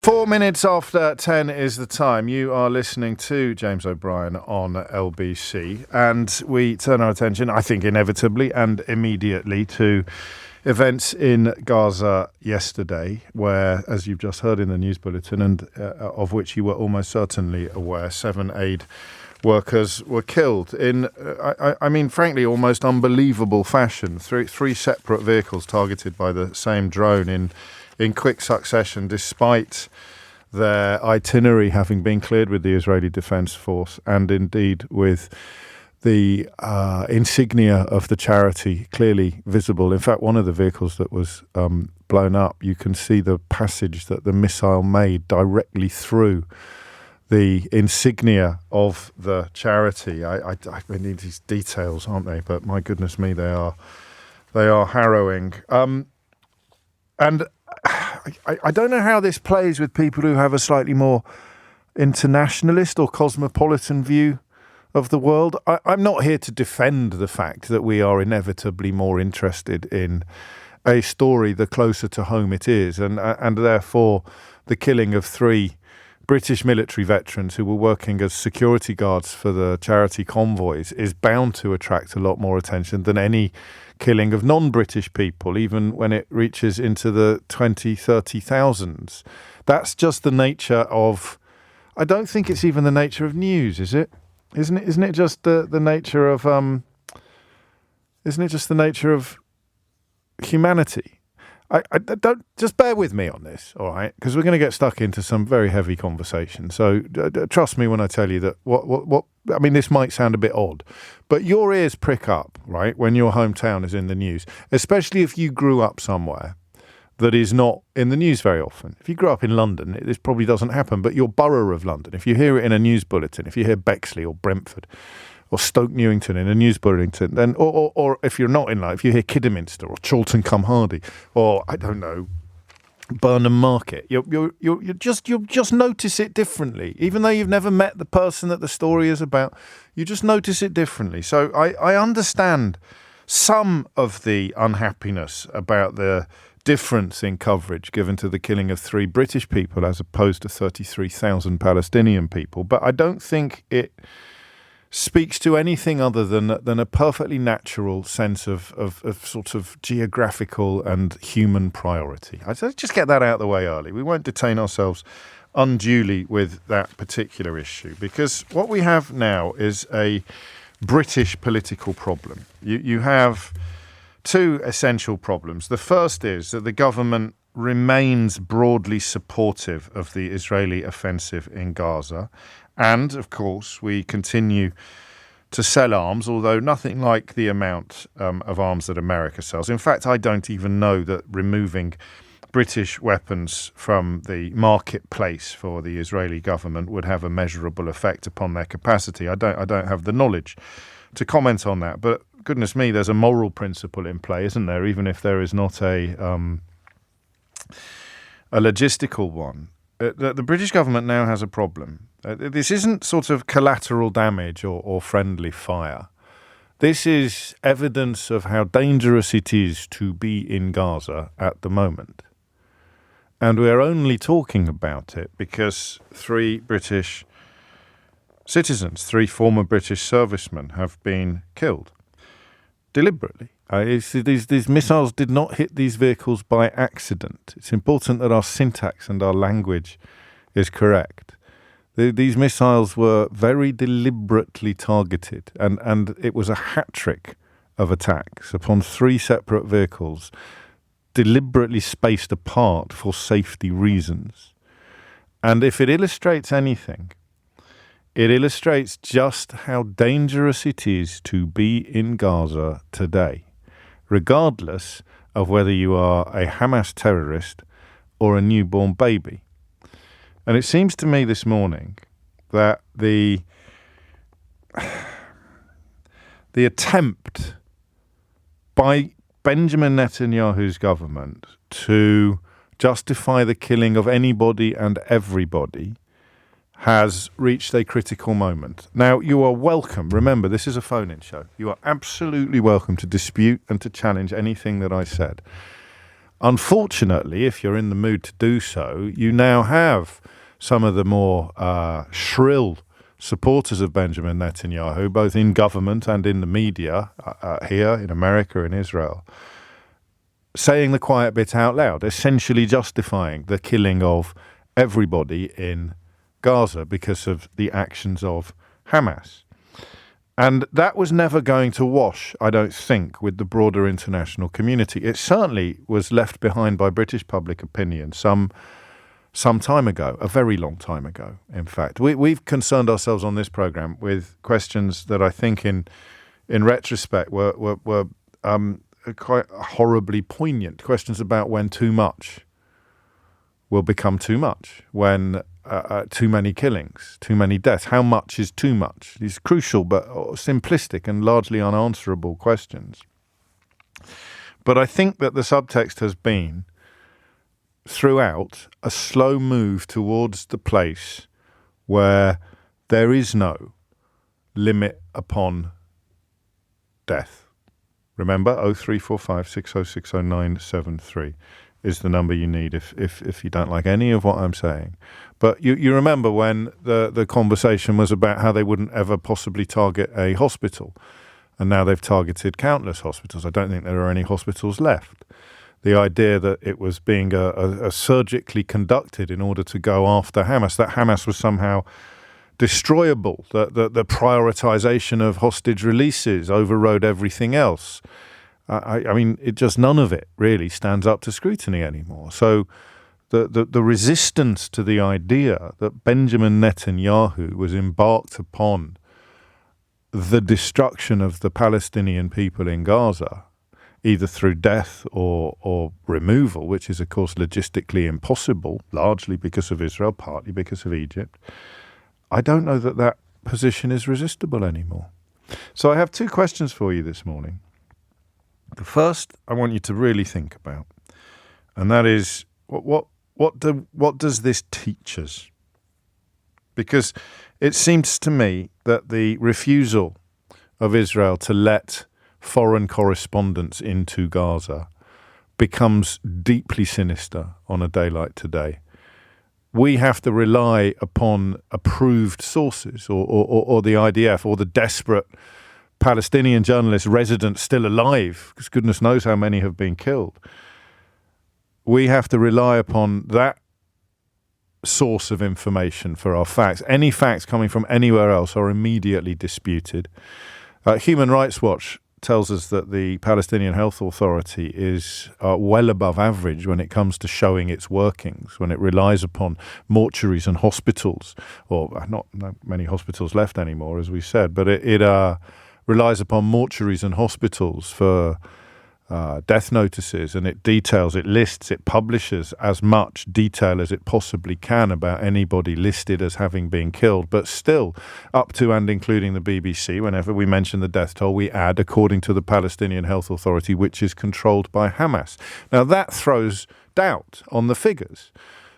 4 minutes after 10 is the time. You are listening to James O'Brien on LBC, and we turn our attention, I think inevitably and immediately, to events in Gaza yesterday, where, as you've just heard in the news bulletin, and of which you were almost certainly aware, 7 aid workers were killed in, I mean, frankly, almost unbelievable fashion. Three separate vehicles targeted by the same drone in quick succession, despite their itinerary having been cleared with the Israeli Defense Force and indeed with the insignia of the charity clearly visible. In fact, one of the vehicles that was blown up, you can see the passage that the missile made directly through the insignia of the charity. I mean, these details, aren't they? But my goodness me, they are harrowing. And I don't know how this plays with people who have a slightly more internationalist or cosmopolitan view of the world. I'm not here to defend the fact that we are inevitably more interested in a story the closer to home it is, and therefore the killing of 3 British military veterans who were working as security guards for the charity convoys is bound to attract a lot more attention than any killing of non-British people, even when it reaches into the 20, 30,000s. That's just the nature of, I don't think it's even the nature of news, is it? Isn't it just the nature of, isn't it just the nature of humanity? I don't, just bear with me on this, all right? Because we're going to get stuck into some very heavy conversation. So trust me when I tell you that what I mean, this might sound a bit odd, but your ears prick up, right, when your hometown is in the news, especially if you grew up somewhere that is not in the news very often. If you grew up in London, this probably doesn't happen, but your borough of London, if you hear it in a news bulletin, if you hear Bexley or Brentford or Stoke Newington in a news bulletin, then, or if you're not in, like, if you hear Kidderminster or Chorlton-cum-Hardy or, I don't know, Burnham Market, you'll just notice it differently. Even though you've never met the person that the story is about, you just notice it differently. So I understand some of the unhappiness about the difference in coverage given to the killing of 3 British people as opposed to 33,000 Palestinian people, but I don't think it speaks to anything other than a perfectly natural sense of sort of geographical and human priority. I just get that out of the way early. We won't detain ourselves unduly with that particular issue, because what we have now is a British political problem. You have 2 essential problems. The first is that the government remains broadly supportive of the Israeli offensive in Gaza. And, of course, we continue to sell arms, although nothing like the amount of arms that America sells. In fact, I don't even know that removing British weapons from the marketplace for the Israeli government would have a measurable effect upon their capacity. I don't have the knowledge to comment on that. But goodness me, there's a moral principle in play, isn't there? Even if there is not a logistical one. The British government now has a problem. This isn't sort of collateral damage or friendly fire. This is evidence of how dangerous it is to be in Gaza at the moment. And we're only talking about it because 3 British citizens, 3 former British servicemen, have been killed deliberately. These missiles did not hit these vehicles by accident. It's important that our syntax and our language is correct. These missiles were very deliberately targeted, and it was a hat-trick of attacks upon 3 separate vehicles, deliberately spaced apart for safety reasons. And if it illustrates anything, it illustrates just how dangerous it is to be in Gaza today, regardless of whether you are a Hamas terrorist or a newborn baby. And it seems to me this morning that the attempt by Benjamin Netanyahu's government to justify the killing of anybody and everybody has reached a critical moment. Now, you are welcome. Remember, this is a phone-in show. You are absolutely welcome to dispute and to challenge anything that I said. Unfortunately, if you're in the mood to do so, you now have some of the more shrill supporters of Benjamin Netanyahu, both in government and in the media, here in America and Israel, saying the quiet bit out loud, essentially justifying the killing of everybody in Gaza because of the actions of Hamas. And that was never going to wash, I don't think, with the broader international community. It certainly was left behind by British public opinion some time ago, a very long time ago, in fact. We've concerned ourselves on this programme with questions that I think in retrospect were quite horribly poignant, questions about when too much will become too much, when too many killings, too many deaths. How much is too much? These crucial but simplistic and largely unanswerable questions. But I think that the subtext has been, throughout, a slow move towards the place where there is no limit upon death. Remember, 0345 6060 is the number you need if you don't like any of what I'm saying. But you remember when the conversation was about how they wouldn't ever possibly target a hospital, and now they've targeted countless hospitals. I don't think there are any hospitals left. The idea that it was being surgically conducted in order to go after Hamas, that Hamas was somehow destroyable, that the prioritization of hostage releases overrode everything else. I mean, none of it really stands up to scrutiny anymore. So the resistance to the idea that Benjamin Netanyahu was embarked upon the destruction of the Palestinian people in Gaza, either through death or removal, which is, of course, logistically impossible, largely because of Israel, partly because of Egypt, I don't know that position is resistible anymore. So I have two questions for you this morning. The first I want you to really think about, and that is, what does this teach us? Because it seems to me that the refusal of Israel to let foreign correspondents into Gaza becomes deeply sinister on a day like today. We have to rely upon approved sources or the IDF or the desperate Palestinian journalists, residents still alive, because goodness knows how many have been killed. We have to rely upon that source of information for our facts. Any facts coming from anywhere else are immediately disputed. Human Rights Watch tells us that the Palestinian Health Authority is well above average when it comes to showing its workings, when it relies upon mortuaries and hospitals, or not many hospitals left anymore, as we said, but it relies upon mortuaries and hospitals for death notices, and it details, it lists, it publishes as much detail as it possibly can about anybody listed as having been killed. But still, up to and including the BBC, whenever we mention the death toll, we add, according to the Palestinian Health Authority, which is controlled by Hamas. Now, that throws doubt on the figures.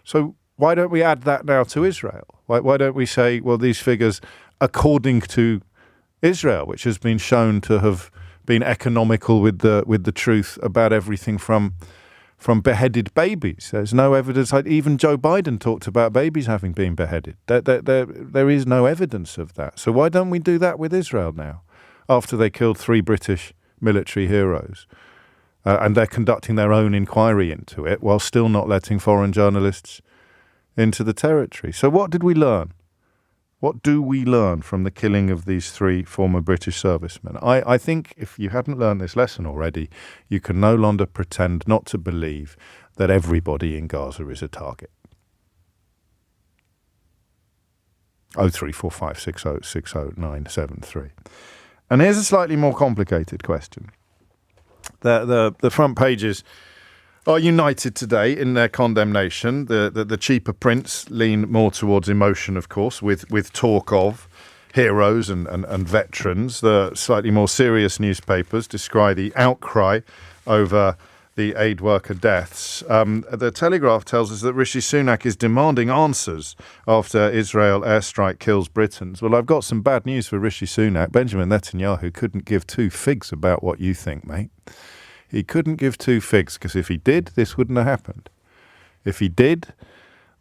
So why don't we add that now to Israel? Why don't we say, well, these figures, according to Israel, which has been shown to have been economical with the truth about everything from beheaded babies. There's no evidence. Even Joe Biden talked about babies having been beheaded. There is no evidence of that. So why don't we do that with Israel now, after they killed 3 British military heroes? And they're conducting their own inquiry into it while still not letting foreign journalists into the territory. So what did we learn? What do we learn from the killing of these 3 former British servicemen? I think if you hadn't learned this lesson already, you can no longer pretend not to believe that everybody in Gaza is a target. 0345 6060 And here's a slightly more complicated question. The front pages are united today in their condemnation. The cheaper prints lean more towards emotion, of course, with talk of heroes and veterans. The slightly more serious newspapers descry the outcry over the aid worker deaths. The Telegraph tells us that Rishi Sunak is demanding answers after Israel airstrike kills Britons. Well, I've got some bad news for Rishi Sunak. Benjamin Netanyahu couldn't give 2 figs about what you think, mate. He couldn't give two figs, because if he did, this wouldn't have happened. If he did,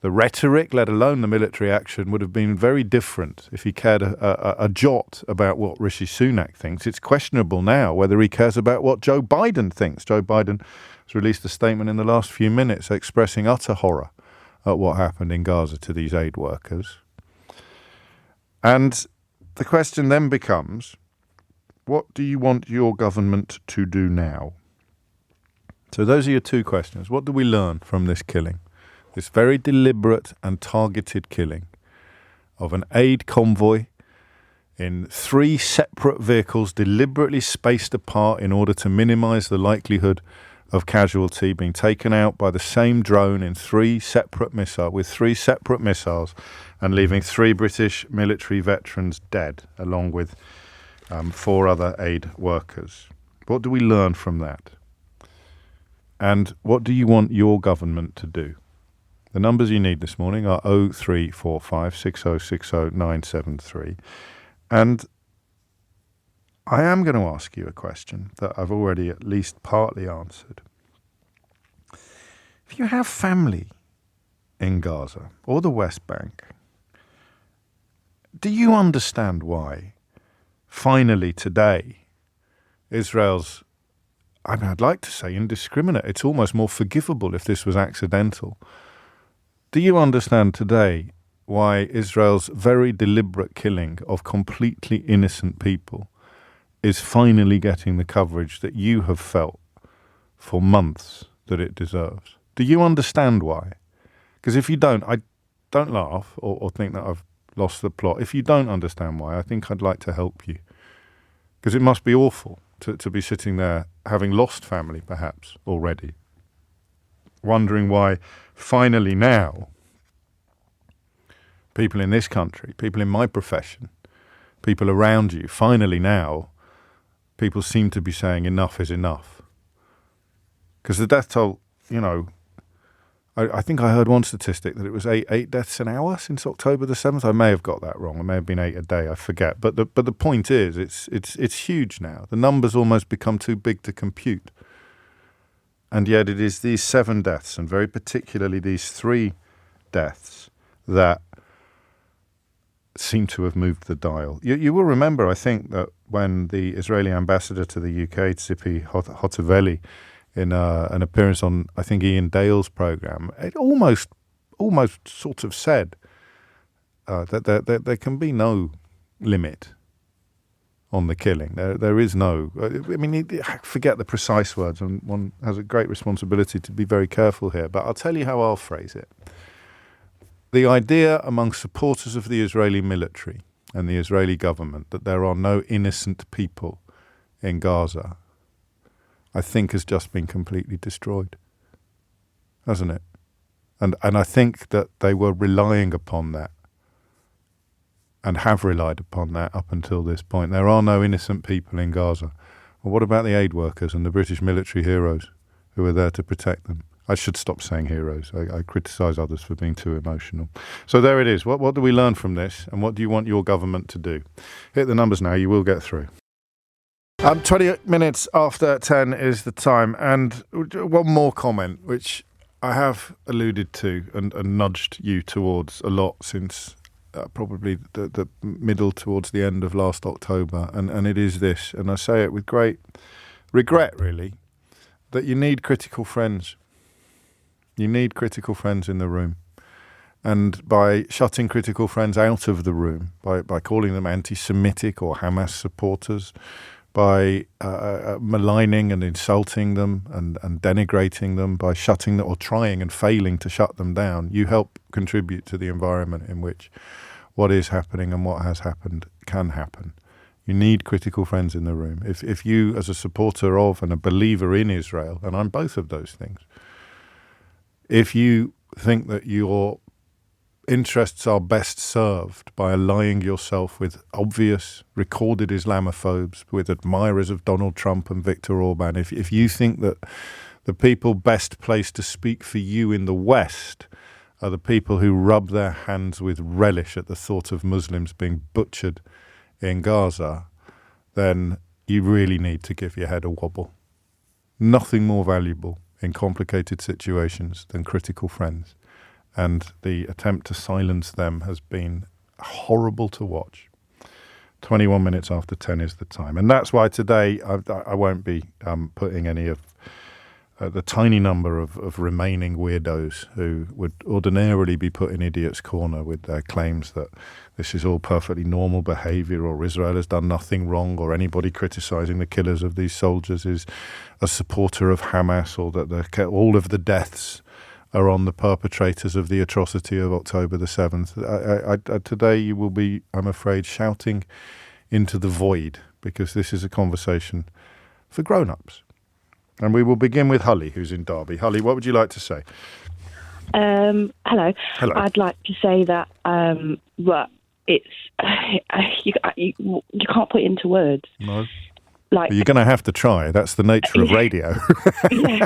the rhetoric, let alone the military action, would have been very different if he cared a jot about what Rishi Sunak thinks. It's questionable now whether he cares about what Joe Biden thinks. Joe Biden has released a statement in the last few minutes expressing utter horror at what happened in Gaza to these aid workers. And the question then becomes, what do you want your government to do now? So those are your two questions. What do we learn from this killing? This very deliberate and targeted killing of an aid convoy in 3 separate vehicles deliberately spaced apart in order to minimize the likelihood of casualty, being taken out by the same drone in 3 separate missiles and leaving 3 British military veterans dead, along with 4 other aid workers. What do we learn from that? And what do you want your government to do? The numbers you need this morning are 0345 6060 973. And I am going to ask you a question that I've already at least partly answered. If you have family in Gaza or the West Bank, do you understand why, finally today, Israel's, I'd like to say indiscriminate, it's almost more forgivable if this was accidental. Do you understand today why Israel's very deliberate killing of completely innocent people is finally getting the coverage that you have felt for months that it deserves? Do you understand why? Because if you don't, I don't laugh or think that I've lost the plot. If you don't understand why, I think I'd like to help you. Because it must be awful to be sitting there having lost family perhaps already, wondering why finally now people in this country, people in my profession, people around you, finally now people seem to be saying enough is enough. Because the death toll, I think I heard one statistic that it was eight deaths an hour since October the 7th. I may have got that wrong. It may have been 8 a day. I forget. But the point is, it's huge now. The numbers almost become too big to compute. And yet it is these 7 deaths, and very particularly these 3 deaths, that seem to have moved the dial. You will remember, I think, that when the Israeli ambassador to the UK, Tzipi Hotovely, in an appearance on, I think, Ian Dale's programme, it almost sort of said that there can be no limit on the killing. There is no, forget the precise words, and one has a great responsibility to be very careful here, but I'll tell you how I'll phrase it. The idea among supporters of the Israeli military and the Israeli government that there are no innocent people in Gaza, I think, has just been completely destroyed, hasn't it? And I think that they were relying upon that and have relied upon that up until this point. There are no innocent people in Gaza. Well, what about the aid workers and the British military heroes who are there to protect them? I should stop saying heroes. I criticise others for being too emotional. So there it is. What do we learn from this, and what do you want your government to do? Hit the numbers now. You will get through. 20 minutes after 10 is the time, and one more comment, which I have alluded to and nudged you towards a lot since probably the middle towards the end of last October, and it is this, and I say it with great regret, really, that you need critical friends. You need critical friends in the room. And by shutting critical friends out of the room, by calling them anti-Semitic or Hamas supporters, by maligning and insulting them and denigrating them, by shutting them or trying and failing to shut them down, you help contribute to the environment in which what is happening and what has happened can happen. You need critical friends in the room. If you, as a supporter of and a believer in Israel, and I'm both of those things, if you think that your interests are best served by allying yourself with obvious recorded Islamophobes, with admirers of Donald Trump and Viktor Orban, if you think that the people best placed to speak for you in the West are the people who rub their hands with relish at the thought of Muslims being butchered in Gaza, then you really need to give your head a wobble. nothing more valuable in complicated situations than critical friends. And the attempt to silence them has been horrible to watch. 21 minutes after 10 is the time. And that's why today I won't be putting any of the tiny number of remaining weirdos who would ordinarily be put in idiot's corner with their claims that this is all perfectly normal behaviour, or Israel has done nothing wrong, or anybody criticising the killers of these soldiers is a supporter of Hamas, or that all of the deaths are on the perpetrators of the atrocity of October the 7th. Today you will be, I'm afraid, shouting into the void, because this is a conversation for grown-ups. And we will begin with Hully, who's in Derby. Hully, what would you like to say? Hello. Hello. I'd like to say that it's you can't put it into words. No. Well, you're going to have to try. That's the nature of radio. Yeah.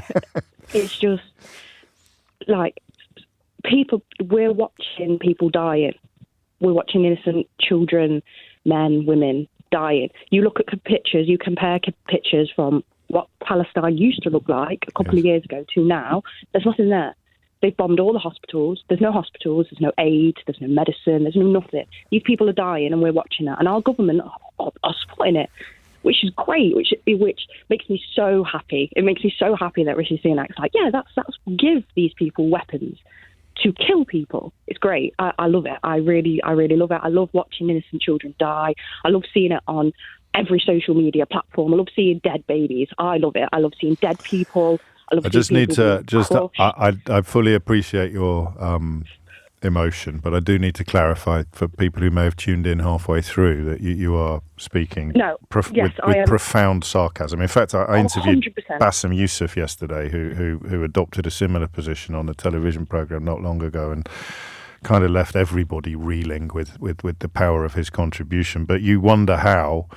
It's just like we're watching people dying. We're watching innocent children, men, women dying. You look at pictures, you compare pictures from what Palestine used to look like a couple of years ago to now. There's nothing there. They've bombed all the hospitals. There's no hospitals. There's no aid. There's no medicine. There's no nothing. These people are dying, and we're watching that. And our government are supporting it, which is great. Which makes me so happy. It makes me so happy that Rishi Sunak's like, yeah, that's give these people weapons to kill people. It's great. I love it. I really love it. I love watching innocent children die. I love seeing it on every social media platform. I love seeing dead babies. I love it. I love seeing dead people. I just need to I fully appreciate your emotion, but I do need to clarify for people who may have tuned in halfway through that you are speaking with profound sarcasm. In fact, I interviewed 100%. Bassem Youssef yesterday, who adopted a similar position on a television program not long ago, and kind of left everybody reeling with the power of his contribution. But you wonder how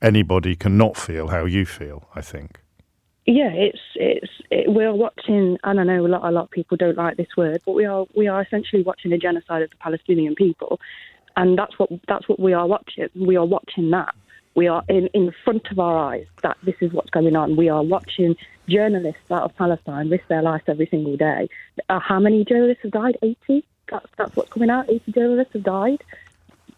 anybody can not feel how you feel, I think. Yeah, we're watching, and I know a lot of people don't like this word, but we are essentially watching a genocide of the Palestinian people, and that's what we are watching. We are watching that. We are in front of our eyes that this is what's going on. We are watching journalists out of Palestine risk their lives every single day. How many journalists have died? 80? That's what's coming out. 80 journalists have died.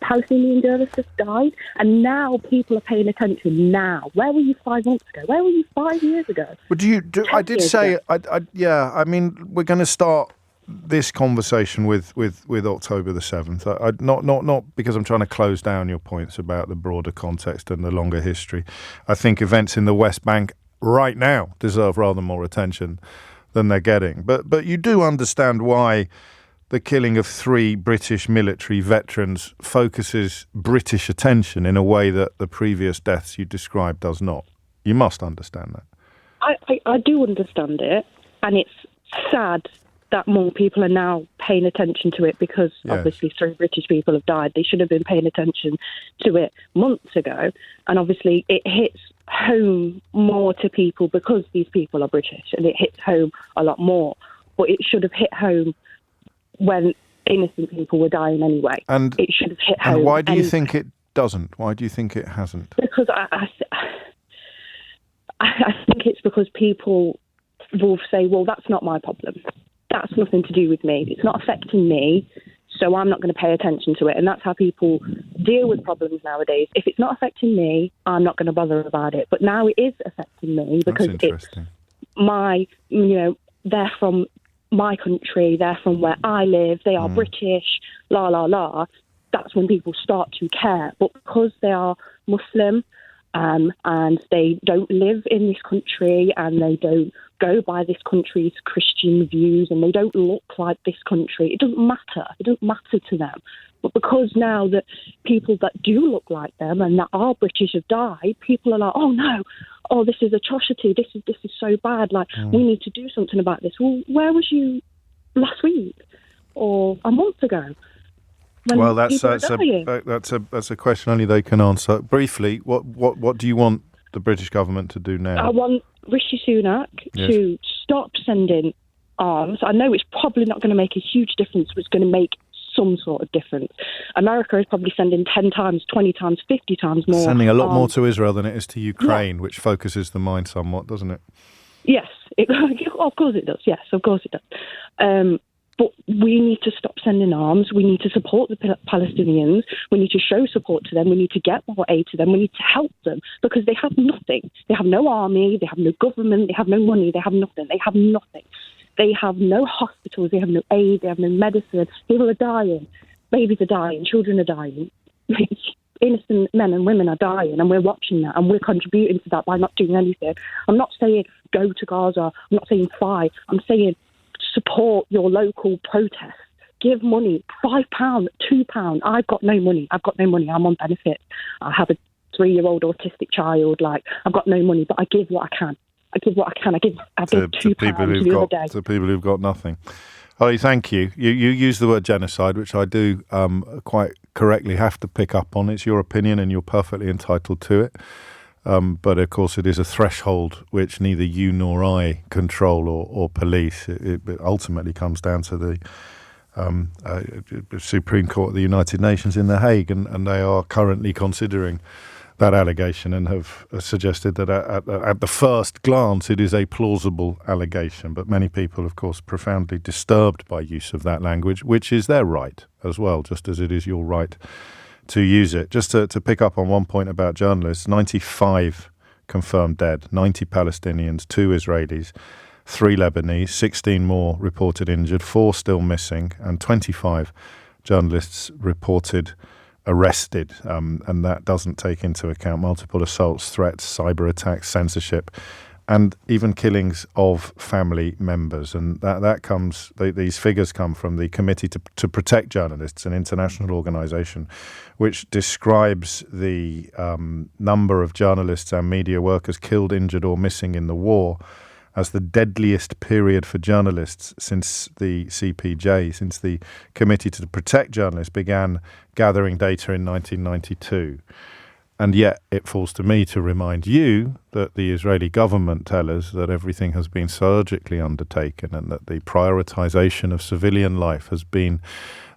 Palestinian journalists have died, and now people are paying attention. Now, where were you 5 months ago? Where were you 5 years ago? But I did say, I mean, we're going to start this conversation with October the 7th. Not because I'm trying to close down your points about the broader context and the longer history. I think events in the West Bank right now deserve rather more attention than they're getting. But you do understand why the killing of 3 British military veterans focuses British attention in a way that the previous deaths you described does not. You must understand that. I do understand it, and it's sad that more people are now paying attention to it because obviously 3 British people have died. They should have been paying attention to it months ago, and obviously it hits home more to people because these people are British, and it hits home a lot more. But it should have hit home when innocent people were dying anyway. And it should have hit home. And why do you think it doesn't? Why do you think it hasn't? Because I think it's because people will say, well, that's not my problem. That's nothing to do with me. It's not affecting me, so I'm not going to pay attention to it. And that's how people deal with problems nowadays. If it's not affecting me, I'm not going to bother about it. But now it is affecting me because it's my, they're from my country, they're from where I live, they are British, la, la, la. That's when people start to care. But because they are Muslim and they don't live in this country and they don't go by this country's Christian views and they don't look like this country, it doesn't matter. It doesn't matter to them. But because now that people that do look like them and that are British have died, people are like, oh no, oh, this is atrocity, this is so bad, like we need to do something about this. Well, where was you last week or a month ago? Well, that's a question only they can answer. Briefly, what do you want the British government to do now? I want Rishi Sunak to stop sending arms. I know it's probably not going to make a huge difference, but it's going to make some sort of difference. America is probably sending 10 times, 20 times, 50 times more. Sending a lot more to Israel than it is to Ukraine, which focuses the mind somewhat, doesn't it? Yes, of course it does. Yes, of course it does. But we need to stop sending arms. We need to support the Palestinians. We need to show support to them. We need to get more aid to them. We need to help them because they have nothing. They have no army. They have no government. They have no money. They have nothing. They have nothing. They have no hospitals. They have no aid. They have no medicine. People are dying. Babies are dying. Children are dying. Innocent men and women are dying, and we're watching that, and we're contributing to that by not doing anything. I'm not saying go to Gaza. I'm not saying fight. I'm saying support your local protest. Give money, £5, £2. I've got no money. I'm on benefit. I have a 3-year-old autistic child. I've got no money, but I give what I can. I give £2 the other day. To people who've got nothing. Ollie, thank you. You use the word genocide, which I do quite correctly have to pick up on. It's your opinion and you're perfectly entitled to it. But of course, it is a threshold which neither you nor I control or police. It ultimately comes down to the Supreme Court of the United Nations in The Hague, and they are currently considering that allegation and have suggested that at the first glance it is a plausible allegation. But many people, of course, profoundly disturbed by use of that language, which is their right as well, just as it is your right to use it. Just to pick up on one point about journalists, 95 confirmed dead, 90 Palestinians, 2 Israelis, 3 Lebanese, 16 more reported injured, 4 still missing, and 25 journalists reported arrested. And that doesn't take into account multiple assaults, threats, cyber attacks, censorship, and even killings of family members. And that comes, these figures come from the Committee to Protect Journalists, an international organisation which describes the number of journalists and media workers killed, injured or missing in the war as the deadliest period for journalists since the CPJ, since the Committee to Protect Journalists began gathering data in 1992. And yet it falls to me to remind you that the Israeli government tell us that everything has been surgically undertaken and that the prioritization of civilian life has been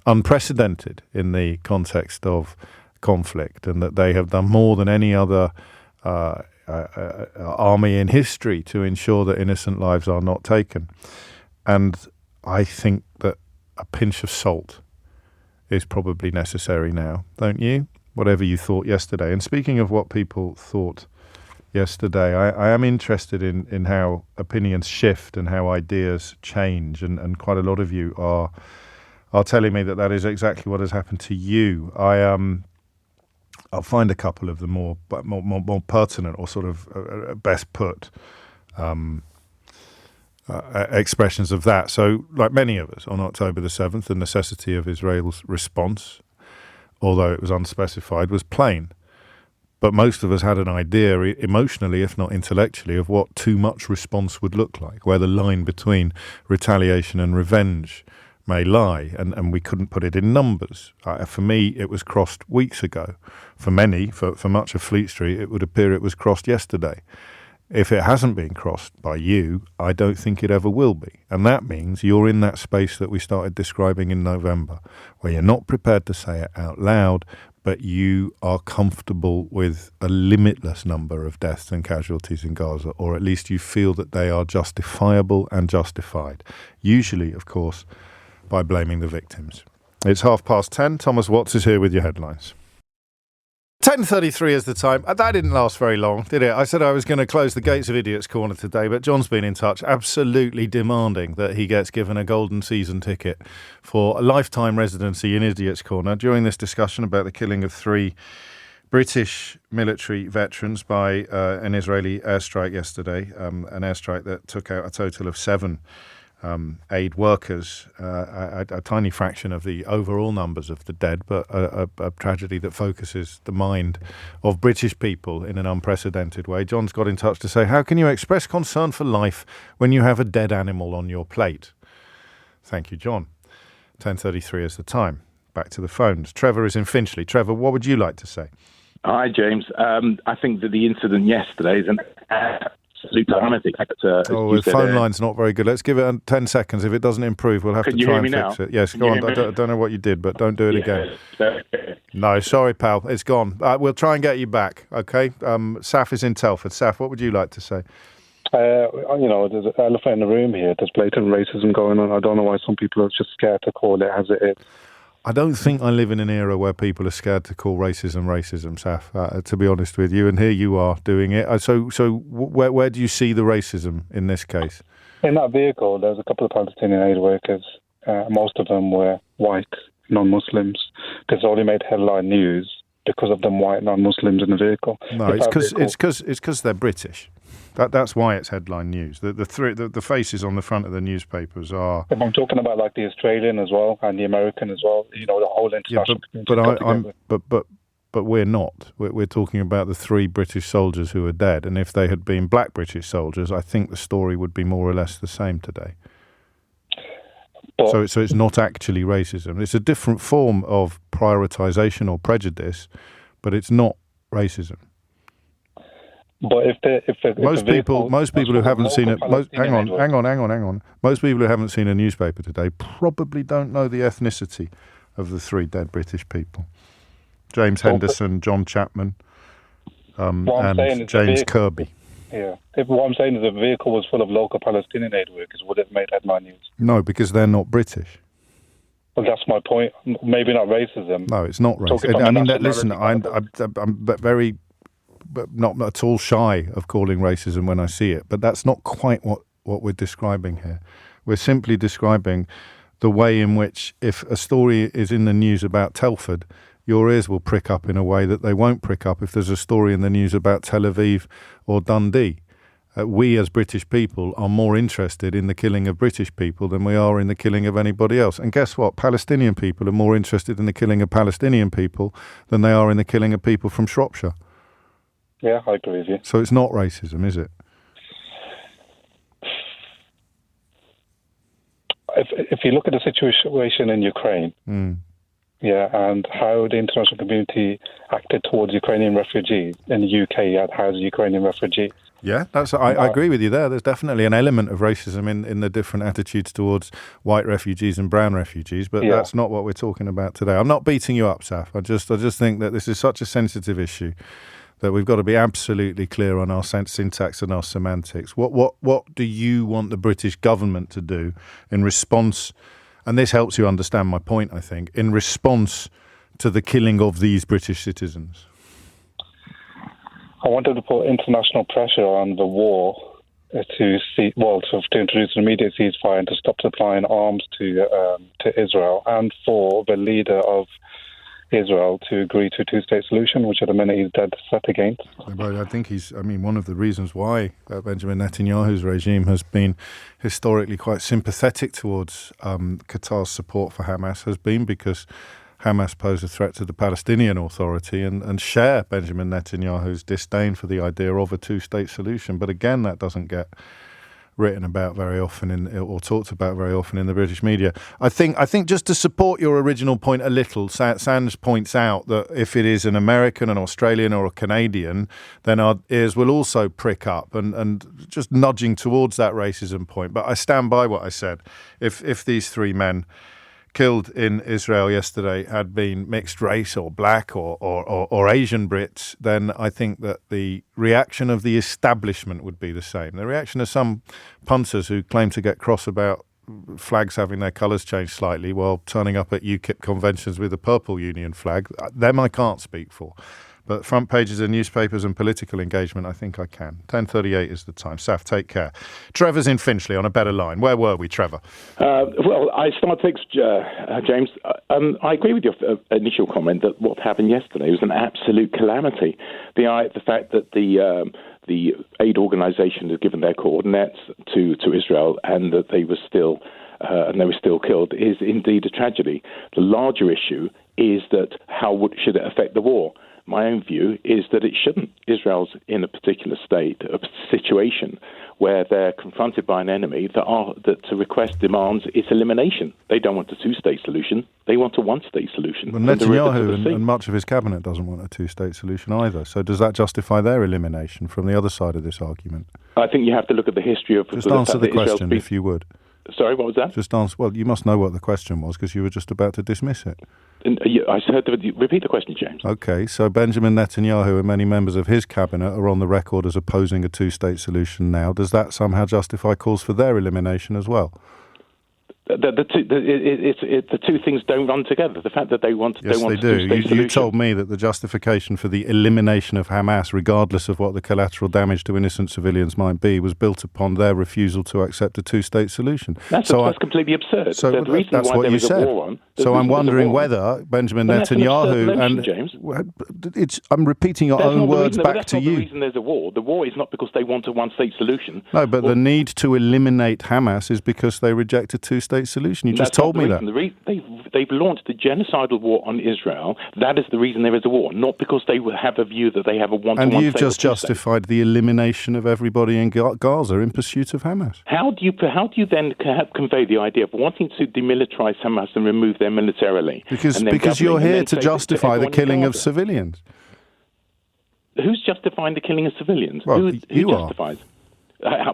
unprecedented in the context of conflict, and that they have done more than any other army in history to ensure that innocent lives are not taken. And I think that a pinch of salt is probably necessary now, don't you? Whatever you thought yesterday. And speaking of what people thought yesterday, I am interested in how opinions shift and how ideas change. And quite a lot of you are telling me that is exactly what has happened to you. I'll find a couple of the more pertinent or sort of best put expressions of that. So, like many of us, on October the 7th, the necessity of Israel's response, although it was unspecified, was plain. But most of us had an idea, emotionally, if not intellectually, of what too much response would look like, where the line between retaliation and revenge may lie, and we couldn't put it in numbers. For me, it was crossed weeks ago. For many, for much of Fleet Street, it would appear it was crossed yesterday. If it hasn't been crossed by you, I don't think it ever will be. And that means you're in that space that we started describing in November, where you're not prepared to say it out loud, but you are comfortable with a limitless number of deaths and casualties in Gaza, or at least you feel that they are justifiable and justified. Usually, of course, by blaming the victims. It's 10:30. Thomas Watts is here with your headlines. 10:33 is the time. That didn't last very long, did it? I said I was going to close the gates of Idiot's Corner today, but John's been in touch, absolutely demanding that he gets given a golden season ticket for a lifetime residency in Idiot's Corner during this discussion about the killing of 3 British military veterans by an Israeli airstrike yesterday, an airstrike that took out a total of 7 aid workers, a tiny fraction of the overall numbers of the dead, but a tragedy that focuses the mind of British people in an unprecedented way. John's got in touch to say, how can you express concern for life when you have a dead animal on your plate? Thank you, John. 10:33 is the time. Back to the phones. Trevor is in Finchley. Trevor, what would you like to say? Hi, James. I think that the incident yesterday is an absolute calamity. The phone line's not very good. Let's give it 10 seconds. If it doesn't improve, we'll have to try and fix it. Yes, go on. I don't know what you did, but don't do it again. No, sorry, pal. It's gone. We'll try and get you back, okay? Saf is in Telford. Saf, what would you like to say? There's an elephant in the room here. There's blatant racism going on. I don't know why some people are just scared to call it as it is. I don't think I live in an era where people are scared to call racism, Saf, to be honest with you. And here you are doing it. So where do you see the racism in this case? In that vehicle, there was a couple of Palestinian aid workers. Most of them were white, non-Muslims. This only made headline news because of them white non-Muslims in the vehicle. No, it's because they're British. That's why it's headline news. The faces on the front of the newspapers are. If I'm talking about like the Australian as well and the American as well, the whole international community. But we're not. We're talking about the 3 British soldiers who are dead, and if they had been black British soldiers, I think the story would be more or less the same today. So it's not actually racism. It's a different form of prioritisation or prejudice, but it's not racism. But most people who haven't seen it, hang on. Most people who haven't seen a newspaper today probably don't know the ethnicity of the 3 dead British people: James Henderson, John Chapman, and James Kirby. Yeah. What I'm saying is, if the vehicle was full of local Palestinian aid workers, would it have made headline news? No, because they're not British. Well, that's my point. Maybe not racism. No, it's not racism. I mean, listen, I'm very, not at all shy of calling racism when I see it, but that's not quite what we're describing here. We're simply describing the way in which, if a story is in the news about Telford, your ears will prick up in a way that they won't prick up if there's a story in the news about Tel Aviv or Dundee. We as British people are more interested in the killing of British people than we are in the killing of anybody else. And guess what? Palestinian people are more interested in the killing of Palestinian people than they are in the killing of people from Shropshire. Yeah, I agree with you. So it's not racism, is it? If you look at the situation in Ukraine, and how the international community acted towards Ukrainian refugees in the UK, you had housed Ukrainian refugees. Yeah, I agree with you there. There's definitely an element of racism in the different attitudes towards white refugees and brown refugees, but that's not what we're talking about today. I'm not beating you up, Saf. I just think that this is such a sensitive issue that we've got to be absolutely clear on our syntax and our semantics. What do you want the British government to do in response, and this helps you understand my point, I think, in response to the killing of these British citizens? I wanted to put international pressure on the war to introduce an immediate ceasefire and to stop supplying arms to Israel, and for the leader of Israel to agree to a 2-state solution, which at the minute he's dead set against. But I think one of the reasons why Benjamin Netanyahu's regime has been historically quite sympathetic towards Qatar's support for Hamas has been because Hamas pose a threat to the Palestinian Authority and share Benjamin Netanyahu's disdain for the idea of a 2-state solution. But again, that doesn't get written about very often or talked about very often in the British media. I think just to support your original point a little, Sands points out that if it is an American, an Australian or a Canadian, then our ears will also prick up and just nudging towards that racism point. But I stand by what I said. If these 3 men killed in Israel yesterday had been mixed race or black or Asian Brits, then I think that the reaction of the establishment would be the same. The reaction of some punters who claim to get cross about flags having their colours changed slightly while turning up at UKIP conventions with a purple union flag, them I can't speak for. But front pages of newspapers and political engagement, I think I can. 10:38 is the time. Saf, take care. Trevor's in Finchley on a better line. Where were we, Trevor? Well, I start things, James. I agree with your initial comment that what happened yesterday was an absolute calamity. The fact that the aid organisation has given their coordinates to Israel and that they were still killed is indeed a tragedy. The larger issue is that should it affect the war? My own view is that it shouldn't. Israel's in a particular state, a situation where they're confronted by an enemy that to request demands its elimination. They don't want a 2-state solution. They want a 1-state solution. But Netanyahu and much of his cabinet doesn't want a 2-state solution either. So does that justify their elimination from the other side of this argument? I think you have to look at the history of... Just answer the question, if you would. Sorry, what was that? Just answer. Well, you must know what the question was because you were just about to dismiss it. I heard repeat the question, James. Okay, so Benjamin Netanyahu and many members of his cabinet are on the record as opposing a two-state solution now. Does that somehow justify calls for their elimination as well? The two things don't run together. The fact that they want yes, they do. You told me that the justification for the elimination of Hamas, regardless of what the collateral damage to innocent civilians might be, was built upon their refusal to accept a two-state solution. That's completely absurd. So that's what you said. So I'm wondering whether Benjamin Netanyahu and James. I'm repeating your own words back to you. The reason there's a war. The war is not because they want a one-state solution. No, but the need to eliminate Hamas is because they reject a two-state solution. You just told me that. They've launched a genocidal war on Israel. That is the reason there is a war, not because they have a view that they have a one-to-one. And you've just justified the elimination of everybody in Gaza in pursuit of Hamas. How do you then convey the idea of wanting to demilitarize Hamas and remove them militarily? Because you're here to justify the killing of civilians. Who's justifying the killing of civilians? Well, who justifies?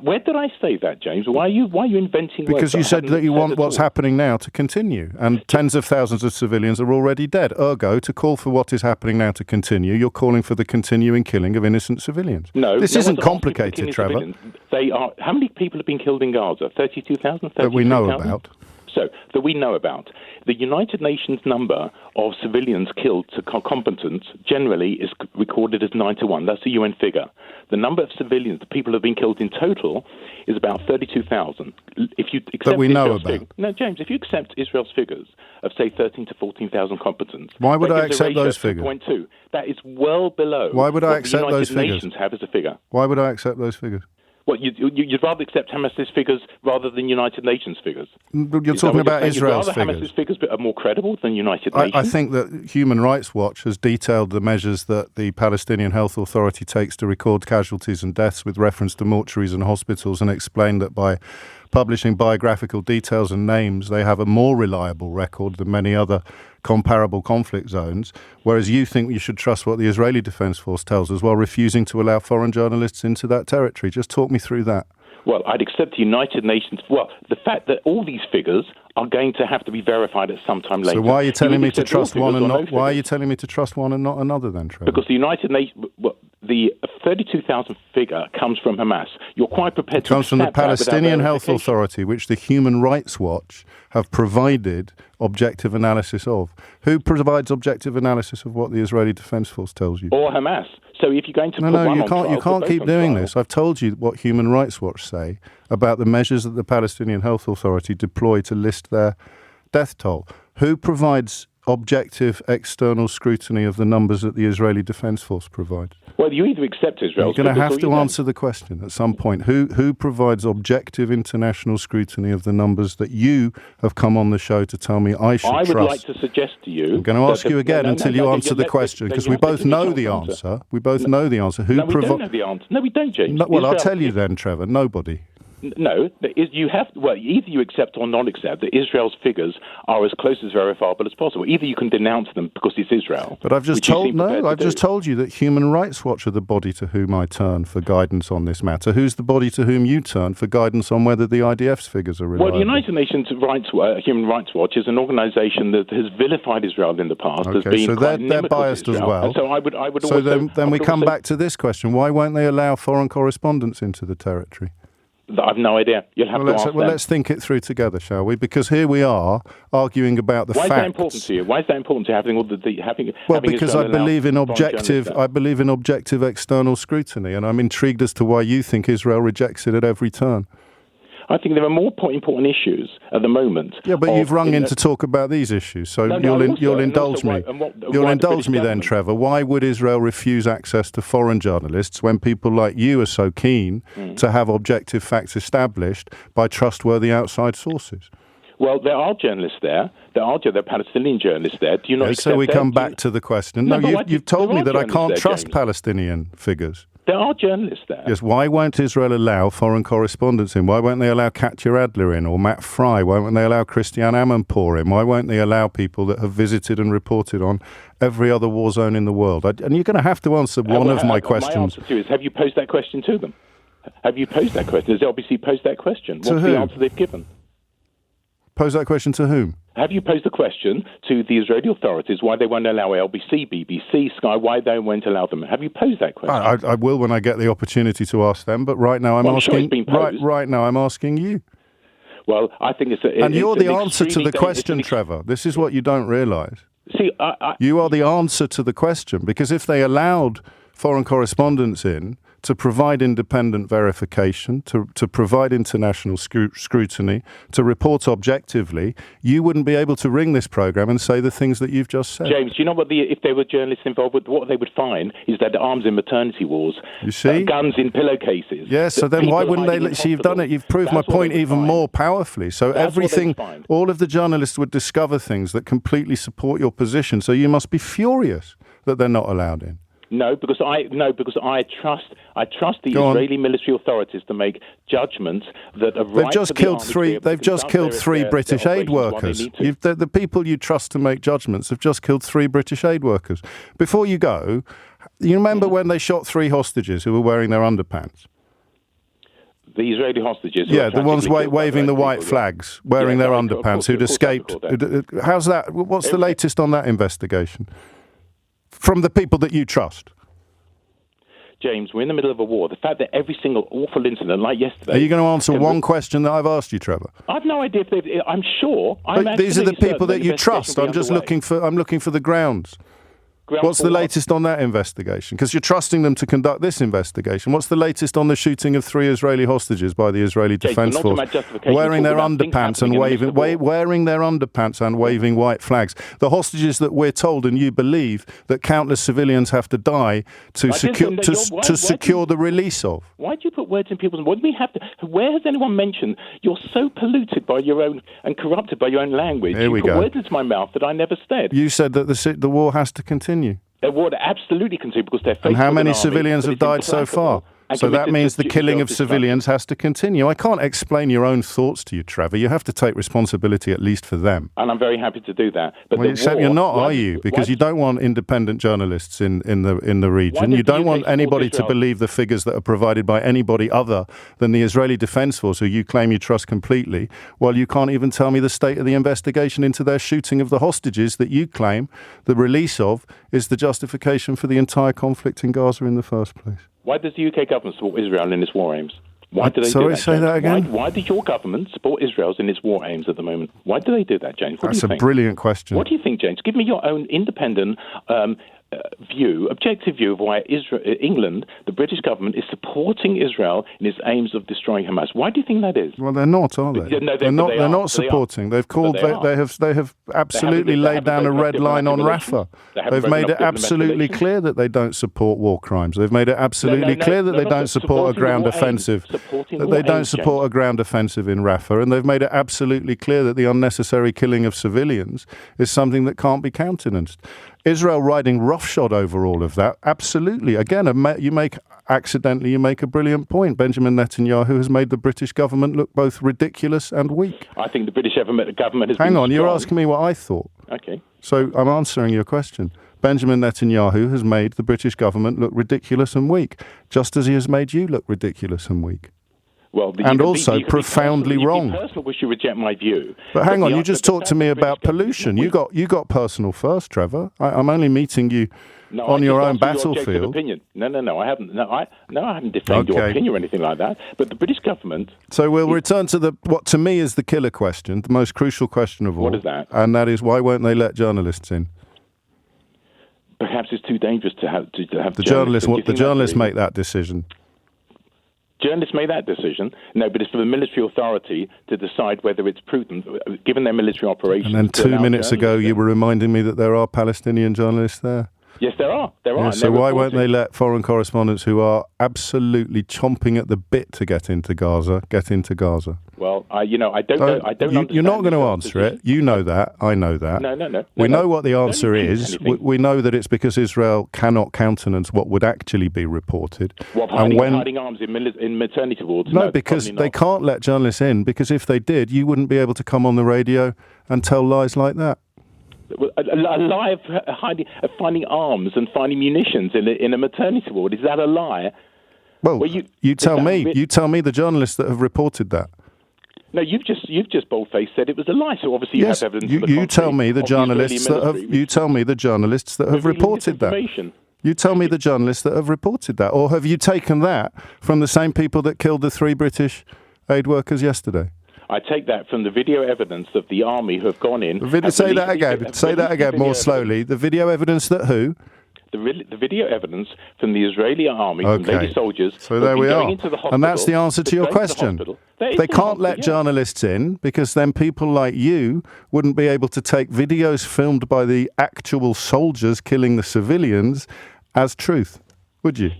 Where did I say that, James? Why are you inventing words? Because you said that you want what's happening now to continue, and tens of thousands of civilians are already dead. Ergo, to call for what is happening now to continue, you're calling for the continuing killing of innocent civilians. No, this isn't complicated, Trevor. They are. How many people have been killed in Gaza? 32,000? That we know about. So, that we know about. The United Nations number of civilians killed to combatants generally is recorded as 9 to 1. That's a UN figure. The number of civilians, the people who have been killed in total, is about 32,000. If you accept that we know about. No, James, if you accept Israel's figures of, say, 13 to 14,000 combatants... Why would I accept those figures? 2.2. That is well below Why would I accept those figures? The United Nations have as a figure. Why would I accept those figures? Well, you'd rather accept Hamas's figures rather than United Nations figures. You're talking about Israel's figures. Hamas's figures are more credible than United Nations. I think that Human Rights Watch has detailed the measures that the Palestinian Health Authority takes to record casualties and deaths with reference to mortuaries and hospitals, and explained that by publishing biographical details and names, they have a more reliable record than many other comparable conflict zones, whereas you think you should trust what the Israeli Defense Force tells us while refusing to allow foreign journalists into that territory. Just talk me through that. Well, I'd accept the United Nations. Well, the fact that all these figures are going to have to be verified at some time later. So why are you telling me to trust one and not? Why are you telling me to trust one and not another then, Trevor? Because the United Nations, the 32,000 figure comes from Hamas. You're quite prepared to. It comes from the Palestinian Health Authority, which the Human Rights Watch have provided objective analysis of. Who provides objective analysis of what the Israeli Defense Force tells you? Or Hamas. So if you're going to you can't keep doing this. I've told you what Human Rights Watch say about the measures that the Palestinian Health Authority deploy to list their death toll. Who provides objective external scrutiny of the numbers that the Israeli Defense Force provides? Well, you either accept Israel. You're going to have to answer the question at some point. Who provides objective international scrutiny of the numbers that you have come on the show to tell me I should trust? I would like to suggest to you... I'm going to ask you again until you answer the question, because we both know the answer. We both know the answer. No, we don't know the answer. No, we don't, James. Well, I'll tell you then, Trevor. Nobody. No, you have. Well, either you accept or not accept that Israel's figures are as close as verifiable as possible. Either you can denounce them because it's Israel. But I've just told you that Human Rights Watch are the body to whom I turn for guidance on this matter. Who's the body to whom you turn for guidance on whether the IDF's figures are reliable? Well, the United Nations Human Rights Watch is an organisation that has vilified Israel in the past. Okay, as being so they're biased as well. So I would. So then we come back to this question: why won't they allow foreign correspondents into the territory? I've no idea. You'll have to ask them. Let's think it through together, shall we? Because here we are arguing about the facts. Why is that important to you? Why is that important to having all having? Well, because I believe in objective. I believe in objective external scrutiny, and I'm intrigued as to why you think Israel rejects it at every turn. I think there are more important issues at the moment. Yeah, but you've rung in to talk about these issues, so you'll indulge me. You'll indulge me then, Trevor. Why would Israel refuse access to foreign journalists when people like you are so keen to have objective facts established by trustworthy outside sources? Well, there are journalists there. There are Palestinian journalists there. Do you not accept that? So we come back to the question. No, you've told me that I can't trust Palestinian figures. There are journalists there. Yes, why won't Israel allow foreign correspondents in? Why won't they allow Katya Adler in or Matt Fry? Why won't they allow Christiane Amanpour in? Why won't they allow people that have visited and reported on every other war zone in the world? And you're going to have to answer one of my questions. My answer to you is, have you posed that question to them? Have you posed that question? Has LBC posed that question? What's the answer they've given? Pose that question to whom? Have you posed the question to the Israeli authorities why they won't allow LBC, BBC, Sky, why they won't allow them? Have you posed that question? I will when I get the opportunity to ask them, but right now I'm asking. Sure it's been posed. Right now I'm asking you. Well, I think and you're the answer to the question, Trevor. This is what you don't realise. See, you are the answer to the question, because if they allowed foreign correspondents in to provide independent verification, to provide international scrutiny, to report objectively, you wouldn't be able to ring this programme and say the things that you've just said. James, you know what? If there were journalists involved, what they would find is that arms in maternity wards, you see? Guns in pillowcases. Yes, so then why wouldn't they? See, you've done it. You've proved my point even more powerfully. So everything, all of the journalists would discover things that completely support your position. So you must be furious that they're not allowed in. No, because I trust the Israeli military authorities to make judgments that are right. They've just killed three. They've just killed three British aid workers. The people you trust to make judgments have just killed 3 British aid workers. Before you go, you remember when they shot 3 hostages who were wearing their underpants? The Israeli hostages. Yeah, the ones waving the white flags, wearing their underpants, who'd escaped. How's that? What's the latest on that investigation? From the people that you trust. James, we're in the middle of a war. The fact that every single awful incident, like yesterday... Are you going to answer one question that I've asked you, Trevor? I've no idea if I'm sure. These are the people that you trust. I'm just looking for the grounds. What's the latest on that investigation? Because you're trusting them to conduct this investigation. What's the latest on the shooting of 3 Israeli hostages by the Israeli Defence Force, wearing their underpants and waving white flags? The hostages that we're told and you believe that countless civilians have to die to secure the release of. Why do you put words in people's? What do we have to? Where has anyone mentioned you're so polluted by your own and corrupted by your own language? Here we go. You put words into my mouth that I never said. You said that the war has to continue. The war absolutely continue because they're faced And how with many an army civilians have died so far? So that means the killing of civilians has to continue. I can't explain your own thoughts to you, Trevor. You have to take responsibility at least for them. And I'm very happy to do that. But except you're not, are you? Because you don't want independent journalists in the region. You don't want anybody to believe the figures that are provided by anybody other than the Israeli Defence Force, who you claim you trust completely, while you can't even tell me the state of the investigation into their shooting of the hostages that you claim the release of is the justification for the entire conflict in Gaza in the first place. Why does the UK government support Israel in its war aims? Why do they Sorry, do that, say James? that again? Why does your government support Israel in its war aims at the moment? Why do they do that, James? That's a brilliant question. What do you think, James? Give me your own independent objective view of why England, the British government, is supporting Israel in its aims of destroying Hamas. Why do you think that is? Well, they're not, are they? No, they're not supporting. They've called. They have absolutely laid down a red line on Rafah. They've made it absolutely clear that they don't support war crimes. They've made it absolutely clear that they don't support a ground offensive. That they don't support a ground offensive in Rafah, and they've made it absolutely clear that the unnecessary killing of civilians is something that can't be countenanced. Israel riding roughshod over all of that, absolutely. Again, you make a brilliant point. Benjamin Netanyahu has made the British government look both ridiculous and weak. I think the British government has been Hang on, strong. You're asking me what I thought. Okay. So I'm answering your question. Benjamin Netanyahu has made the British government look ridiculous and weak, just as he has made you look ridiculous and weak. Well, profoundly wrong. Wish you reject my view. But hang on, you just talked to me about pollution. You got personal first, Trevor. I'm only meeting you on your own battlefield. No, I haven't. I haven't defined your opinion or anything like that. But the British government. So we'll return to what to me is the killer question, the most crucial question of all. What is that? And that is, why won't they let journalists in? Perhaps it's too dangerous to have the journalists. The journalists make that decision. Journalists made that decision. No, but it's for the military authority to decide whether it's prudent, given their military operations. And then 2 minutes ago, you were reminding me that there are Palestinian journalists there. Yes, there are. Yeah, so why won't they let foreign correspondents who are absolutely chomping at the bit to get into Gaza? Well, I don't understand. You're not going to answer it. You know that. I know that. No. We know what the answer is. We know that it's because Israel cannot countenance what would actually be reported. Hiding arms in maternity wards? No, because they can't let journalists in, because if they did, you wouldn't be able to come on the radio and tell lies like that. A lie of finding arms and finding munitions in a maternity ward, is that a lie? Well, you tell me the journalists that have reported that. No, you've just bold-faced said it was a lie. So obviously you have evidence. You tell me the journalists that have. You tell me the journalists that have reported that. You tell me the journalists that have reported that, or have you taken that from the same people that killed the 3 British aid workers yesterday? I take that from the video evidence of the army who have gone in. Say that again. Say that again more slowly. The video evidence that who? The video evidence from the Israeli army, from lady soldiers. So there we are. And that's the answer to your question. They can't let journalists in because then people like you wouldn't be able to take videos filmed by the actual soldiers killing the civilians as truth, would you?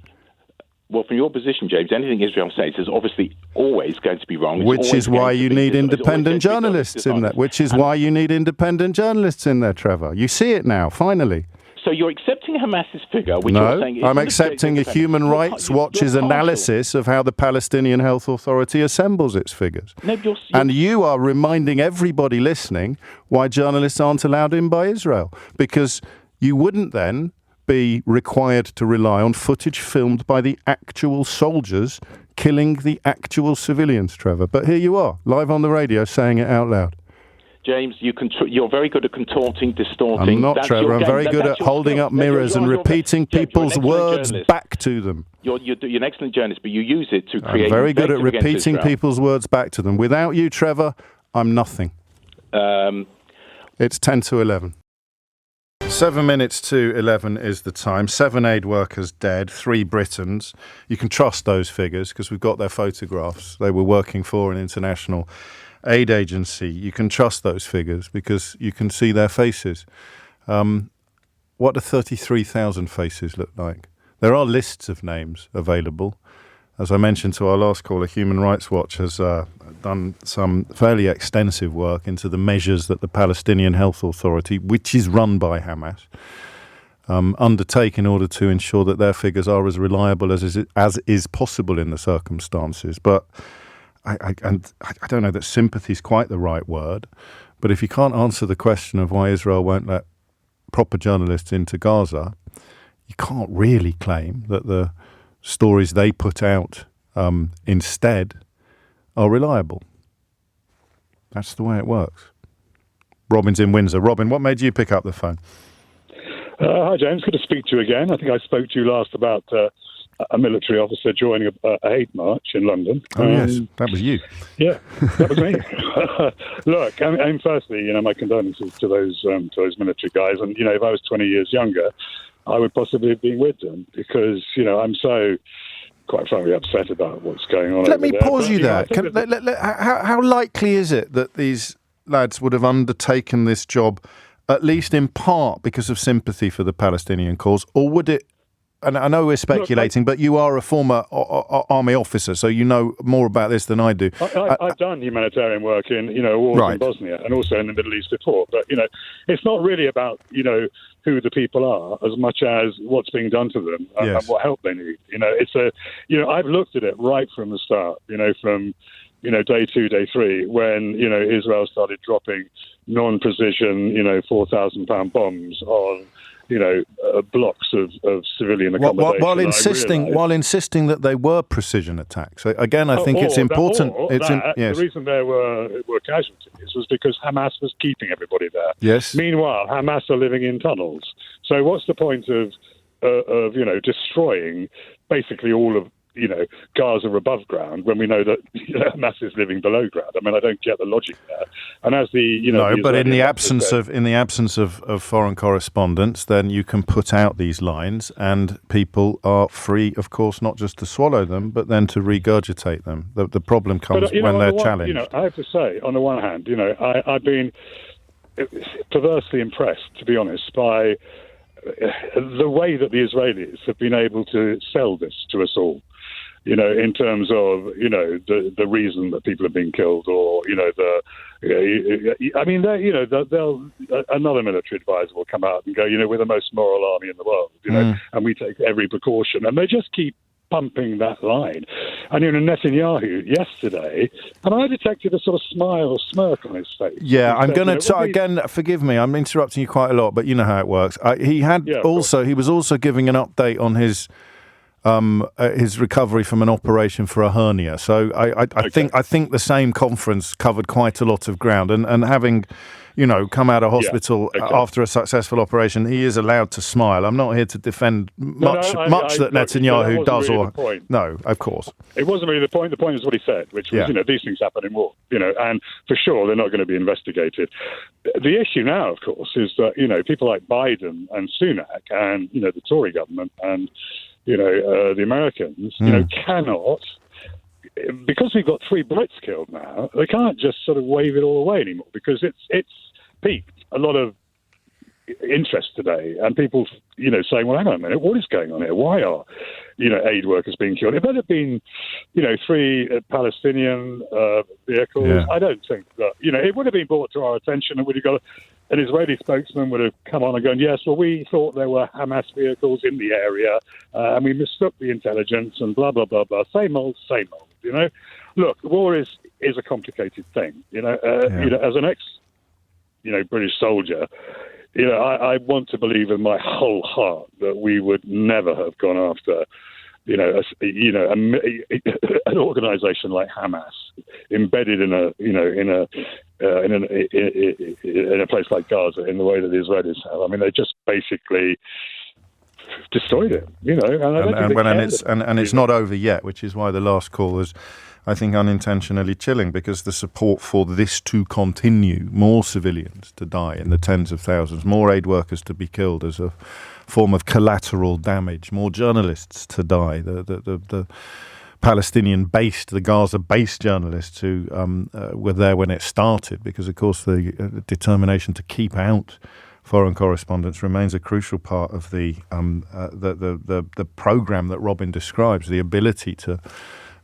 Well, from your position, James, anything Israel says is obviously always going to be wrong. Which is why you need independent journalists in there. Which is why you need independent journalists in there, Trevor. You see it now, finally. So you're accepting Hamas's figure, which you're saying... No, I'm accepting a Human Rights Watch's analysis of how the Palestinian Health Authority assembles its figures. No, and you are reminding everybody listening why journalists aren't allowed in by Israel. Because you wouldn't then be required to rely on footage filmed by the actual soldiers killing the actual civilians, Trevor. But here you are, live on the radio, saying it out loud. James, you're very good at contorting, distorting. I'm not, Trevor. I'm very good at holding up mirrors and repeating people's words back to them. You're an excellent journalist, but you use it to create... I'm very good at repeating people's words back to them. Without you, Trevor, I'm nothing. It's 10 to 11. 7 minutes to 11 is the time. 7 aid workers dead, 3 Britons. You can trust those figures because we've got their photographs. They were working for an international aid agency. You can trust those figures because you can see their faces. What do 33,000 faces look like? There are lists of names available. As I mentioned to our last caller, Human Rights Watch has done some fairly extensive work into the measures that the Palestinian Health Authority, which is run by Hamas, undertake in order to ensure that their figures are as reliable as is possible in the circumstances. But I don't know that sympathy is quite the right word, but if you can't answer the question of why Israel won't let proper journalists into Gaza, you can't really claim that the stories they put out instead are reliable. That's the way it works. Robin's in Windsor. Robin, what made you pick up the phone? Hi, James. Good to speak to you again. I think I spoke to you last about a military officer joining a hate march in London. Oh, yes. That was you. Yeah, that was me. Look, I mean, firstly, my condolences to those military guys. And, if I was 20 years younger, I would possibly have been with them because, I'm so, quite frankly, upset about what's going on. Let me pause you there. How likely is it that these lads would have undertaken this job, at least in part because of sympathy for the Palestinian cause, or would it? And I know we're speculating, but you are a former army officer, so you know more about this than I do. I've done humanitarian work in, wars in Bosnia and also in the Middle East before. But, it's not really about, who the people are as much as what's being done to them and what help they need. I've looked at it right from the start, from, day 2, day 3, when, Israel started dropping non-precision, 4,000-pound bombs on, blocks of civilian accommodation. While insisting that they were precision attacks. Again, I think it's important. The reason there were casualties was because Hamas was keeping everybody there. Yes. Meanwhile, Hamas are living in tunnels. So what's the point of destroying basically all of Gaza above ground when we know that Hamas is living below ground? I mean, I don't get the logic there. And as but in the absence of foreign correspondence, then you can put out these lines, and people are free, of course, not just to swallow them, but then to regurgitate them. The problem comes when they're challenged. I have to say, on the one hand, I've been perversely impressed, to be honest, by the way that the Israelis have been able to sell this to us all. In terms of, the reason that people have been killed, or, another military advisor will come out and go, we're the most moral army in the world, and we take every precaution. And they just keep pumping that line. And, Netanyahu yesterday, and I detected a sort of smile or smirk on his face. Yeah, I'm going to, again, forgive me, I'm interrupting you quite a lot, but you know how it works. He was also giving an update on his his recovery from an operation for a hernia. So I think the same conference covered quite a lot of ground. And having, come out of hospital after a successful operation, he is allowed to smile. I'm not here to defend much that Netanyahu does. No, of course. It wasn't really the point. The point is what he said, which was, these things happen in war, and for sure they're not going to be investigated. The issue now, of course, is that, people like Biden and Sunak and, the Tory government and, the Americans, cannot, because we've got 3 Brits killed now, they can't just sort of wave it all away anymore, because it's piqued a lot of interest today, and people, saying, well, hang on a minute, what is going on here? Why are, aid workers being killed? If it had been, 3 Palestinian vehicles, I don't think that, it would have been brought to our attention, and would have got an Israeli spokesman would have come on and gone, yes, well, we thought there were Hamas vehicles in the area, and we mistook the intelligence, and blah, blah, blah, blah. Same old, Look, war is a complicated thing, as an British soldier, I want to believe in my whole heart that we would never have gone after, an organisation like Hamas, embedded in a place like Gaza in the way that the Israelis have. I mean, they just basically destroyed it, and it's not over yet, which is why the last call was, I think, unintentionally chilling, because the support for this to continue, more civilians to die in the tens of thousands, more aid workers to be killed as a form of collateral damage, more journalists to die, the Palestinian-based, the Gaza-based journalists who were there when it started, because, of course, the determination to keep out foreign correspondents remains a crucial part of the program that Robin describes, the ability to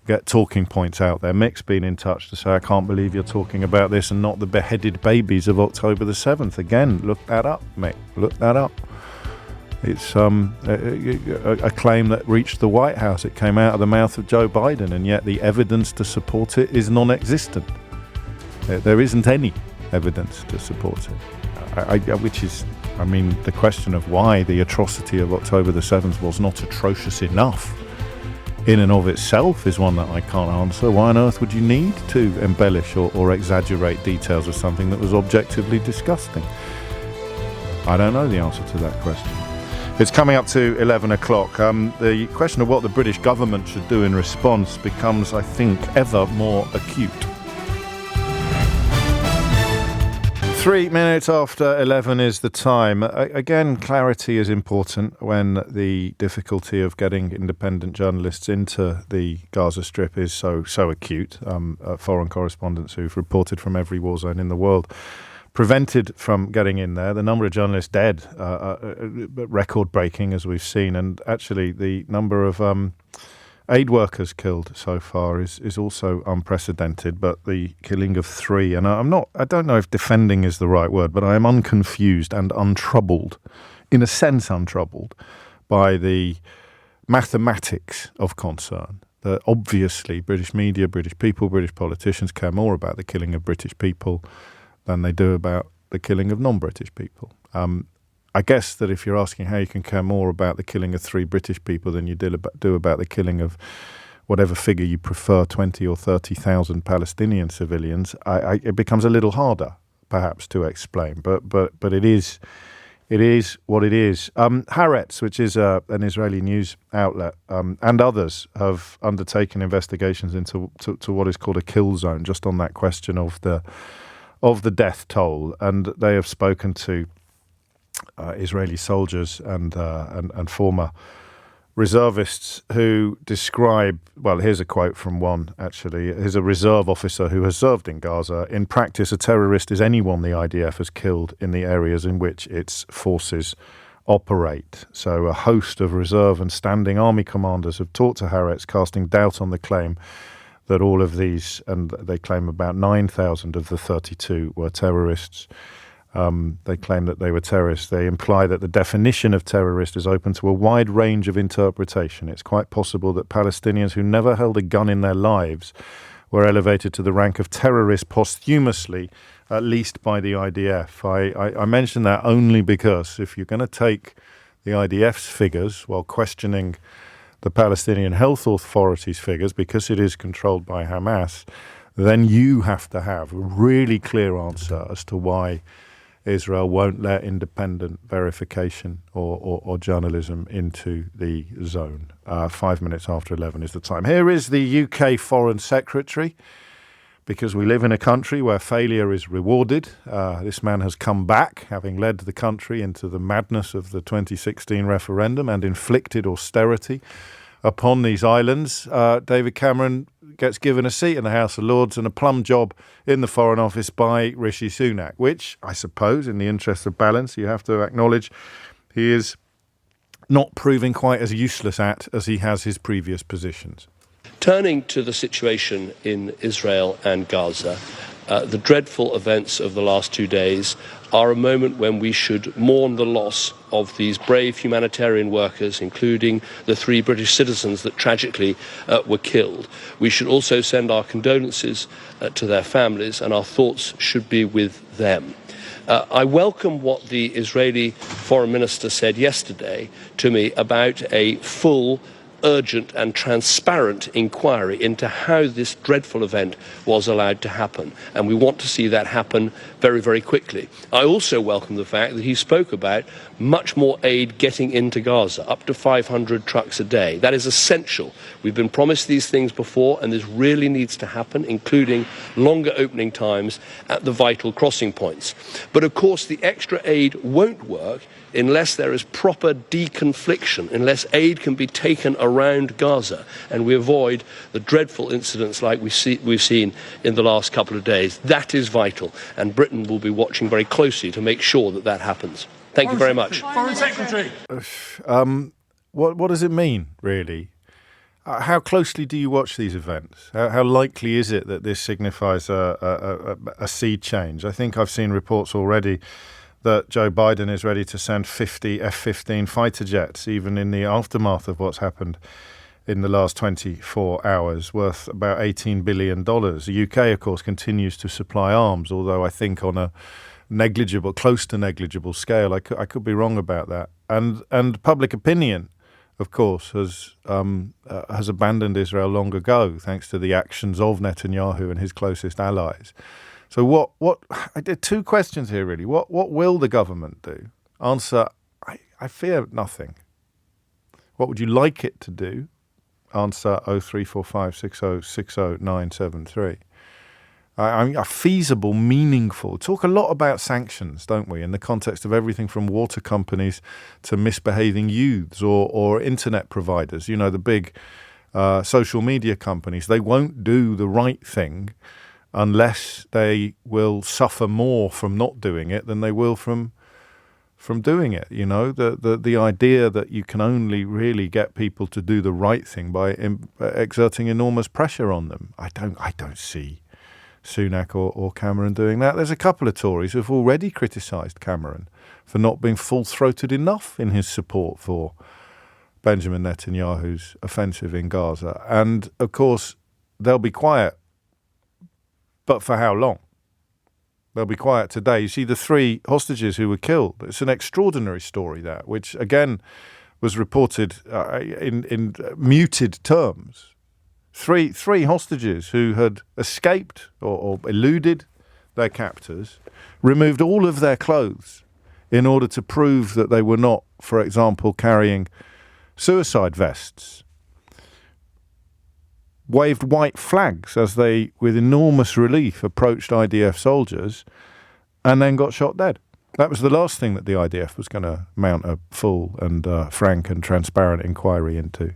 get talking points out there. Mick's been in touch to say, I can't believe you're talking about this and not the beheaded babies of October the 7th. Again, look that up, Mick. Look that up. It's a claim that reached the White House. It came out of the mouth of Joe Biden, and yet the evidence to support it is non-existent. There isn't any evidence to support it. Which is, the question of why the atrocity of October the 7th was not atrocious enough in and of itself is one that I can't answer. Why on earth would you need to embellish or exaggerate details of something that was objectively disgusting? I don't know the answer to that question. It's coming up to 11 o'clock. The question of what the British government should do in response becomes, I think, ever more acute. 3 minutes after 11 is the time. Again, clarity is important when the difficulty of getting independent journalists into the Gaza Strip is so acute. Foreign correspondents who've reported from every war zone in the world prevented from getting in there. The number of journalists dead, record-breaking, as we've seen. And actually, the number of aid workers killed so far is also unprecedented, but the killing of 3, and I don't know if defending is the right word, but I am unconfused and untroubled, in a sense untroubled, by the mathematics of concern. That obviously British media, British people, British politicians care more about the killing of British people than they do about the killing of non-British people. I guess that if you're asking how you can care more about the killing of 3 British people than you do about the killing of whatever figure you prefer, 20 or 30,000 Palestinian civilians, it becomes a little harder, perhaps, to explain. But it is what it is. Haaretz, which is an Israeli news outlet, and others have undertaken investigations into what is called a kill zone, just on that question of the death toll, and they have spoken to Israeli soldiers and former reservists who describe, well, here's a quote from one, actually. Here's a reserve officer who has served in Gaza. In practice, a terrorist is anyone the IDF has killed in the areas in which its forces operate. So a host of reserve and standing army commanders have talked to Haaretz, casting doubt on the claim that all of these, and they claim about 9,000 of the 32 were terrorists. They claim that they were terrorists. They imply that the definition of terrorist is open to a wide range of interpretation. It's quite possible that Palestinians who never held a gun in their lives were elevated to the rank of terrorists posthumously, at least by the IDF. I mention that only because if you're going to take the IDF's figures while questioning the Palestinian Health Authority's figures, because it is controlled by Hamas, then you have to have a really clear answer as to why Israel won't let independent verification or journalism into the zone. 5 minutes after 11 is the time. Here is the UK Foreign Secretary, because we live in a country where failure is rewarded. This man has come back, having led the country into the madness of the 2016 referendum and inflicted austerity upon these islands. David Cameron gets given a seat in the House of Lords and a plum job in the Foreign Office by Rishi Sunak, which I suppose, in the interest of balance, you have to acknowledge he is not proving quite as useless at as he has his previous positions. Turning to the situation in Israel and Gaza, the dreadful events of the last 2 days are a moment when we should mourn the loss of these brave humanitarian workers, including the 3 British citizens that tragically were killed. We should also send our condolences to their families, and our thoughts should be with them. I welcome what the Israeli Foreign Minister said yesterday to me about a full, urgent and transparent inquiry into how this dreadful event was allowed to happen. And we want to see that happen very, very quickly. I also welcome the fact that he spoke about much more aid getting into Gaza, up to 500 trucks a day. That is essential. We've been promised these things before, and this really needs to happen, including longer opening times at the vital crossing points. But of course, the extra aid won't work unless there is proper deconfliction, unless aid can be taken around Gaza and we avoid the dreadful incidents like we've seen in the last couple of days. That is vital, and Britain will be watching very closely to make sure that that happens. Thank you very much. Foreign Secretary. What does it mean, really? How closely do you watch these events? How likely is it that this signifies a sea change? I think I've seen reports already that Joe Biden is ready to send 50 F-15 fighter jets, even in the aftermath of what's happened in the last 24 hours, worth about $18 billion. The UK, of course, continues to supply arms, although I think on a negligible, close to negligible scale. I could be wrong about that. And public opinion, of course, has abandoned Israel long ago, thanks to the actions of Netanyahu and his closest allies. So what I did 2 questions here, really. What will the government do? Answer, I fear nothing. What would you like it to do? Answer 0345 60 60 973. I mean, a feasible, meaningful. Talk a lot about sanctions, don't we, in the context of everything from water companies to misbehaving youths or internet providers. You know, the big social media companies, they won't do the right thing unless they will suffer more from not doing it than they will from doing it. You know, the idea that you can only really get people to do the right thing by exerting enormous pressure on them. I don't see Sunak or Cameron doing that. There's a couple of Tories who've already criticised Cameron for not being full-throated enough in his support for Benjamin Netanyahu's offensive in Gaza. And, of course, they'll be quiet. But for how long? They'll be quiet today. You see the 3 hostages who were killed. It's an extraordinary story, that, which, again, was reported in muted terms. Three hostages who had escaped or eluded their captors, removed all of their clothes in order to prove that they were not, for example, carrying suicide vests, waved white flags as they, with enormous relief, approached IDF soldiers and then got shot dead. That was the last thing that the IDF was going to mount a full and frank and transparent inquiry into.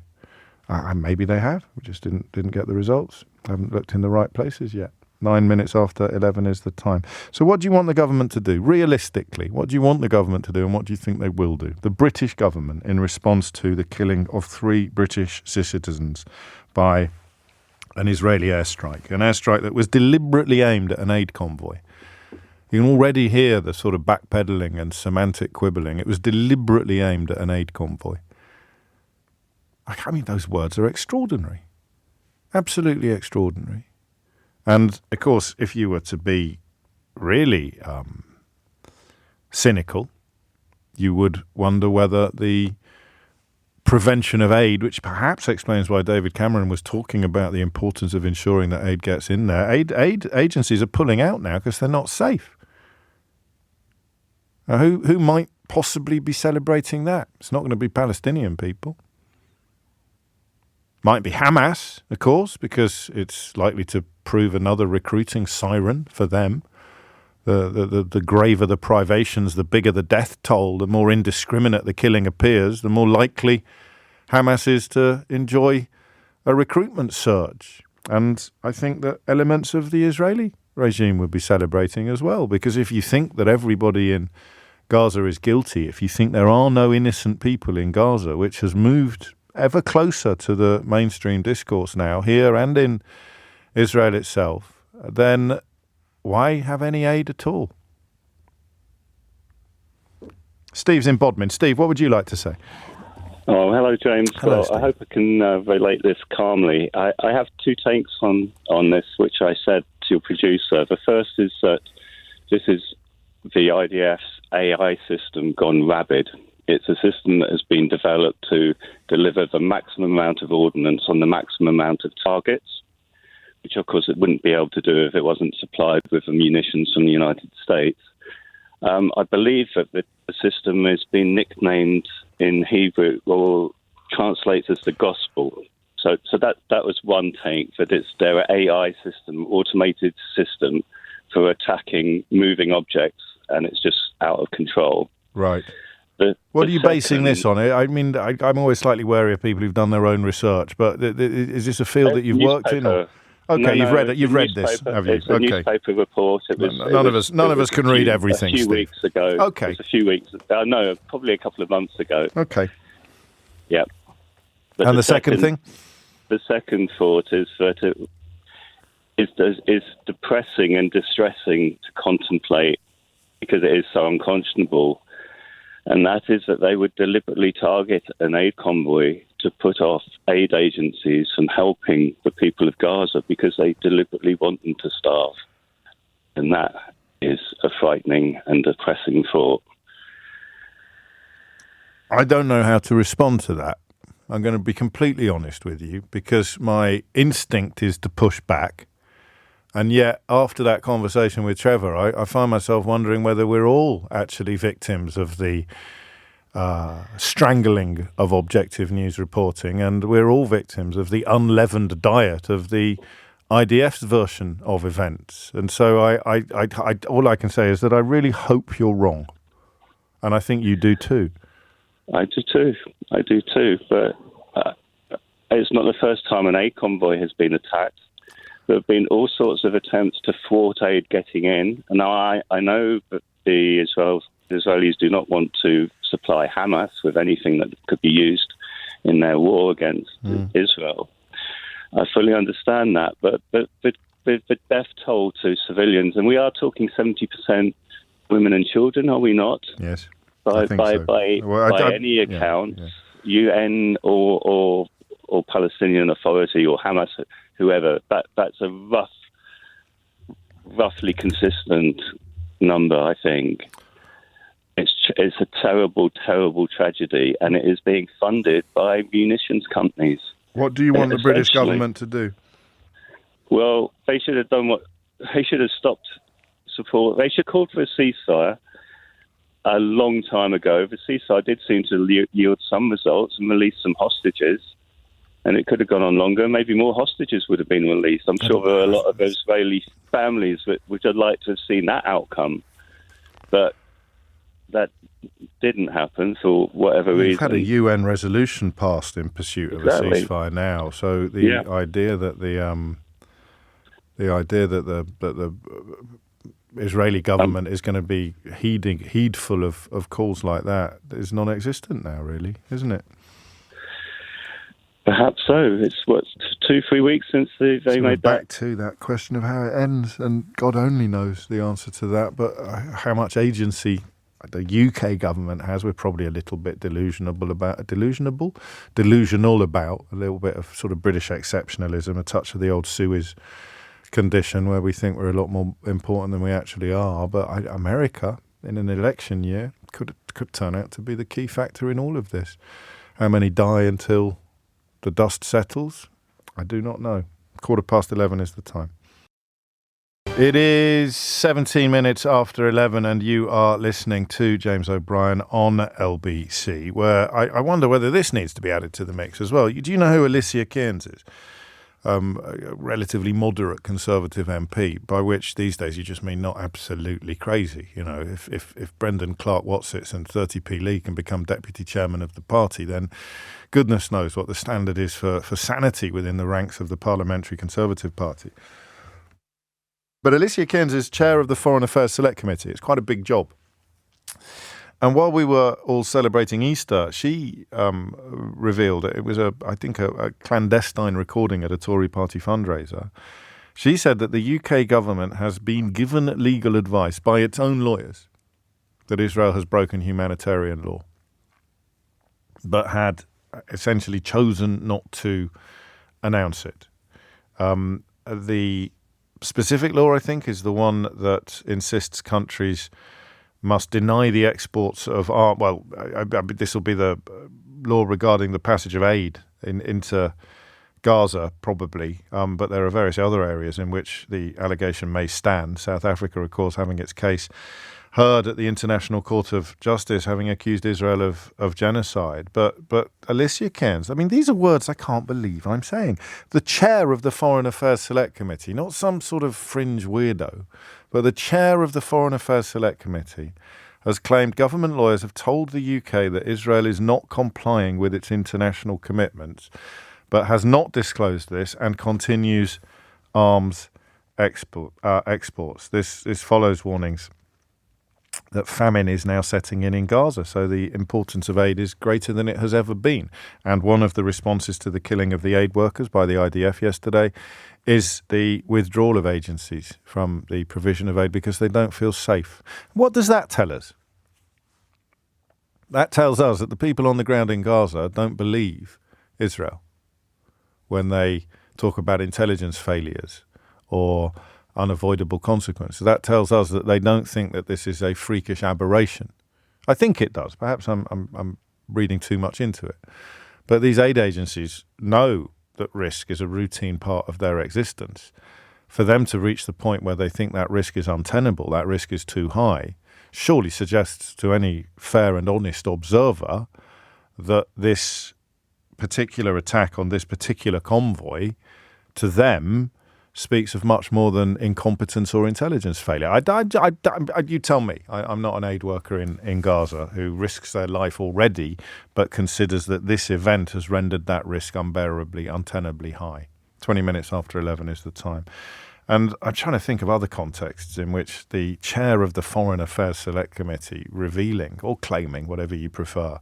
Maybe they have. We just didn't get the results. Haven't looked in the right places yet. 9 minutes after 11 is the time. So what do you want the government to do? Realistically, what do you want the government to do and what do you think they will do? The British government, in response to the killing of 3 British citizens by an Israeli airstrike, an airstrike that was deliberately aimed at an aid convoy. You can already hear the sort of backpedaling and semantic quibbling. It was deliberately aimed at an aid convoy. I mean, those words are extraordinary. Absolutely extraordinary. And, of course, if you were to be really cynical, you would wonder whether the prevention of aid, which perhaps explains why David Cameron was talking about the importance of ensuring that aid gets in there. Aid agencies are pulling out now because they're not safe. Now, who might possibly be celebrating that? It's not going to be Palestinian people. Might be Hamas, of course, because it's likely to prove another recruiting siren for them. The graver the privations, the bigger the death toll, the more indiscriminate the killing appears, the more likely Hamas is to enjoy a recruitment surge. And I think that elements of the Israeli regime would be celebrating as well, because if you think that everybody in Gaza is guilty, if you think there are no innocent people in Gaza, which has moved ever closer to the mainstream discourse now, here and in Israel itself, then why have any aid at all? Steve's in Bodmin. Steve, what would you like to say? Oh, hello, James. Hello, well, Steve. I hope I can relate this calmly. I have two takes on this, which I said to your producer. The first is that this is the IDF's AI system gone rabid. It's a system that has been developed to deliver the maximum amount of ordnance on the maximum amount of targets, which, of course, it wouldn't be able to do if it wasn't supplied with the munitions from the United States. I believe that the system has been nicknamed in Hebrew, or translates as the gospel. So that was one take, that it's their AI system, automated system for attacking moving objects, and it's just out of control. Right. What are you basing this on? I mean, I'm always slightly wary of people who've done their own research, but is this a field that you've worked in? Or? Okay, you've read this, have you? It's a newspaper report. None of us can read everything. A few weeks ago. Okay. It was a few weeks. No, probably a couple of months ago. Okay. Yeah. But and the second thing? The second thought is that it is depressing and distressing to contemplate, because it is so unconscionable, and that is that they would deliberately target an aid convoy to put off aid agencies from helping the people of Gaza because they deliberately want them to starve. And that is a frightening and depressing thought. I don't know how to respond to that. I'm going to be completely honest with you, because my instinct is to push back. And yet, after that conversation with Trevor, I find myself wondering whether we're all actually victims of the strangling of objective news reporting, and we're all victims of the unleavened diet of the IDF's version of events. And so I all I can say is that I really hope you're wrong. And I think you do too. I do too. But it's not the first time an aid convoy has been attacked. There have been all sorts of attempts to thwart aid getting in. And now I know that the Israelis do not want to supply Hamas with anything that could be used in their war against Israel. I fully understand that. But the death toll to civilians, and we are talking 70% women and children, are we not? Yes. By so. any account, UN or Palestinian Authority or Hamas, whoever, that's a roughly consistent number, I think. It's a terrible, terrible tragedy, and it is being funded by munitions companies. What do you want the British government to do? Well, they should have done they should have stopped support. They should have called for a ceasefire a long time ago. The ceasefire did seem to yield some results and release some hostages. And it could have gone on longer. Maybe more hostages would have been released. I'm sure there are a lot of Israeli families that would have liked to have seen that outcome. But that didn't happen for whatever reason. We've had a UN resolution passed in pursuit of a ceasefire now. So the idea that the Israeli government is going to be heedful of calls like that is non-existent now, really, isn't it? Perhaps so. It's 2-3 weeks since they made back to that question of how it ends, and God only knows the answer to that. But how much agency the UK government has, we're probably a little bit delusional about a little bit of sort of British exceptionalism, a touch of the old Suez condition where we think we're a lot more important than we actually are. But America in an election year could turn out to be the key factor in all of this. How many die until the dust settles? I do not know. 11:15 is the time. It is 17 minutes after 11 and you are listening to James O'Brien on LBC, where I wonder whether this needs to be added to the mix as well. Do you know who Alicia Kearns is? A relatively moderate Conservative MP, by which these days you just mean not absolutely crazy. You know, if Brendan Clark-Watsits and 30p Lee can become deputy chairman of the party, then goodness knows what the standard is for sanity within the ranks of the Parliamentary Conservative Party. But Alicia Kearns is chair of the Foreign Affairs Select Committee. It's quite a big job. And while we were all celebrating Easter, she revealed, it was a clandestine recording at a Tory party fundraiser. She said that the UK government has been given legal advice by its own lawyers that Israel has broken humanitarian law, but had essentially chosen not to announce it. The specific law, I think, is the one that insists countries must deny the exports of arms. Well, this will be the law regarding the passage of aid into Gaza, probably. But there are various other areas in which the allegation may stand. South Africa, of course, having its case heard at the International Court of Justice, having accused Israel of genocide. But Alicia Kearns, I mean, these are words I can't believe I'm saying. The chair of the Foreign Affairs Select Committee, not some sort of fringe weirdo, but the chair of the Foreign Affairs Select Committee has claimed government lawyers have told the UK that Israel is not complying with its international commitments, but has not disclosed this and continues arms exports. This follows warnings that famine is now setting in Gaza, so the importance of aid is greater than it has ever been. And one of the responses to the killing of the aid workers by the IDF yesterday is the withdrawal of agencies from the provision of aid because they don't feel safe. What does that tell us? That tells us that the people on the ground in Gaza don't believe Israel when they talk about intelligence failures or unavoidable consequences. That tells us that they don't think that this is a freakish aberration. I think it does. Perhaps I'm reading too much into it. But these aid agencies know that risk is a routine part of their existence. For them to reach the point where they think that risk is untenable, that risk is too high, surely suggests to any fair and honest observer that this particular attack on this particular convoy, to them, speaks of much more than incompetence or intelligence failure. You tell me. I'm not an aid worker in Gaza who risks their life already, but considers that this event has rendered that risk unbearably, untenably high. 20 minutes after 11 is the time. And I'm trying to think of other contexts in which the chair of the Foreign Affairs Select Committee revealing, or claiming, whatever you prefer,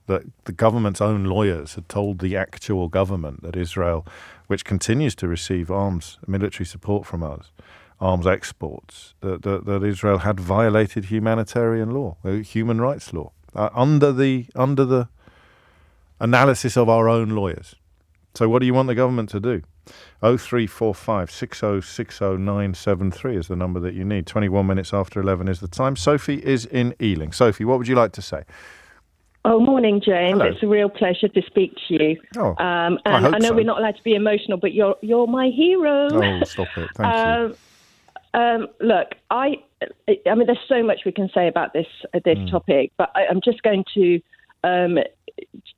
that the government's own lawyers had told the actual government that Israel, which continues to receive arms, military support from us, arms exports, that Israel had violated humanitarian law, human rights law, under the analysis of our own lawyers. So what do you want the government to do? 0345 6060973 is the number that you need. 21 minutes after 11 is the time. Sophie is in Ealing. Sophie, what would you like to say? Oh, morning, James. Hello. It's a real pleasure to speak to you. Oh, and I hope I know so. we're not allowed to be emotional, but you're my hero. Oh, stop it. Thank you. Look, I mean, there's so much we can say about this topic, but I'm just going to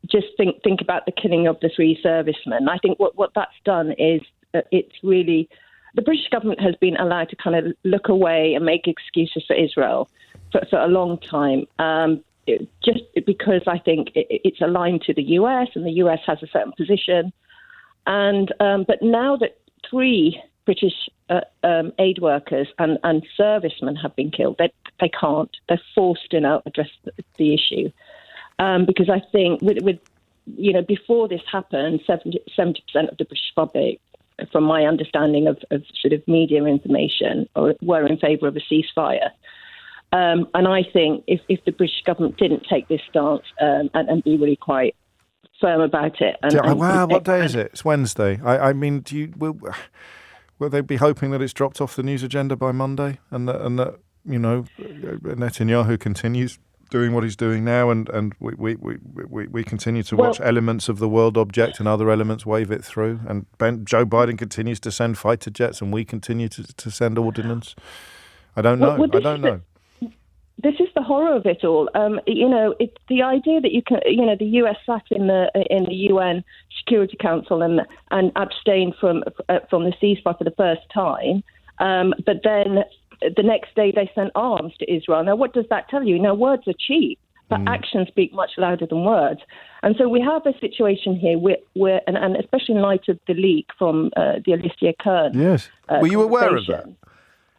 just think about the killing of the 3 servicemen. I think what that's done is it's really the British government has been allowed to kind of look away and make excuses for Israel for a long time. Just because I think it's aligned to the US and the US has a certain position. And but now that 3 British aid workers and servicemen have been killed, they can't. They're forced to now address the issue. Because I think with before this happened, 70% of the British public, from my understanding of sort of media information, were in favour of a ceasefire. And I think if the British government didn't take this stance and be really quite firm about it. What day is it? It's Wednesday. I mean, will they be hoping that it's dropped off the news agenda by Monday and that Netanyahu continues doing what he's doing now, and we continue to watch elements of the world object and other elements wave it through, and Joe Biden continues to send fighter jets, and we continue to send ordnance. I don't know. I don't know. This is the horror of it all. It's the idea that you can, the US sat in the UN Security Council and abstained from the ceasefire for the first time, but then the next day they sent arms to Israel. Now, what does that tell you? Now, words are cheap, but actions speak much louder than words. And so we have a situation here where and especially in light of the leak from the Alicia Kearns. Yes. Were you aware of that?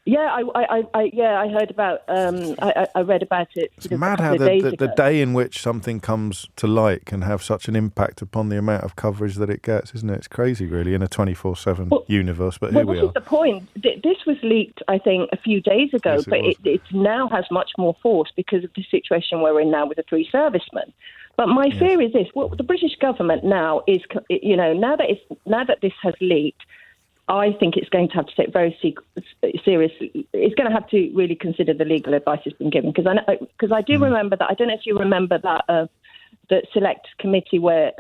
Yeah, I heard about. I read about it. It's mad how the day in which something comes to light can have such an impact upon the amount of coverage that it gets, isn't it? It's crazy, really, in a 24/7 universe. But here we are. This is the point. This was leaked, I think, a few days ago, but it now has much more force because of the situation we're in now with the 3 servicemen. But my fear is this: the British government now is, now that this has leaked, I think it's going to have to take very seriously. It's going to have to really consider the legal advice that's been given. Because I do remember that. I don't know if you remember that the select committee where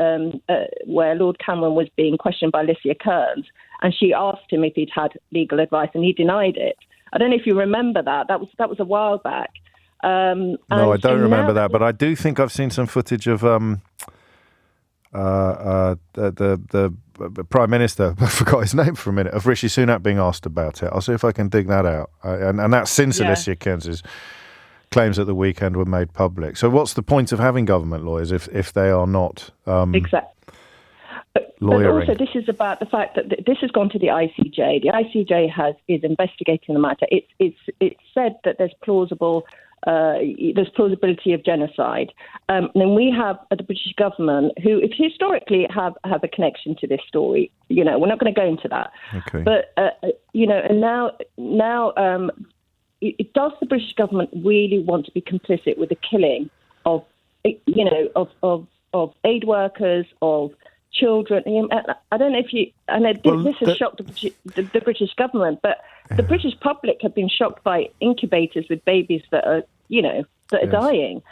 Lord Cameron was being questioned by Alicia Kearns, and she asked him if he'd had legal advice, and he denied it. I don't know if you remember that. That was a while back. No, I don't remember that, but I do think I've seen some footage of the Prime Minister, I forgot his name for a minute, of Rishi Sunak being asked about it. I'll see if I can dig that out. And that's since Alicia Kearns' claims at the weekend were made public. So what's the point of having government lawyers if they are not exactly? Lawyering? But also, this is about the fact that this has gone to the ICJ. The ICJ is investigating the matter. It's said that there's plausibility of genocide. And we have the British government, who historically have a connection to this story. We're not going to go into that. Okay. But and now, does the British government really want to be complicit with the killing of aid workers, of children? I don't know if you. And this has shocked the British government, but the British public have been shocked by incubators with babies that are are dying.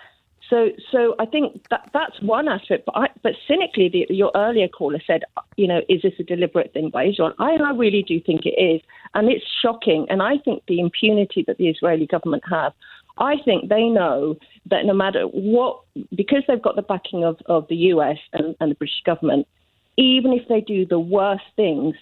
So I think that's one aspect. But cynically, your earlier caller said, is this a deliberate thing by Israel? I really do think it is, and it's shocking. And I think the impunity that the Israeli government have, I think they know that no matter what, because they've got the backing of the US and the British government, even if they do the worst things,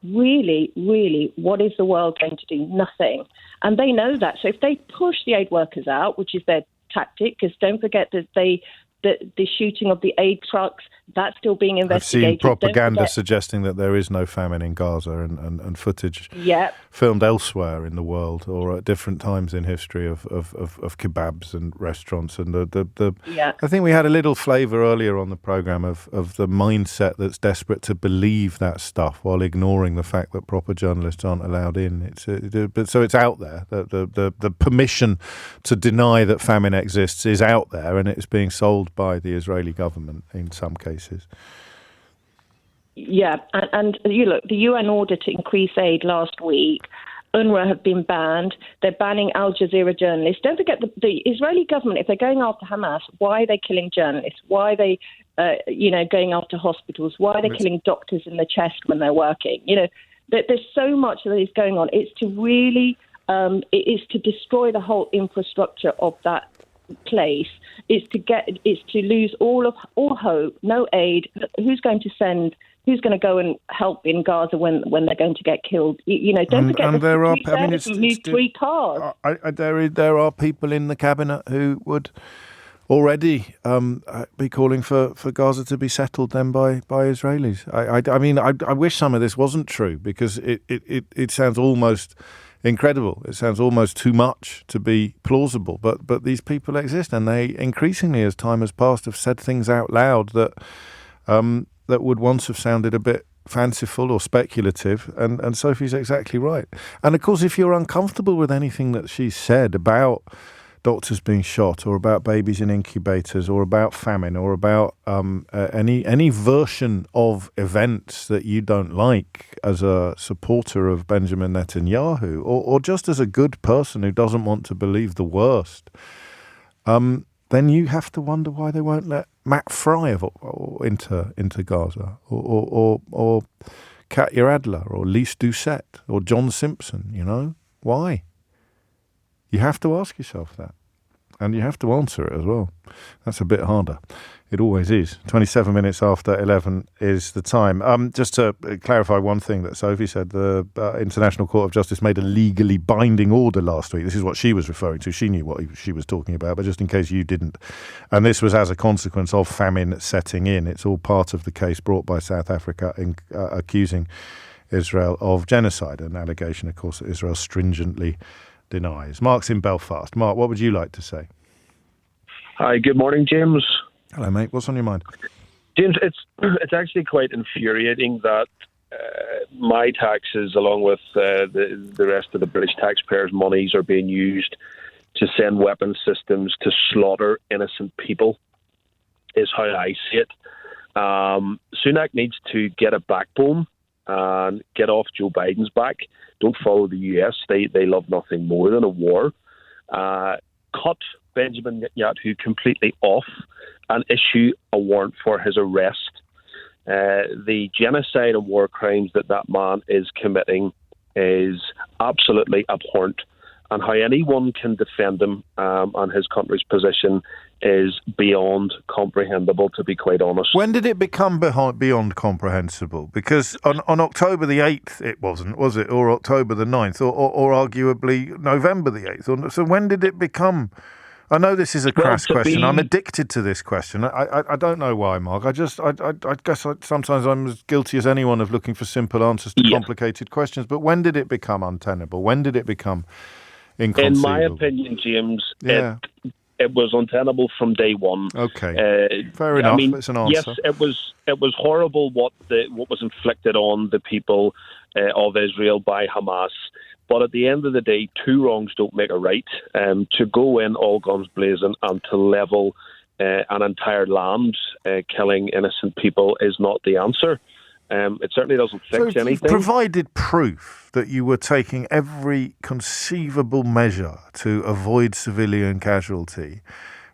really, really, what is the world going to do? Nothing. And they know that. So if they push the aid workers out, which is their tactic, because don't forget that the shooting of the aid trucks, that's still being investigated. I've seen propaganda suggesting that there is no famine in Gaza and footage filmed elsewhere in the world or at different times in history of kebabs and restaurants. And I think we had a little flavour earlier on the programme of the mindset that's desperate to believe that stuff while ignoring the fact that proper journalists aren't allowed in. So it's out there. The permission to deny that famine exists is out there, and it's being sold by the Israeli government in some cases. Yeah, and you look, the UN order to increase aid last week, UNRWA have been banned. They're banning Al Jazeera journalists. Don't forget the Israeli government, if they're going after Hamas, why are they killing journalists? Why are they, going after hospitals? Why are they killing doctors in the chest when they're working? There's so much that is going on. It's to really, it is to destroy the whole infrastructure of that place. It's to lose all hope, no aid. Who's going to go and help in Gaza when they're going to get killed? Don't forget there are 3 cars. There are people in the cabinet who would already be calling for Gaza to be settled then by Israelis. I wish some of this wasn't true, because it sounds almost incredible. It sounds almost too much to be plausible, but these people exist, and they increasingly, as time has passed, have said things out loud that would once have sounded a bit fanciful or speculative, and Sophie's exactly right. And of course, if you're uncomfortable with anything that she's said about doctors being shot, or about babies in incubators, or about famine, or about any version of events that you don't like as a supporter of Benjamin Netanyahu, or just as a good person who doesn't want to believe the worst, then you have to wonder why they won't let Matt Fry into Gaza, or Katya Adler, or Lise Doucette, or John Simpson. Why? You have to ask yourself that, and you have to answer it as well. That's a bit harder. It always is. 27 minutes after 11 is the time. Just to clarify one thing that Sophie said, the International Court of Justice made a legally binding order last week. This is what she was referring to. She knew what she was talking about, but just in case you didn't. And this was as a consequence of famine setting in. It's all part of the case brought by South Africa accusing Israel of genocide, an allegation, of course, that Israel stringently denies. Mark's in Belfast. Mark, what would you like to say? Hi, good morning, James. Hello, mate. What's on your mind? James, it's actually quite infuriating that my taxes, along with the rest of the British taxpayers' monies, are being used to send weapons systems to slaughter innocent people, is how I see it. Sunak needs to get a backbone and get off Joe Biden's back. Don't follow the US. They love nothing more than a war. Cut Benjamin Netanyahu completely off and issue a warrant for his arrest. The genocide and war crimes that man is committing is absolutely abhorrent, and how anyone can defend him and his country's position is beyond comprehensible, to be quite honest. When did it become beyond comprehensible? Because on October the 8th it wasn't, was it? Or October the 9th, or arguably November the 8th. So when did it become... I know this is a crass question. I'm addicted to this question. I don't know why, Mark. I guess sometimes I'm as guilty as anyone of looking for simple answers to complicated questions. But when did it become untenable? When did it become inconceivable? In my opinion, James, it was untenable from day one. Okay, fair enough. It's an answer. Yes, it was horrible what was inflicted on the people of Israel by Hamas. But at the end of the day, two wrongs don't make a right. To go in all guns blazing and to level an entire land, killing innocent people, is not the answer. It certainly doesn't fix anything. You've provided proof that you were taking every conceivable measure to avoid civilian casualty.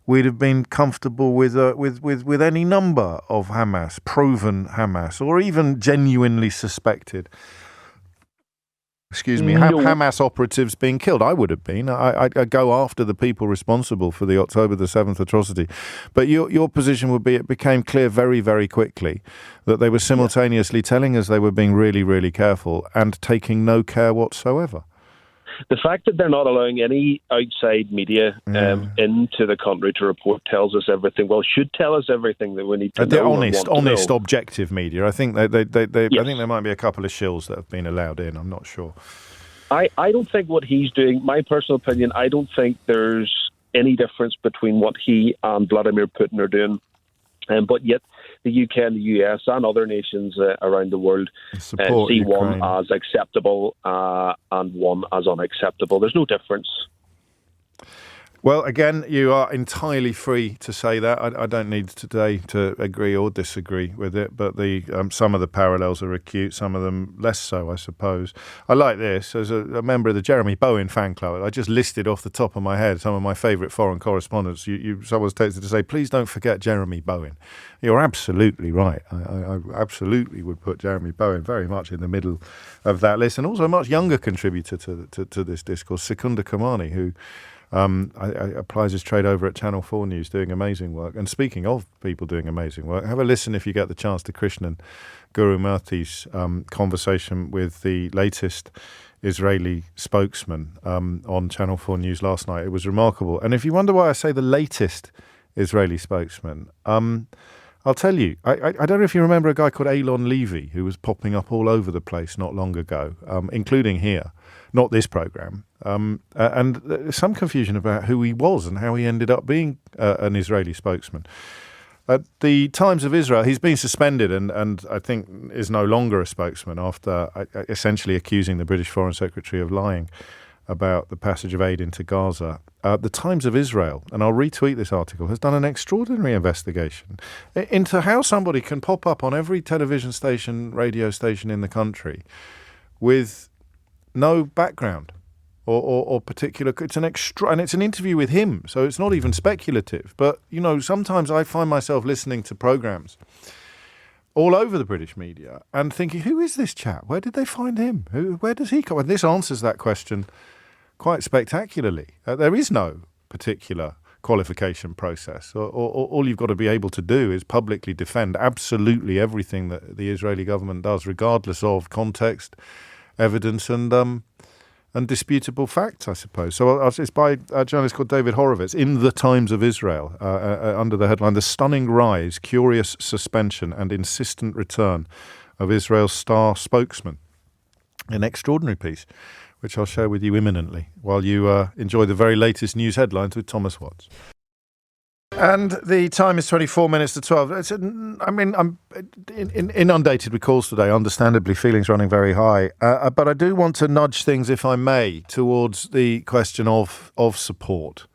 We'd have been comfortable with any number of Hamas, proven Hamas, or even genuinely suspected Hamas operatives being killed. I would have been. I go after the people responsible for the October the 7th atrocity. But your position would be it became clear very, very quickly that they were simultaneously telling us they were being really, really careful and taking no care whatsoever. The fact that they're not allowing any outside media into the country to report tells us everything. Well, should tell us everything that we need to know. Honest, objective media. I think I think there might be a couple of shills that have been allowed in. I'm not sure. I don't think what he's doing, my personal opinion, I don't think there's any difference between what he and Vladimir Putin are doing. But yet the UK and the US and other nations around the world see one as acceptable and one as unacceptable. There's no difference. Well, again, you are entirely free to say that. I don't need today to agree or disagree with it, but some of the parallels are acute, some of them less so, I suppose. I like this. As a member of the Jeremy Bowen fan club, I just listed off the top of my head some of my favourite foreign correspondents. Someone's texted to say, please don't forget Jeremy Bowen. You're absolutely right. I absolutely would put Jeremy Bowen very much in the middle of that list, and also a much younger contributor to this discourse, Secunda Kamani, who... applies his trade over at Channel 4 News, doing amazing work. And speaking of people doing amazing work, have a listen if you get the chance to Krishnan Gurumurthy's conversation with the latest Israeli spokesman on Channel 4 News last night. It was remarkable. And if you wonder why I say the latest Israeli spokesman, I'll tell you, I don't know if you remember a guy called Elon Levy who was popping up all over the place not long ago, including here. Not this programme. And there's some confusion about who he was and how he ended up being an Israeli spokesman. At the Times of Israel, he's been suspended and I think is no longer a spokesman after essentially accusing the British Foreign Secretary of lying about the passage of aid into Gaza. The Times of Israel, and I'll retweet this article, has done an extraordinary investigation into how somebody can pop up on every television station, radio station in the country with no background or particular. It's and it's an interview with him, so it's not even speculative. But sometimes I find myself listening to programmes all over the British media and thinking, who is this chap? Where did they find him? Where does he come? And this answers that question quite spectacularly. There is no particular qualification process. All you've got to be able to do is publicly defend absolutely everything that the Israeli government does, regardless of context, evidence, and disputable facts, I suppose. So it's by a journalist called David Horowitz in The Times of Israel, under the headline, "The Stunning Rise, Curious Suspension and Insistent Return of Israel's Star Spokesman." An extraordinary piece, which I'll share with you imminently, while you enjoy the very latest news headlines with Thomas Watts. And the time is 24 minutes to 12. I'm inundated with calls today, understandably, feelings running very high. But I do want to nudge things, if I may, towards the question of support.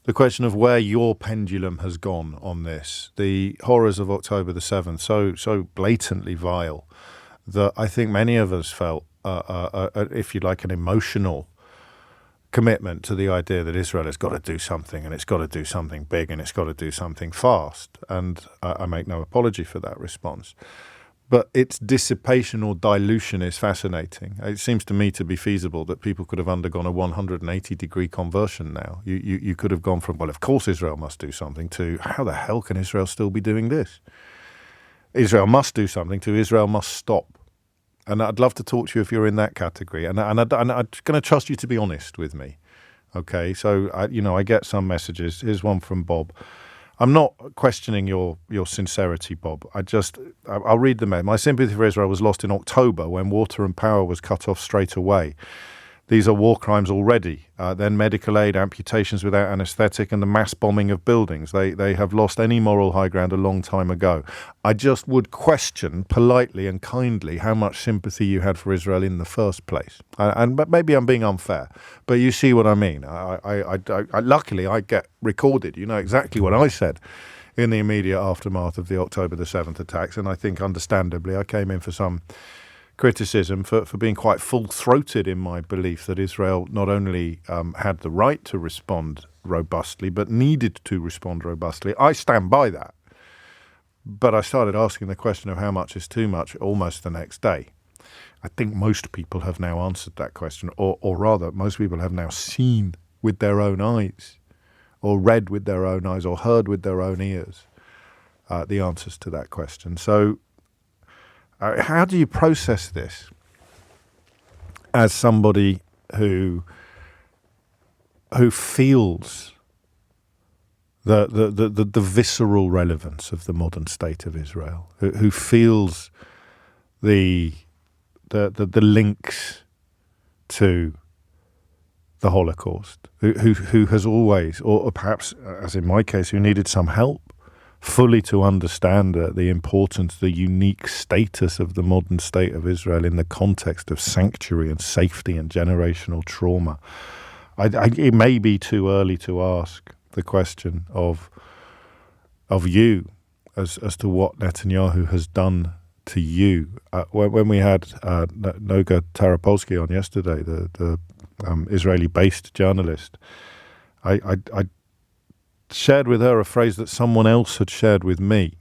The question of where your pendulum has gone on this. The horrors of October the 7th, so blatantly vile, that I think many of us felt, if you like, an emotional commitment to the idea that Israel has got to do something, and it's got to do something big, and it's got to do something fast. And I make no apology for that response. But its dissipation or dilution is fascinating. It seems to me to be feasible that people could have undergone a 180-degree conversion now. You could have gone from, well, of course Israel must do something, to how the hell can Israel still be doing this? Israel must do something, to Israel must stop. And I'd love to talk to you if you're in that category. And I'm going to trust you to be honest with me. Okay, so I get some messages. Here's one from Bob. I'm not questioning your sincerity, Bob. I'll read them. My sympathy for Israel was lost in October when water and power was cut off straight away. These are war crimes already. Then medical aid, amputations without anaesthetic, and the mass bombing of buildings. They have lost any moral high ground a long time ago. I just would question politely and kindly how much sympathy you had for Israel in the first place. But maybe I'm being unfair, but you see what I mean. Luckily, I get recorded. You know exactly what I said in the immediate aftermath of the October the 7th attacks, and I think understandably I came in for some criticism for being quite full-throated in my belief that Israel not only had the right to respond robustly, but needed to respond robustly. I stand by that. But I started asking the question of how much is too much almost the next day. I think most people have now answered that question, or rather, most people have now seen with their own eyes, or read with their own eyes, or heard with their own ears the answers to that question. So how do you process this as somebody who feels the visceral relevance of the modern state of Israel, who feels the links to the Holocaust, who has always, or perhaps, as in my case, who needed some help fully to understand the importance, the unique status of the modern state of Israel in the context of sanctuary and safety and generational trauma. It may be too early to ask the question of you as to what Netanyahu has done to you. When we had Noga Tarapolsky on yesterday, the Israeli-based journalist, I shared with her a phrase that someone else had shared with me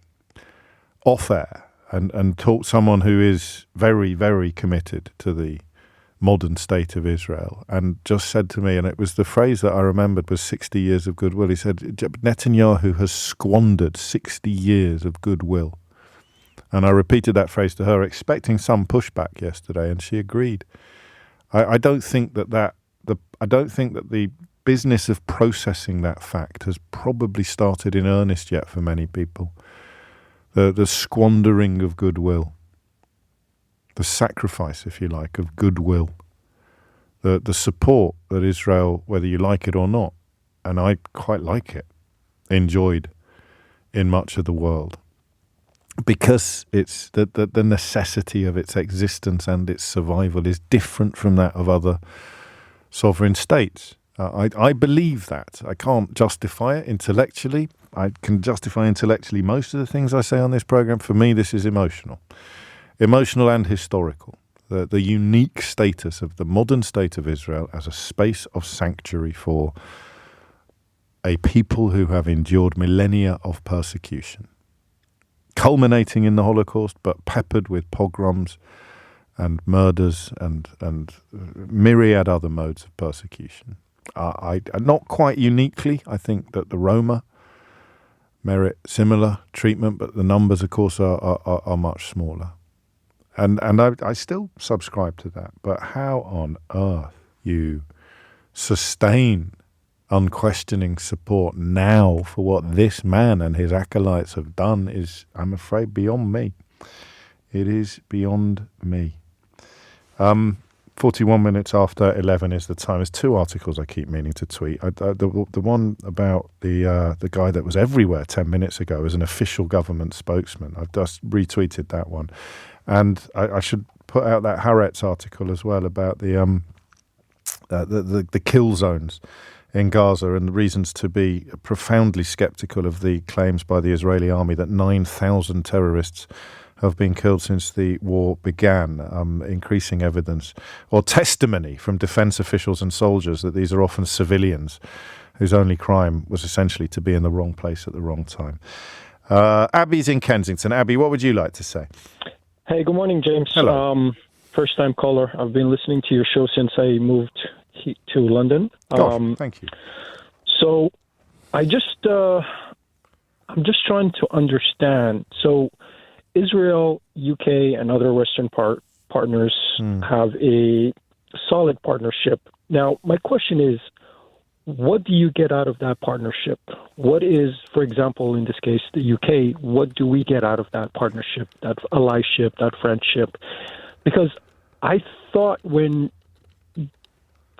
off air, and taught someone who is very, very committed to the modern state of Israel, and just said to me, and it was the phrase that I remembered, was 60 years of goodwill. He said, Netanyahu has squandered 60 years of goodwill. And I repeated that phrase to her, expecting some pushback yesterday, and she agreed. I don't think that the business of processing that fact has probably started in earnest yet for many people. The squandering of goodwill, the sacrifice, if you like, of goodwill, the support that Israel, whether you like it or not, and I quite like it, enjoyed in much of the world, because it's the necessity of its existence and its survival is different from that of other sovereign states. I believe that. I can't justify it intellectually. I can justify intellectually most of the things I say on this program. For me, this is emotional and historical. the unique status of the modern state of Israel as a space of sanctuary for a people who have endured millennia of persecution, culminating in the Holocaust, but peppered with pogroms and murders and myriad other modes of persecution. Not quite uniquely, I think that the Roma merit similar treatment, but the numbers, of course, are much smaller. And I still subscribe to that. But how on earth you sustain unquestioning support now for what this man and his acolytes have done is, I'm afraid, beyond me. It is beyond me. 41 minutes after 11 is the time. There's two articles I keep meaning to tweet. The one about the guy that was everywhere 10 minutes ago as an official government spokesman. I've just retweeted that one. And I should put out that Haaretz article as well about the kill zones in Gaza and the reasons to be profoundly skeptical of the claims by the Israeli army that 9,000 terrorists have been killed since the war began, increasing evidence or testimony from defense officials and soldiers that these are often civilians whose only crime was essentially to be in the wrong place at the wrong time. Abby's in Kensington. Abby, what would you like to say? Hey, good morning, James. Hello. First-time caller. I've been listening to your show since I moved to London. Gosh, thank you. So I'm just trying to understand. So Israel, UK, and other Western partners have a solid partnership. Now, my question is, what do you get out of that partnership? What is, for example, in this case, the UK, what do we get out of that partnership, that allyship, that friendship? Because I thought when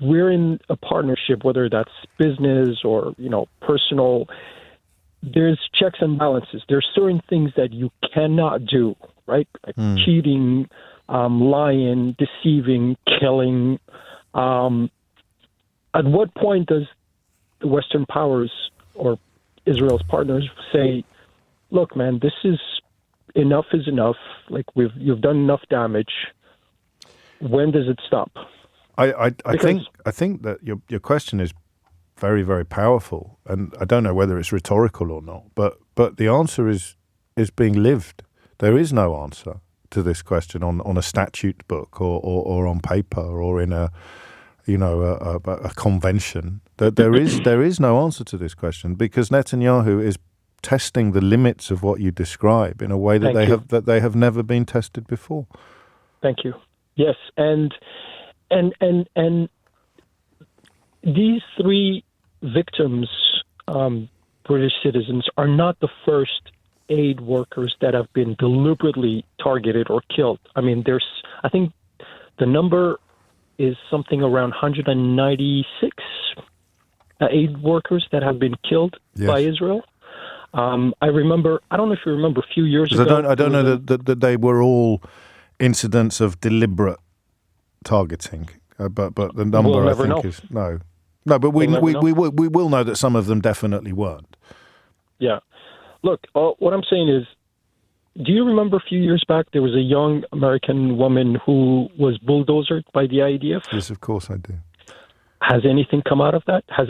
we're in a partnership, whether that's business or, personal, there's checks and balances. There's certain things that you cannot do, right? Like cheating, lying, deceiving, killing. At what point does the Western powers or Israel's partners say, look, man, this is enough is enough. Like you've done enough damage. When does it stop? I think that your question is very, very powerful, and I don't know whether it's rhetorical or not, but the answer is being lived. There is no answer to this question on a statute book or on paper or in a convention. There is no answer to this question because Netanyahu is testing the limits of what you describe in a way that they have never been tested before. Thank you. Yes, and these three victims, British citizens, are not the first aid workers that have been deliberately targeted or killed. I mean, I think the number is something around 196 aid workers that have been killed by Israel. I remember, I don't know if you remember a few years ago. I don't know that they were all incidents of deliberate targeting, but the number I think is no. But we will know that some of them definitely weren't. Yeah. Look, what I'm saying is, do you remember a few years back there was a young American woman who was bulldozered by the IDF? Yes, of course I do. Has anything come out of that? Has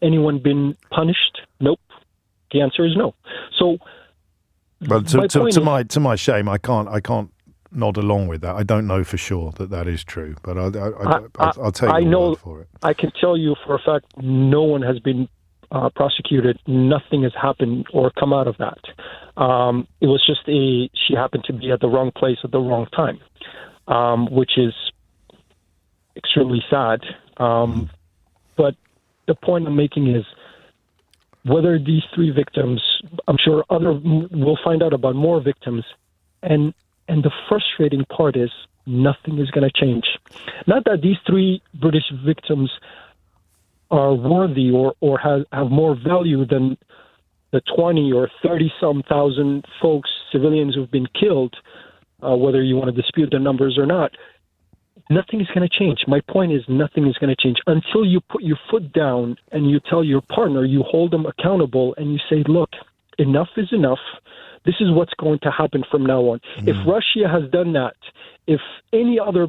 anyone been punished? Nope. The answer is no. So, but to my shame, I can't nod along with that. I don't know for sure that is true, but I'll take your word for it. I can tell you for a fact no one has been prosecuted. Nothing has happened or come out of that. It was just she happened to be at the wrong place at the wrong time, which is extremely sad. But the point I'm making is whether these three victims, I'm sure we'll find out about more victims, and the frustrating part is nothing is going to change. Not that these three British victims are worthy or have more value than the 20 or 30-some thousand folks, civilians who've been killed, whether you want to dispute the numbers or not. Nothing is going to change. My point is nothing is going to change until you put your foot down and you tell your partner, you hold them accountable and you say, look, enough is enough. this is what's going to happen from now on. If Russia has done that, if any other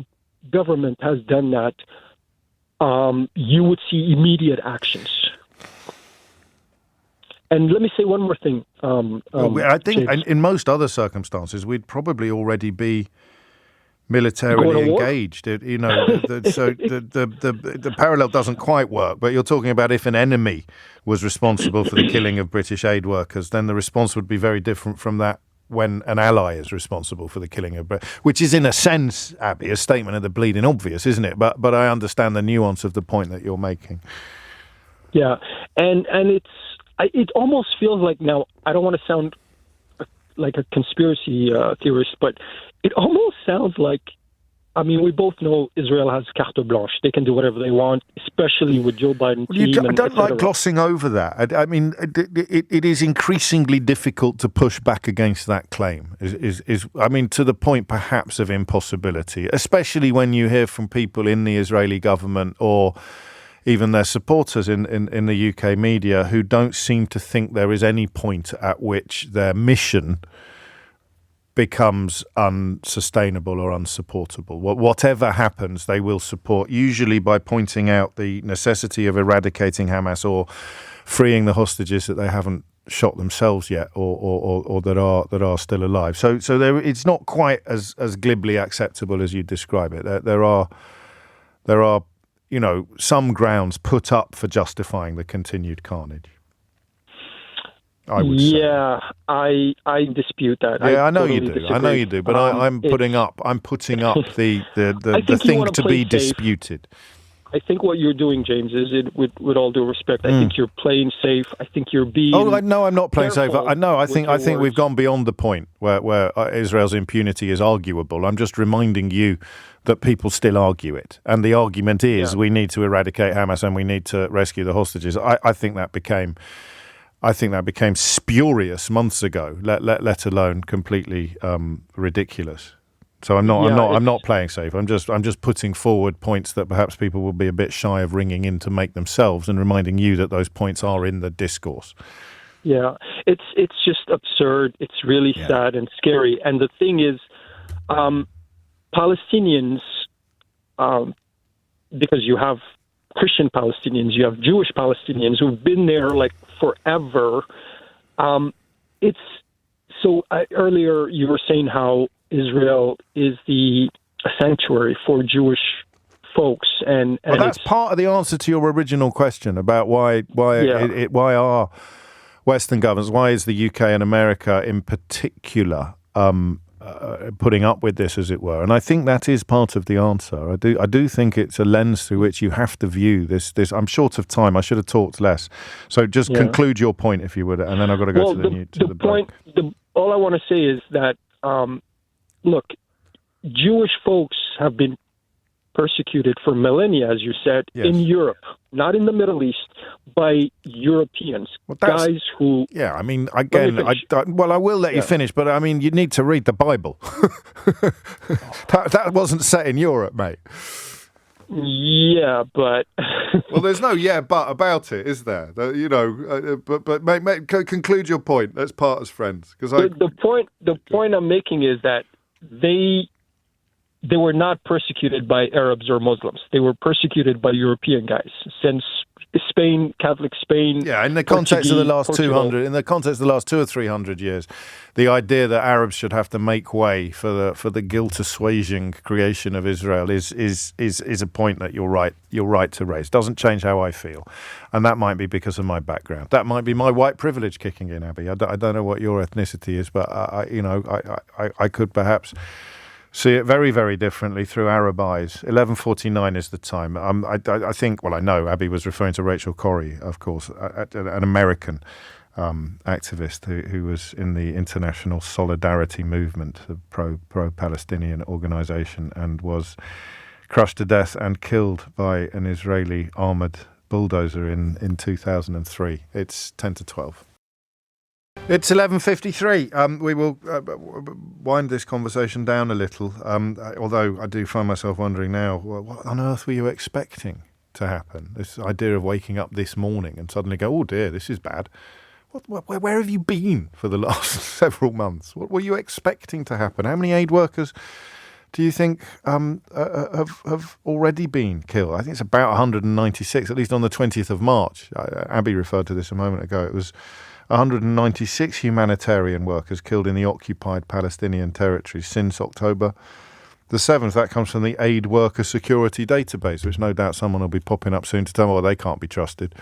government has done that, you would see immediate actions. And let me say one more thing. I think James. in most other circumstances, we'd probably already be militarily engaged. So the parallel doesn't quite work, but you're talking about if an enemy was responsible for the killing of British aid workers, then the response would be very different from that when an ally is responsible for the killing of British, which is in a sense, Abby, a statement of the bleeding obvious, isn't it? But I understand the nuance of the point that you're making. Yeah, and it almost feels like, now, I don't want to sound like a conspiracy theorist, but it almost sounds like, I mean, we both know Israel has carte blanche. They can do whatever they want, especially with Joe Biden. I don't like glossing over that. I mean, it is increasingly difficult to push back against that claim. I mean, to the point perhaps of impossibility, especially when you hear from people in the Israeli government or even their supporters in the UK media who don't seem to think there is any point at which their mission becomes unsustainable or unsupportable. Whatever happens, they will support, usually by pointing out the necessity of eradicating Hamas or freeing the hostages that they haven't shot themselves yet or that are still alive. So there, it's not quite as glibly acceptable as you describe it. There are some grounds put up for justifying the continued carnage. I would say. Yeah, I dispute that. Yeah, I know totally you do. disagree. I know you do. But I'm putting up the thing to be disputed. I think what you're doing, James, is with all due respect. I think you're playing safe. I think you're being. Oh, no, I'm not playing safe. I think words. we've gone beyond the point where Israel's impunity is arguable. I'm just reminding you that people still argue it, and the argument is we need to eradicate Hamas and we need to rescue the hostages. I think that became spurious months ago, let alone completely ridiculous. So I'm not playing safe. I'm just putting forward points that perhaps people will be a bit shy of ringing in to make themselves, and reminding you that those points are in the discourse. Yeah, it's just absurd. It's really sad and scary. And the thing is, Palestinians, because you have Christian Palestinians, you have Jewish Palestinians who've been there like forever. Earlier you were saying how Israel is a sanctuary for Jewish folks, and that's part of the answer to your original question about why are Western governments, why is the UK and America in particular putting up with this, as it were. And I think that is part of the answer. I do think it's a lens through which you have to view this. I'm short of time. I should have talked less. So just conclude your point, if you would, and then I've got to go to the point. All I want to say is that, look, Jewish folks have been persecuted for millennia, as you said, in Europe, not in the Middle East, by Europeans, guys who... Yeah, I mean, again, I will let you finish, but I mean, you need to read the Bible. that wasn't set in Europe, mate. Yeah, but... Well, there's no but about it, is there? But mate, conclude your point. Let's part as friends. The point I'm making is that they were not persecuted by Arabs or Muslims. They were persecuted by European guys since Spain, Catholic Spain. Yeah, in the context of the last 200, in the context of the last 200 or 300 years, the idea that Arabs should have to make way for the guilt assuaging creation of Israel is a point that you're right to raise. Doesn't change how I feel, and that might be because of my background. That might be my white privilege kicking in, Abby. I don't know what your ethnicity is, but I could perhaps see it very, very differently through Arab eyes. 11:49 is the time. I think, I know Abby was referring to Rachel Corrie, of course, an American activist who was in the International Solidarity Movement, a pro-Palestinian organization, and was crushed to death and killed by an Israeli armored bulldozer in 2003. It's 10 to 12. It's 11:53. We will wind this conversation down a little, although I do find myself wondering now, what on earth were you expecting to happen? This idea of waking up this morning and suddenly go, oh dear, this is bad. Where have you been for the last several months? What were you expecting to happen? How many aid workers do you think have already been killed? I think it's about 196, at least on the 20th of March. Abby referred to this a moment ago. It was 196 humanitarian workers killed in the occupied Palestinian territories since October the 7th. That comes from the Aid Worker Security Database, which no doubt someone will be popping up soon to tell me, well, they can't be trusted.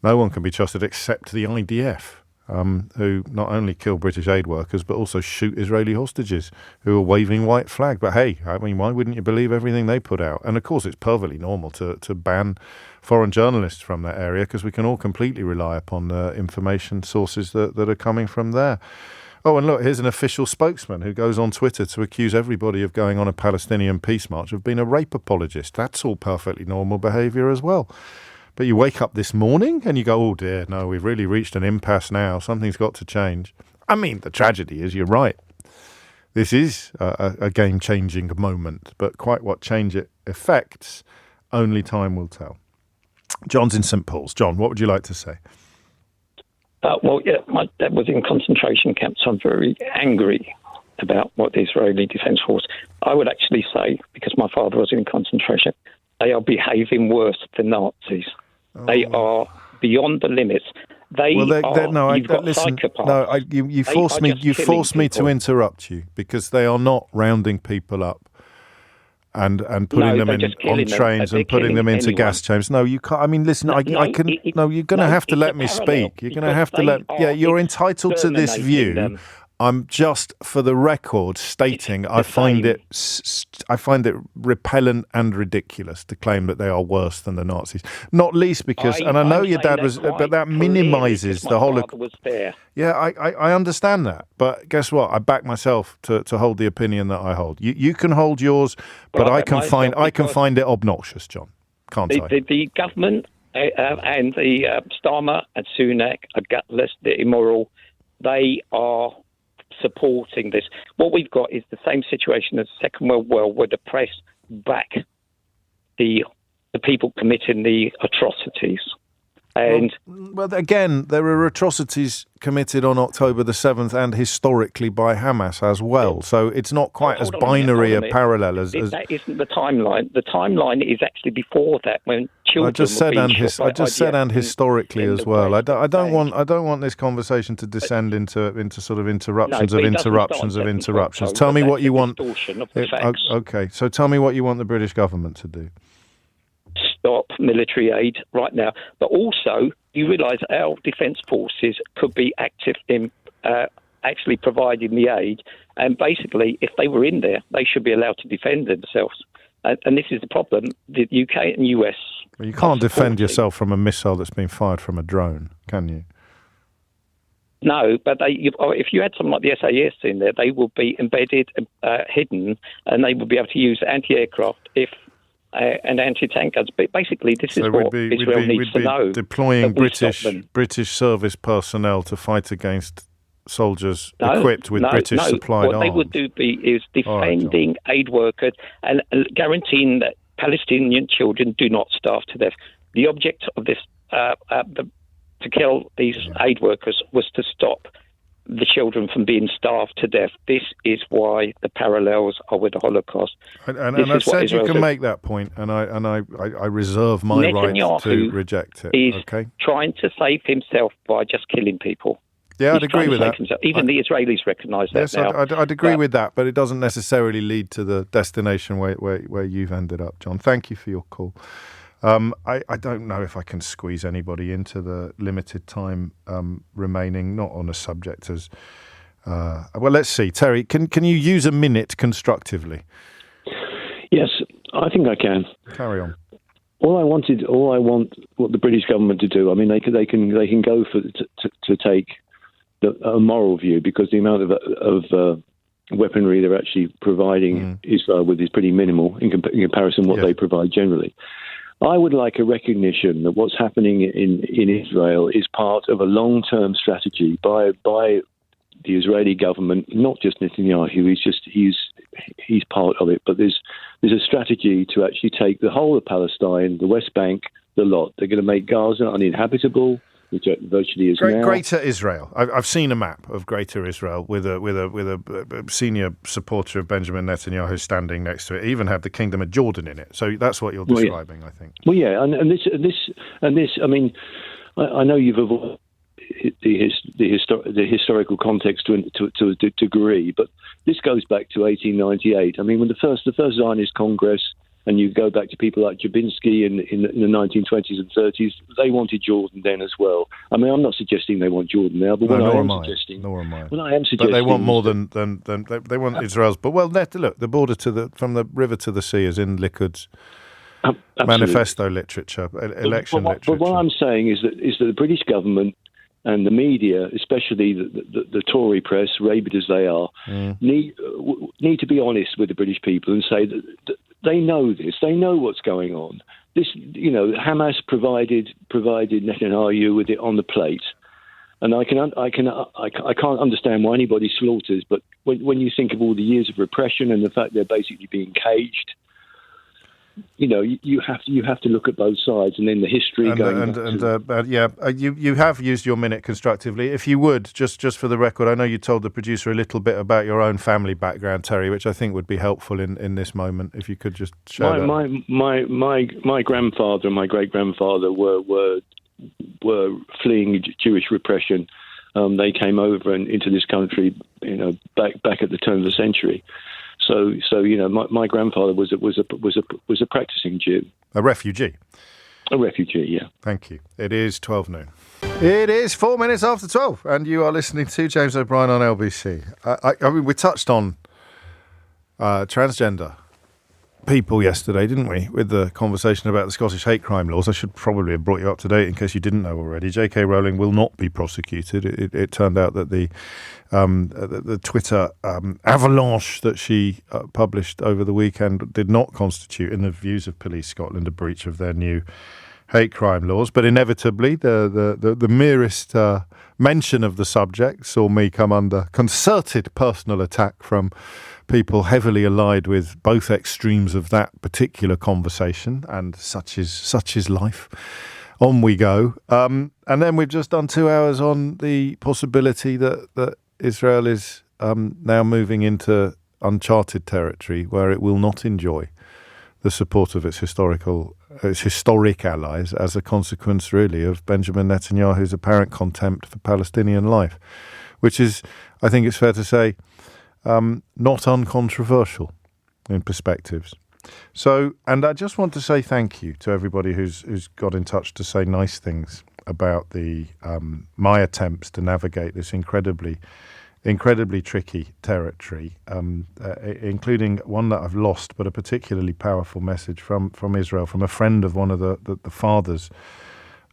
No one can be trusted except the IDF, who not only kill British aid workers, but also shoot Israeli hostages who are waving white flag. But hey, I mean, why wouldn't you believe everything they put out? And of course, it's perfectly normal to ban foreign journalists from that area, because we can all completely rely upon the information sources that are coming from there. Oh, and look, here's an official spokesman who goes on Twitter to accuse everybody of going on a Palestinian peace march of being a rape apologist. That's all perfectly normal behaviour as well. But you wake up this morning and you go, oh dear, no, we've really reached an impasse now. Something's got to change. I mean, the tragedy is, you're right. This is a game-changing moment, but quite what change it affects, only time will tell. John's in St. Paul's. John, what would you like to say? My dad was in concentration camps, so I'm very angry about what the Israeli Defence Force. I would actually say, because my father was in concentration, they are behaving worse than Nazis. They are beyond the limits. You force me to interrupt you, because they are not rounding people up and putting them on trains and putting them into gas chambers. No, you can't. I mean, listen, you're going to have to let me speak. You're going to have to let. Yeah, you're entitled to this view. I'm just, for the record, stating I find it repellent and ridiculous to claim that they are worse than the Nazis. Not least because, and I know your dad was, but that minimises the Holocaust. Yeah, I understand that, but guess what? I back myself to hold the opinion that I hold. You can hold yours, but I can find it obnoxious, John. Can't I? The government and the Starmer and Sunak are gutless. They're immoral. They are supporting this. What we've got is the same situation as the Second World War, where the press back the people committing the atrocities. And well, again, there are atrocities committed on October the 7th and historically by Hamas as well. So it's not quite as binary a parallel as... That isn't the timeline. The timeline is actually before that, when children I just said historically as well. I don't want this conversation to descend into sort of interruptions of interruptions. Tell me what you want. Okay, so tell me what you want the British government to do. Stop military aid right now, but also you realise our defence forces could be active in actually providing the aid, and basically if they were in there they should be allowed to defend themselves, and this is the problem. The UK and US, well, you can't defend yourself from a missile that's been fired from a drone, can you? No, but if you had something like the SAS in there, they will be embedded, hidden, and they will be able to use anti-aircraft and anti-tank guns. But basically, this is what Israel needs to know. Deploying British service personnel to fight against soldiers equipped with British supplied arms. What they would do is defending aid workers and guaranteeing that Palestinian children do not starve to death. The object of this, to kill these aid workers, was to stop the children from being starved to death. This is why the parallels are with the Holocaust. And I've said you can make that point, and I reserve my right to reject it. He's trying to save himself by just killing people. Yeah, I'd agree with that. Even the Israelis recognise that now. I'd agree with that, but it doesn't necessarily lead to the destination where you've ended up, John. Thank you for your call. I don't know if I can squeeze anybody into the limited time remaining, not on a subject as... well, let's see. Terry, can you use a minute constructively? Yes, I think I can. Carry on. All I want what the British government to do. I mean, they can go to take a moral view, because the amount of weaponry they're actually providing Israel with is pretty minimal in comparison to what they provide generally. I would like a recognition that what's happening in Israel is part of a long-term strategy by the Israeli government, not just Netanyahu. He's part of it, but there's a strategy to actually take the whole of Palestine, the West Bank, the lot. They're going to make Gaza uninhabitable. which virtually is now. Greater Israel. I've seen a map of Greater Israel with a senior supporter of Benjamin Netanyahu standing next to it. It even had the Kingdom of Jordan in it. So that's what you're describing, I think. Well, yeah, and this. I mean, I know you've avoided the historical context to a degree, but this goes back to 1898. I mean, when the first Zionist Congress, and you go back to people like Jabinski in the 1920s and 30s, they wanted Jordan then as well. I mean, I'm not suggesting they want Jordan now, but nor am I. suggesting, But they want more than they want Israel's. But look, the border from the river to the sea is in Likud's manifesto literature, election literature. But what I'm saying is that the British government and the media, especially the Tory press, rabid as they are, need to be honest with the British people and say that they know this. They know what's going on. This, Hamas provided Netanyahu with it on the plate, and I can't understand why anybody slaughters. But when you think of all the years of repression and the fact they're basically being caged, you have to look at both sides, and then the history you have used your minute constructively. If you would, just for the record, I know you told the producer a little bit about your own family background, Terry, which I think would be helpful in this moment. If you could just share that. My grandfather and my great grandfather were fleeing Jewish repression. They came over and into this country, back at the turn of the century. So my grandfather was a practicing Jew, a refugee. A refugee, yeah. Thank you. It is 12 noon. It is 4 minutes after 12, and you are listening to James O'Brien on LBC. I mean, we touched on transgender people yesterday, didn't we, with the conversation about the Scottish hate crime laws. I should probably have brought you up to date in case you didn't know already. J.K. Rowling will not be prosecuted. It turned out that the Twitter avalanche that she published over the weekend did not constitute, in the views of Police Scotland, a breach of their new hate crime laws. But inevitably, the merest mention of the subject saw me come under concerted personal attack from people heavily allied with both extremes of that particular conversation, and such is life. On we go. And then we've just done 2 hours on the possibility that Israel is now moving into uncharted territory where it will not enjoy the support of its historic allies as a consequence, really, of Benjamin Netanyahu's apparent contempt for Palestinian life, which is, I think it's fair to say, not uncontroversial in perspectives. So, and I just want to say thank you to everybody who's got in touch to say nice things about my attempts to navigate this incredibly tricky territory, including one that I've lost, but a particularly powerful message from Israel, from a friend of one of the fathers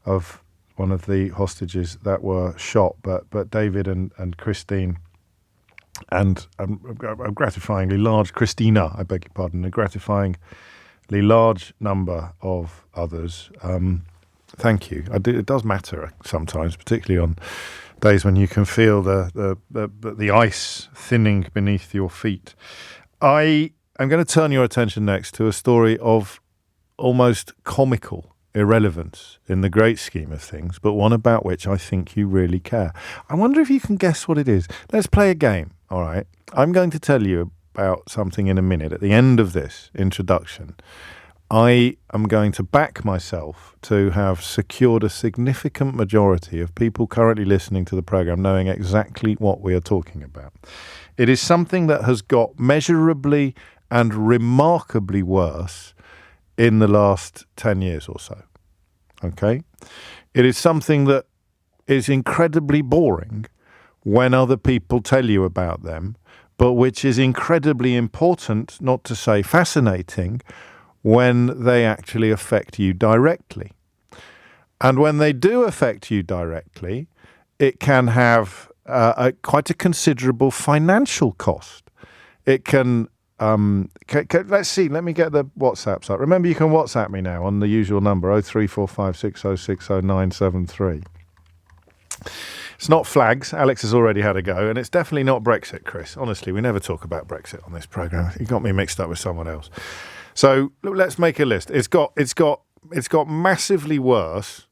of one of the hostages that were shot, but David and Christine, and a gratifyingly large, Christina, I beg your pardon, a gratifyingly large number of others. Thank you. It does matter sometimes, particularly on days when you can feel the ice thinning beneath your feet. I am going to turn your attention next to a story of almost comical irrelevance in the great scheme of things, but one about which I think you really care. I wonder if you can guess what it is. Let's play a game, all right? I'm going to tell you about something in a minute. At the end of this introduction, I am going to back myself to have secured a significant majority of people currently listening to the programme knowing exactly what we are talking about. It is something that has got measurably and remarkably worse in the last 10 years or so. Okay? It is something that is incredibly boring when other people tell you about them, but which is incredibly important, not to say fascinating, when they actually affect you directly. And when they do affect you directly, it can have quite a considerable financial cost. It can let's see, let me get the WhatsApps up. Remember, you can WhatsApp me now on the usual number, 03456060973. It's not flags. Alex has already had a go, and it's definitely not Brexit, Chris. Honestly, we never talk about Brexit on this programme. You got me mixed up with someone else. So let's make a list. It's got massively worse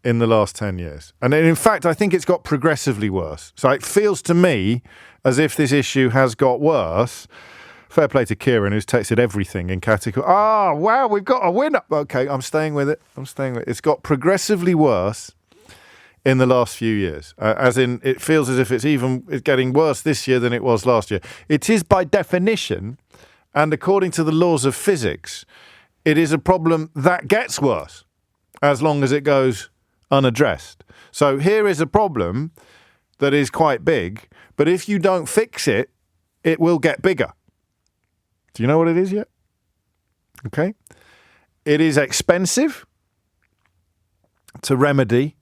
in the last 10 years. And in fact, I think it's got progressively worse. So it feels to me as if this issue has got worse. Fair play to Kieran, who's texted everything in category. Oh, wow, we've got a winner. Okay, I'm staying with it. It's got progressively worse in the last few years. As in, it feels as if it's getting worse this year than it was last year. It is by definition, and according to the laws of physics, it is a problem that gets worse as long as it goes unaddressed. So here is a problem that is quite big, but if you don't fix it, it will get bigger. Do you know what it is yet? Okay. It is expensive to remedy,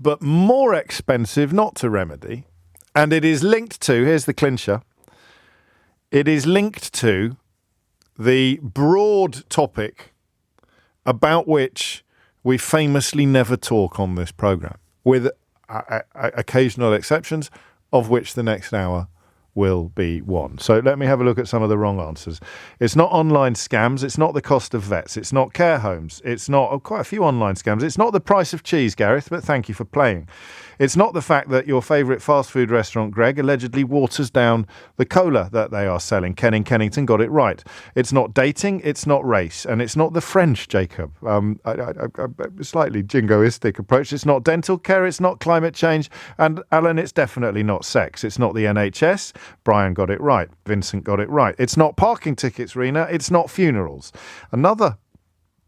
but more expensive not to remedy. And it is linked to, here's the clincher, it is linked to the broad topic about which we famously never talk on this programme, with occasional exceptions, of which the next hour will be one. So let me have a look at some of the wrong answers. It's not online scams. It's not the cost of vets. It's not care homes. It's not quite a few online scams. It's not the price of cheese, Gareth, but thank you for playing. It's not the fact that your favourite fast food restaurant, Greg, allegedly waters down the cola that they are selling. Ken in Kennington got it right. It's not dating. It's not race. And it's not the French, Jacob. A slightly jingoistic approach. It's not dental care. It's not climate change. And Alan, it's definitely not sex. It's not the NHS. Brian got it right. Vincent got it right. It's not parking tickets, Rena. It's not funerals. Another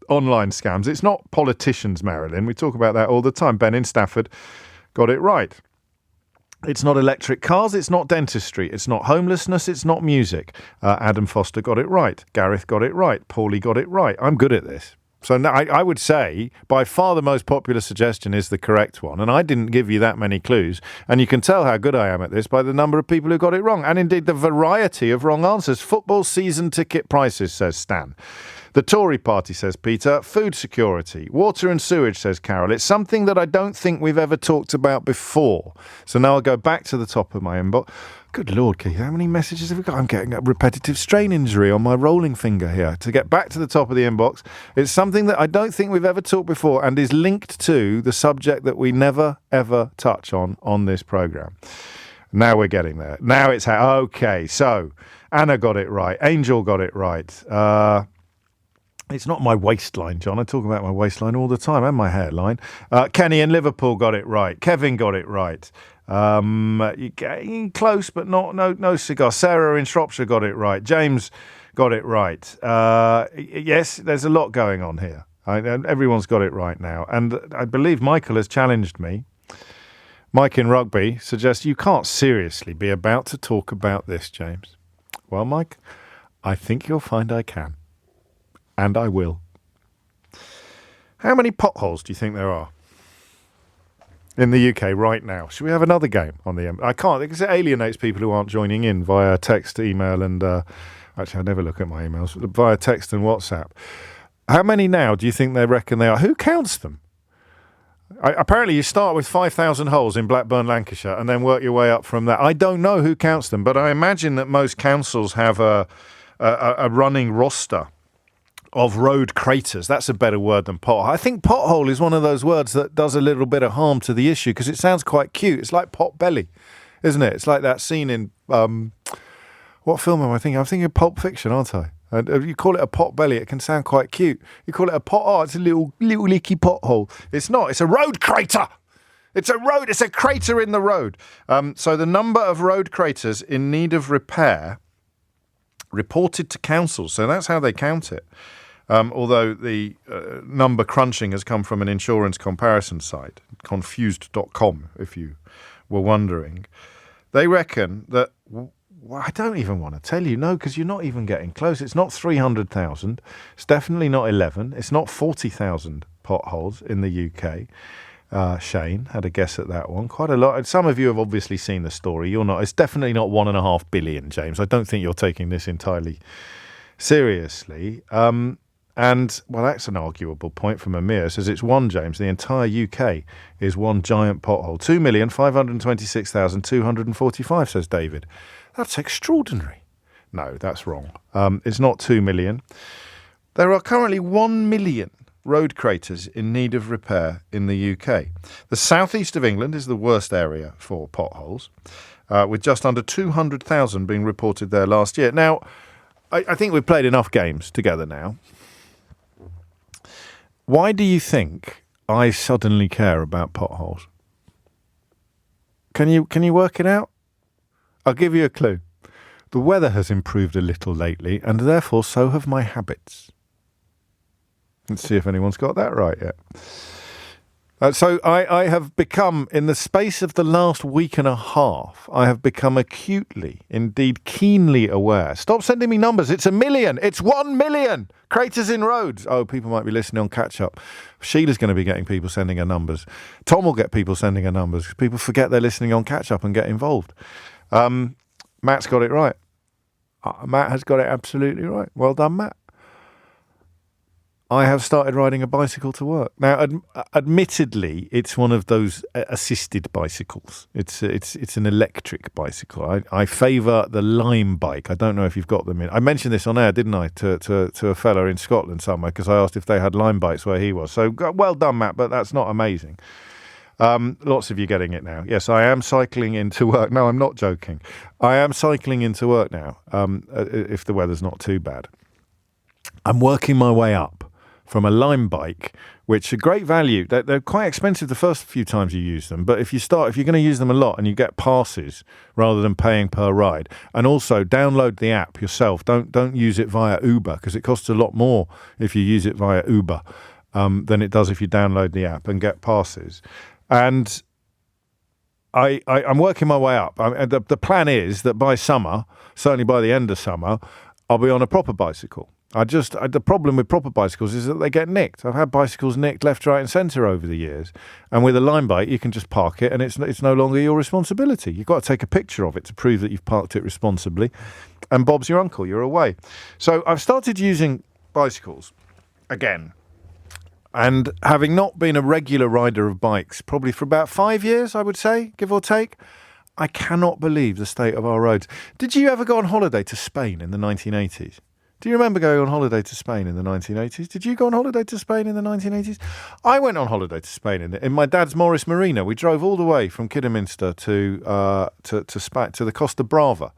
online scams. It's not politicians, Marilyn. We talk about that all the time. Ben in Stafford got it right. It's not electric cars. It's not dentistry. It's not homelessness. It's not music. Adam Foster got it right. Gareth got it right. Paulie got it right. I'm good at this. So now I would say by far the most popular suggestion is the correct one. And I didn't give you that many clues. And you can tell how good I am at this by the number of people who got it wrong. And indeed the variety of wrong answers. Football season ticket prices, says Stan. The Tory party, says Peter. Food security. Water and sewage, says Carol. It's something that I don't think we've ever talked about before. So now I'll go back to the top of my inbox. Good Lord, Keith, how many messages have we got? I'm getting a repetitive strain injury on my rolling finger here. To get back to the top of the inbox, it's something that I don't think we've ever talked before and is linked to the subject that we never, ever touch on this programme. Now we're getting there. Now it's okay, so Anna got it right. Angel got it right. It's not my waistline, John. I talk about my waistline all the time and my hairline. Kenny in Liverpool got it right. Kevin got it right. You getting close, but no cigar. Sarah in Shropshire got it right. James got it right. Yes, there's a lot going on here. Everyone's got it right now. And I believe Michael has challenged me. Mike in Rugby suggests you can't seriously be about to talk about this, James. Well, Mike, I think you'll find I can. And I will. How many potholes do you think there are in the UK right now? Should we have another game on the... I can't, because it alienates people who aren't joining in via text, email, and... actually, I never look at my emails. Via text and WhatsApp. How many now do you think they reckon they are? Who counts them? Apparently, you start with 5,000 holes in Blackburn, Lancashire, and then work your way up from that. I don't know who counts them, but I imagine that most councils have a running roster of road craters. That's a better word than pothole. I think pothole is one of those words that does a little bit of harm to the issue because it sounds quite cute. It's like pot belly, isn't it? It's like that scene in what film am I thinking? I'm thinking of Pulp Fiction, aren't I? And if you call it a pot belly, it can sound quite cute. You call it a pot, oh, it's a little leaky pothole. It's not. It's a road crater. It's a road. It's a crater in the road. So the number of road craters in need of repair reported to councils. So that's how they count it. Although the number crunching has come from an insurance comparison site, confused.com, if you were wondering. They reckon that, well, I don't even want to tell you, no, because you're not even getting close. It's not 300,000. It's definitely not 11. It's not 40,000 potholes in the UK. Shane had a guess at that one. Quite a lot. Some of you have obviously seen the story. You're not. It's definitely not 1.5 billion, James. I don't think you're taking this entirely seriously. And, well, that's an arguable point from Amir. It says it's one, James. The entire UK is one giant pothole. 2,526,245, says David. That's extraordinary. No, that's wrong. It's not 2 million. There are currently 1 million road craters in need of repair in the UK. The southeast of England is the worst area for potholes, with just under 200,000 being reported there last year. Now, I think we've played enough games together now. Why do you think I suddenly care about potholes? Can you work it out? I'll give you a clue. The weather has improved a little lately, and therefore so have my habits. Let's see if anyone's got that right yet. So I have become, in the space of the last week and a half, I have become acutely, indeed keenly aware. Stop sending me numbers. It's 1 million. It's 1 million craters in roads. Oh, people might be listening on catch-up. Sheila's going to be getting people sending her numbers. Tom will get people sending her numbers. People forget they're listening on catch-up and get involved. Matt's got it right. Matt has got it absolutely right. Well done, Matt. I have started riding a bicycle to work. Now, admittedly, it's one of those assisted bicycles. It's an electric bicycle. I favour the Lime bike. I don't know if you've got them in. I mentioned this on air, didn't I, to a fella in Scotland somewhere, because I asked if they had Lime bikes where he was. So, well done, Matt, but that's not amazing. Lots of you getting it now. Yes, I am cycling into work. No, I'm not joking. I am cycling into work now, if the weather's not too bad. I'm working my way up from a Lime bike, which are great value. They're quite expensive the first few times you use them, but if you're going to use them a lot and you get passes rather than paying per ride, and also download the app yourself. Don't use it via Uber, because it costs a lot more if you use it via Uber than it does if you download the app and get passes. And I'm working my way up. The plan is that by summer, certainly by the end of summer, I'll be on a proper bicycle. The problem with proper bicycles is that they get nicked. I've had bicycles nicked left, right and centre over the years. And with a Lime bike, you can just park it and it's no longer your responsibility. You've got to take a picture of it to prove that you've parked it responsibly. And Bob's your uncle, you're away. So I've started using bicycles again. And having not been a regular rider of bikes, probably for about 5 years, I would say, give or take, I cannot believe the state of our roads. Did you ever go on holiday to Spain in the 1980s? Do you remember going on holiday to Spain in the 1980s? Did you go on holiday to Spain in the 1980s? I went on holiday to Spain in my dad's Morris Marina. We drove all the way from Kidderminster to the Costa Brava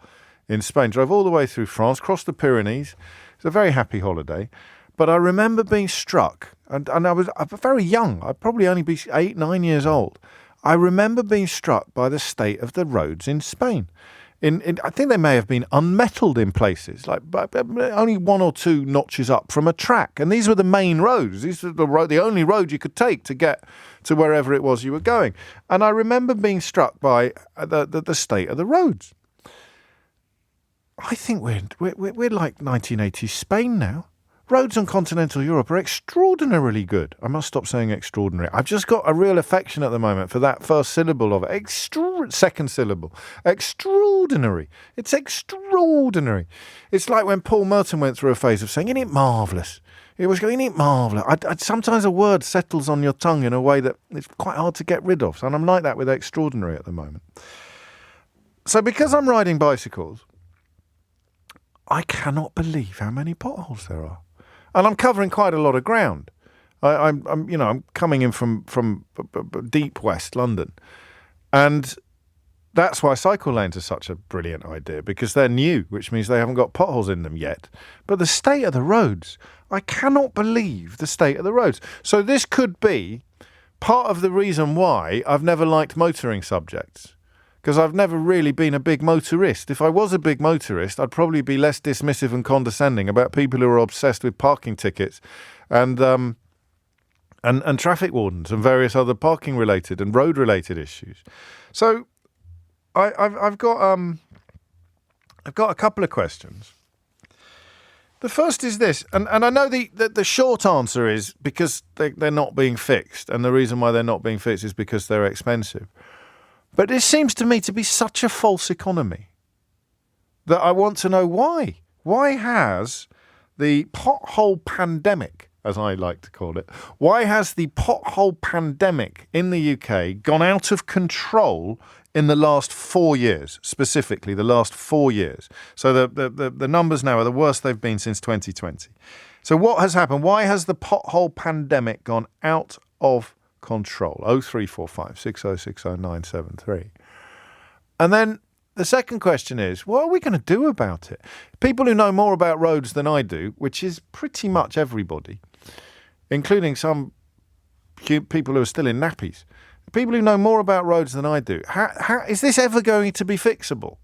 in Spain. Drove all the way through France, crossed the Pyrenees. It was a very happy holiday. But I remember being struck, and I was very young. I'd probably only be 8, 9 years old. I remember being struck by the state of the roads in Spain. I think they may have been unmetalled in places, like only 1 or 2 notches up from a track. And these were the main roads. These were the only road you could take to get to wherever it was you were going. And I remember being struck by the state of the roads. I think we're like 1980s Spain now. Roads in continental Europe are extraordinarily good. I must stop saying extraordinary. I've just got a real affection at the moment for that first syllable of it. Second syllable. Extraordinary. It's extraordinary. It's like when Paul Merton went through a phase of saying, isn't it marvellous? It was going, isn't it marvellous? Sometimes a word settles on your tongue in a way that it's quite hard to get rid of. And I'm like that with extraordinary at the moment. So because I'm riding bicycles, I cannot believe how many potholes there are. And I'm covering quite a lot of ground. I'm coming in from deep West London, and that's why cycle lanes are such a brilliant idea, because they're new, which means they haven't got potholes in them yet. But the state of the roads, I cannot believe the state of the roads. So this could be part of the reason why I've never liked motoring subjects. Because I've never really been a big motorist. If I was a big motorist, I'd probably be less dismissive and condescending about people who are obsessed with parking tickets and traffic wardens and various other parking related and road related issues. So I've got a couple of questions. The first is this, and I know the short answer is because they're not being fixed, and the reason why they're not being fixed is because they're expensive. But it seems to me to be such a false economy that I want to know why. Why has the pothole pandemic, as I like to call it, why has the pothole pandemic in the UK gone out of control in the last 4 years, specifically the last 4 years? So the numbers now are the worst they've been since 2020. So what has happened? Why has the pothole pandemic gone out of control? 0345 6060 973. And then the second question is, what are we going to do about it? People who know more about roads than I do, which is pretty much everybody, including some people who are still in nappies, people who know more about roads than I do, how is this ever going to be fixable?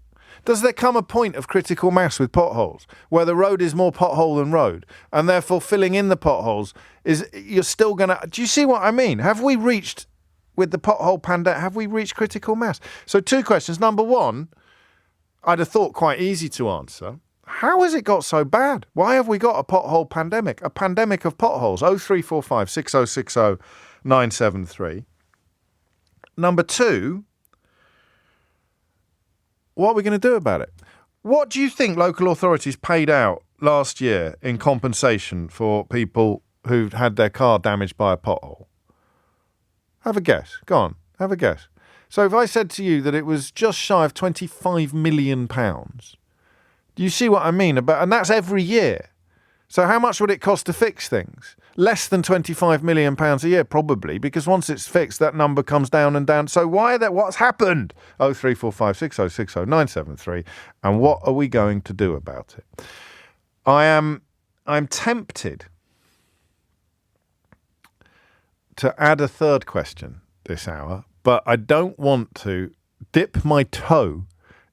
Does there come a point of critical mass with potholes where the road is more pothole than road, and therefore filling in the potholes you're still going to... Do you see what I mean? Have we reached, with the pothole pandemic, have we reached critical mass? So 2 questions. Number 1, I'd have thought quite easy to answer. How has it got so bad? Why have we got a pothole pandemic? A pandemic of potholes. 0345 6060 973. Number 2, what are we going to do about it? What do you think local authorities paid out last year in compensation for people who've had their car damaged by a pothole? Have a guess. Go on, have a guess. So if I said to you that it was just shy of £25 million, do you see what I mean? And that's every year. So how much would it cost to fix things? Less than £25 million a year, probably, because once it's fixed, that number comes down and down. So what's happened? 0345 6060 973. And what are we going to do about it? I'm tempted to add a third question this hour, but I don't want to dip my toe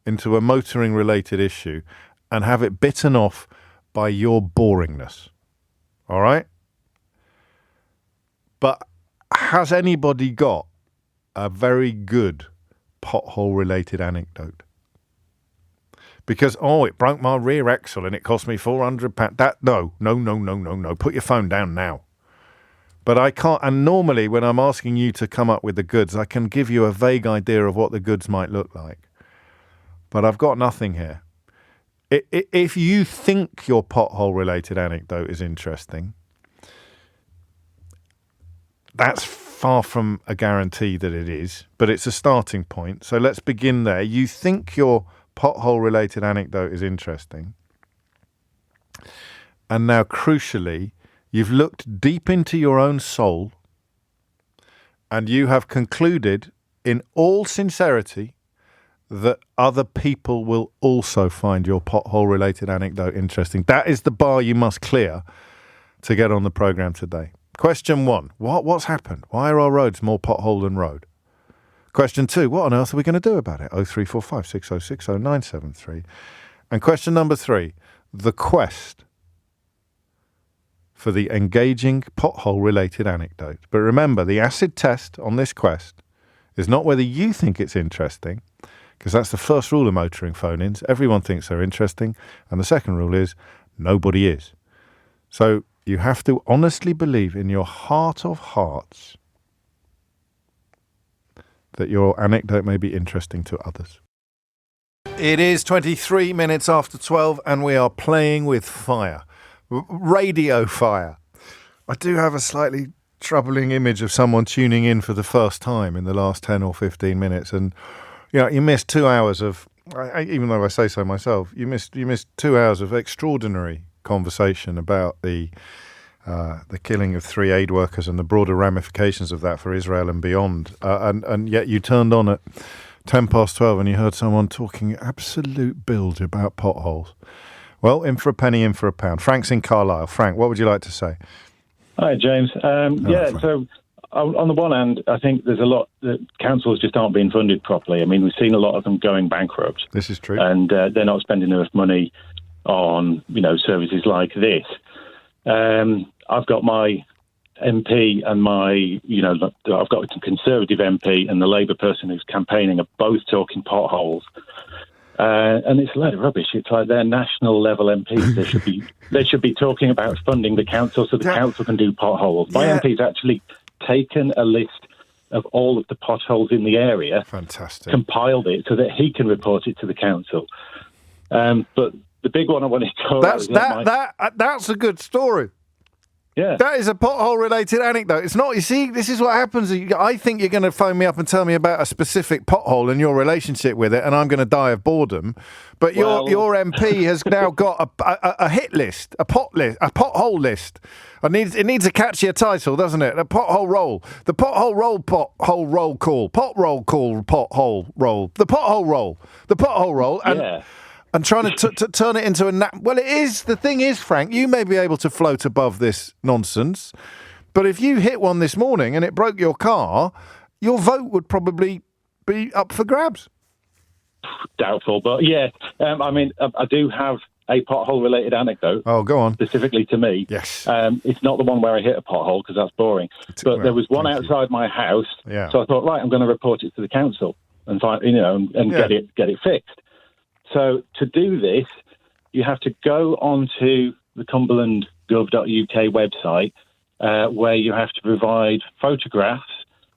into a motoring-related issue and have it bitten off by your boringness. All right? But has anybody got a very good pothole-related anecdote? Because, it broke my rear axle and it cost me £400. No. Put your phone down now. But I can't, and normally when I'm asking you to come up with the goods, I can give you a vague idea of what the goods might look like. But I've got nothing here. If you think your pothole-related anecdote is interesting, that's far from a guarantee that it is, but it's a starting point. So let's begin there. You think your pothole-related anecdote is interesting. And now, crucially, you've looked deep into your own soul and you have concluded in all sincerity that other people will also find your pothole-related anecdote interesting. That is the bar you must clear to get on the programme today. Question 1, what's happened? Why are our roads more pothole than road? Question 2, what on earth are we going to do about it? 0345 6060 973. And question number 3, the quest for the engaging pothole-related anecdote. But remember, the acid test on this quest is not whether you think it's interesting, because that's the first rule of motoring phone-ins. Everyone thinks they're interesting. And the second rule is nobody is. So you have to honestly believe in your heart of hearts that your anecdote may be interesting to others. It is 23 minutes after 12 and we are playing with fire. Radio fire. I do have a slightly troubling image of someone tuning in for the first time in the last 10 or 15 minutes. And, you missed 2 hours of, even though I say so myself, you missed 2 hours of extraordinary conversation about the killing of 3 aid workers and the broader ramifications of that for Israel and beyond. And yet you turned on at 10 past 12 and you heard someone talking absolute bilge about potholes. Well, in for a penny, in for a pound. Frank's in Carlisle. Frank, what would you like to say? Hi, James. So on the one hand, I think there's a lot that councils just aren't being funded properly. I mean, we've seen a lot of them going bankrupt. This is true. And they're not spending enough money on, services like this. I've got my MP and I've got a Conservative MP and the Labour person who's campaigning are both talking potholes. And it's a load of rubbish. It's like they're national level MPs. They should be talking about funding the council so the council can do potholes. My MP's actually taken a list of all of the potholes in the area. Fantastic. Compiled it so that he can report it to the council. But the big one I wanted to talk about is that's a good story. Yeah. That is a pothole-related anecdote. It's not, you see, this is what happens. I think you're going to phone me up and tell me about a specific pothole and your relationship with it, and I'm going to die of boredom. But your MP has now got a hit list, a pothole list. It needs a catchier title, doesn't it? A pothole roll. The pothole roll, pothole roll call. Pot roll call, pothole roll. The pothole roll. The pothole roll. And trying to turn it into well, it is. The thing is, Frank, you may be able to float above this nonsense, but if you hit one this morning and it broke your car, your vote would probably be up for grabs. Doubtful, but yeah. I do have a pothole-related anecdote. Oh, go on. Specifically to me. Yes. It's not the one where I hit a pothole because that's boring. But there was one outside my house. Yeah. So I thought, right, I'm going to report it to the council and find, get it fixed. So to do this, you have to go onto the cumberlandgov.uk website where you have to provide photographs,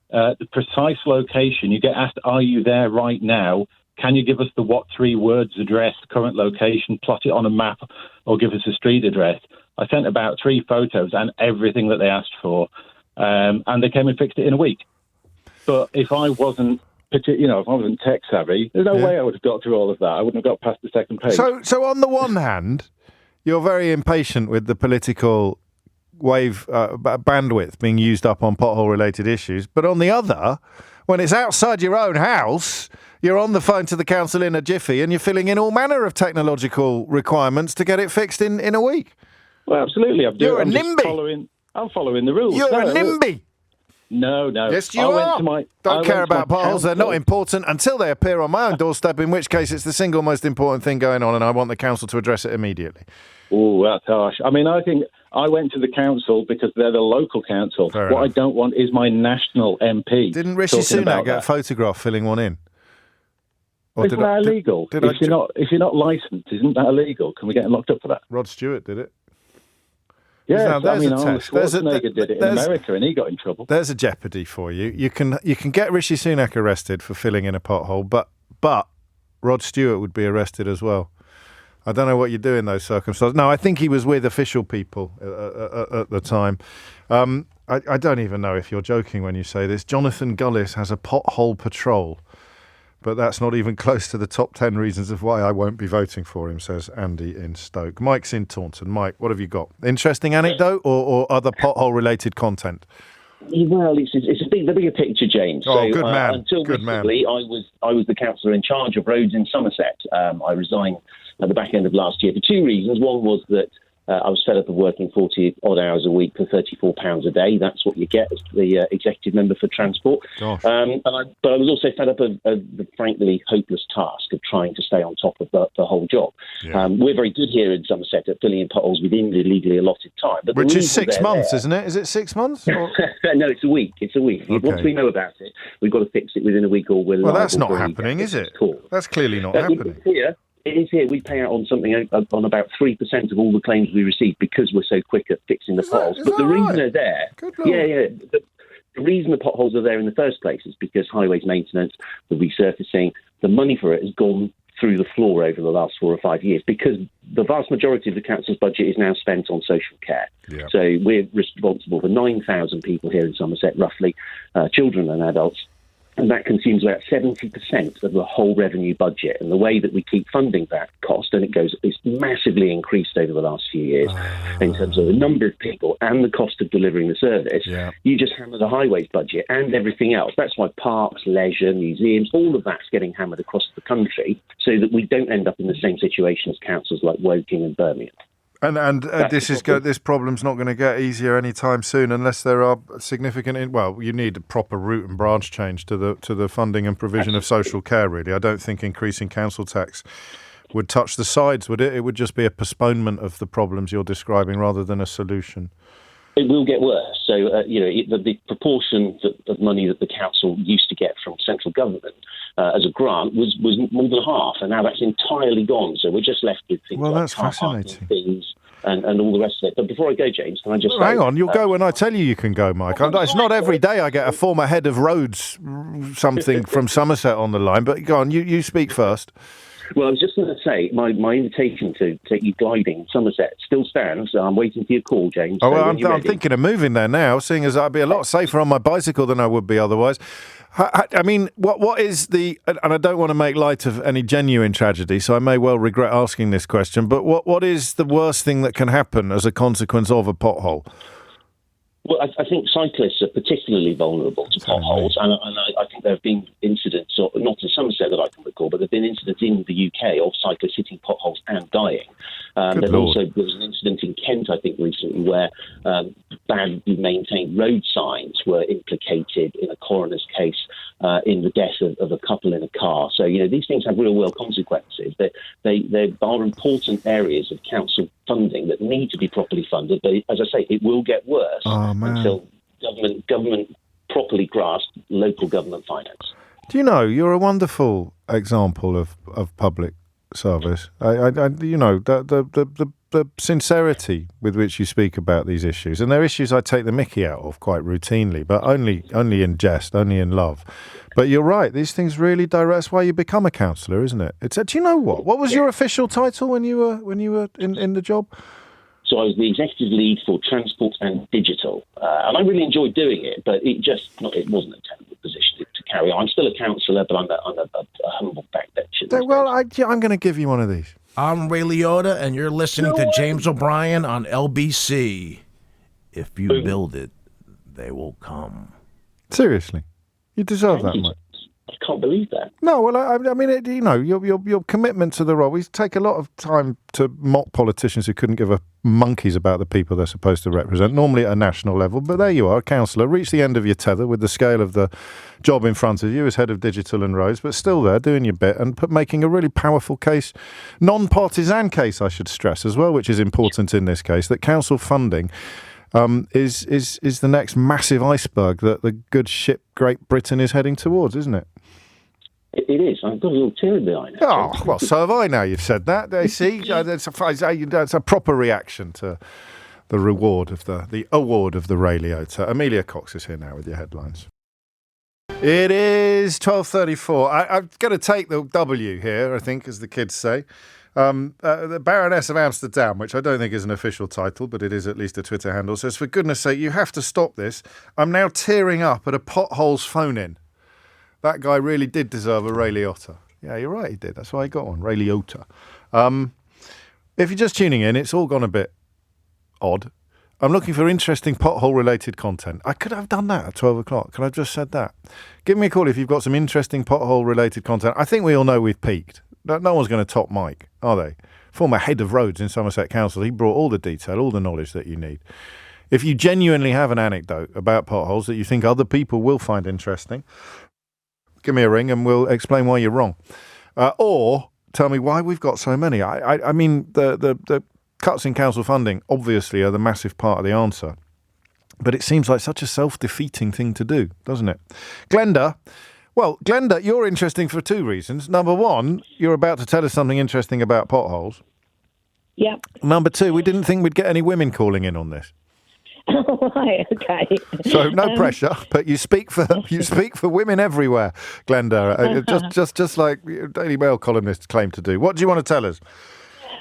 the precise location. You get asked, are you there right now? Can you give us the what 3 words address, current location, plot it on a map, or give us a street address? I sent about 3 photos and everything that they asked for, and they came and fixed it in a week. But if I wasn't if I wasn't tech savvy, there's no way I would have got through all of that. I wouldn't have got past the second page. So on the one hand, you're very impatient with the political bandwidth being used up on pothole-related issues. But on the other, when it's outside your own house, you're on the phone to the council in a jiffy and you're filling in all manner of technological requirements to get it fixed in a week. Well, absolutely. I'm NIMBY. I'm following the rules. You're a NIMBY. No. Yes, you are. Don't care about potholes. They're not important until they appear on my own doorstep, in which case it's the single most important thing going on, and I want the council to address it immediately. Oh, that's harsh. I think I went to the council because they're the local council. Fair what enough. I don't want is my national MP. Didn't Rishi Sunak get a photograph filling one in? Or isn't that illegal? If you're not licensed, isn't that illegal? Can we get him locked up for that? Rod Stewart did it. Yeah, there's a test. Schwarzenegger did it in America, and he got in trouble. There's a jeopardy for you. You can get Rishi Sunak arrested for filling in a pothole, but Rod Stewart would be arrested as well. I don't know what you do in those circumstances. No, I think he was with official people at the time. I don't even know if you're joking when you say this. Jonathan Gullis has a pothole patrol. But that's not even close to the top 10 reasons of why I won't be voting for him, says Andy in Stoke. Mike's in Taunton. Mike, what have you got? Interesting anecdote or other pothole-related content? Well, it's the bigger picture, James. Oh, good man. Until recently, I was the councillor in charge of roads in Somerset. I resigned at the back end of last year for 2 reasons. One was that I was fed up of working 40-odd hours a week for £34 a day. That's what you get as the executive member for transport. But I was also fed up of the frankly hopeless task of trying to stay on top of the whole job. Yeah. We're very good here in Somerset at filling in potholes within the legally allotted time. But which is 6 months, isn't it? Is it 6 months? Or? No, it's a week. Okay. Once we know about it, we've got to fix it within a week or we're liable. Well, that's not happening, is it? That's clearly not happening. It is here. We pay out on about 3% of all the claims we receive because we're so quick at fixing the potholes. But the reason they're there, the reason the potholes are there in the first place is because highways maintenance, the resurfacing, the money for it has gone through the floor over the last 4 or 5 years because the vast majority of the council's budget is now spent on social care. Yeah. So we're responsible for 9,000 people here in Somerset, roughly, children and adults. And that consumes about 70% of the whole revenue budget. And the way that we keep funding that cost, and it's massively increased over the last few years in terms of the number of people and the cost of delivering the service, you just hammer the highways budget and everything else. That's why parks, leisure, museums, all of that's getting hammered across the country so that we don't end up in the same situation as councils like Woking and Birmingham. And this problem's not going to get easier anytime soon unless there are significant. You need a proper root and branch change to the funding and provision of social care. Really, I don't think increasing council tax would touch the sides, would it? It would just be a postponement of the problems you're describing rather than a solution. It will get worse. So, the proportion of money that the council used to get from central government as a grant was more than half, and now that's entirely gone. So we're just left with things that's fascinating. Things and all the rest of it. But before I go, James, can I just hang on? You'll go when I tell you can go, Mike. It's not every day I get a former head of roads something from Somerset on the line. But go on, you speak first. Well, I was just going to say, my invitation to take you gliding in Somerset still stands. I'm waiting for your call, James. Oh, well, I'm thinking of moving there now, seeing as I'd be a lot safer on my bicycle than I would be otherwise. I mean, what is the... And I don't want to make light of any genuine tragedy, so I may well regret asking this question, but what is the worst thing that can happen as a consequence of a pothole? Well, I think cyclists are particularly vulnerable to potholes, and I think there have been incidents, not in Somerset that I can recall, but there have been incidents in the UK of cyclists hitting potholes and dying. There was an incident in Kent, I think, recently where badly maintained road signs were implicated in a coroner's case in the death of a couple in a car. So, these things have real-world consequences. They are important areas of council funding that need to be properly funded, but as I say, it will get worse until government properly grasp local government finance. Do you know, you're a wonderful example of public service. The sincerity with which you speak about these issues, and they're issues I take the mickey out of quite routinely, but only in jest, only in love. But you're right; these things really direct. That's why you become a councillor, isn't it? Do you know what? What was your official title when you were in the job? So I was the executive lead for transport and digital, and I really enjoyed doing it. But it wasn't a tenable position to carry on. I'm still a councillor, but I'm a humble backbencher. Well, I'm going to give you one of these. I'm Ray Liotta, and you're listening to James O'Brien on LBC. If you build it, they will come. Seriously, you deserve that much. I can't believe that. No, well, I mean, your commitment to the role. We take a lot of time to mock politicians who couldn't give a monkeys about the people they're supposed to represent, normally at a national level. But there you are, a councillor, reach the end of your tether with the scale of the job in front of you as head of digital and roads, but still there doing your bit and making a really powerful case, non-partisan case, I should stress as well, which is important in this case, that council funding is the next massive iceberg that the good ship Great Britain is heading towards, isn't it? It is. I've got a little tear in the eye now. Oh, well, so have I now you've said that. They see, that's a proper reaction to the award of the Ray Liotta. Amelia Cox is here now with your headlines. It is 12:34. I'm going to take the W here, I think, as the kids say. The Baroness of Amsterdam, which I don't think is an official title, but it is at least a Twitter handle, says, for goodness sake, you have to stop this. I'm now tearing up at a potholes phone-in. That guy really did deserve a Ray Liotta. Yeah, you're right, he did. That's why he got one, Ray Liotta. If you're just tuning in, it's all gone a bit odd. I'm looking for interesting pothole-related content. I could have done that at 12 o'clock. Could I have just said that? Give me a call if you've got some interesting pothole-related content. I think we all know we've peaked. No one's going to top Mike, are they? Former head of roads in Somerset Council. He brought all the detail, all the knowledge that you need. If you genuinely have an anecdote about potholes that you think other people will find interesting, give me a ring and we'll explain why you're wrong. Or tell me why we've got so many. I mean, the cuts in council funding obviously are the massive part of the answer. But it seems like such a self-defeating thing to do, doesn't it? Glenda, you're interesting for two reasons. Number one, you're about to tell us something interesting about potholes. Yeah. Number two, we didn't think we'd get any women calling in on this. Right, okay. So no pressure, but you speak for women everywhere, Glenda. Just like Daily Mail columnists claim to do. What do you want to tell us?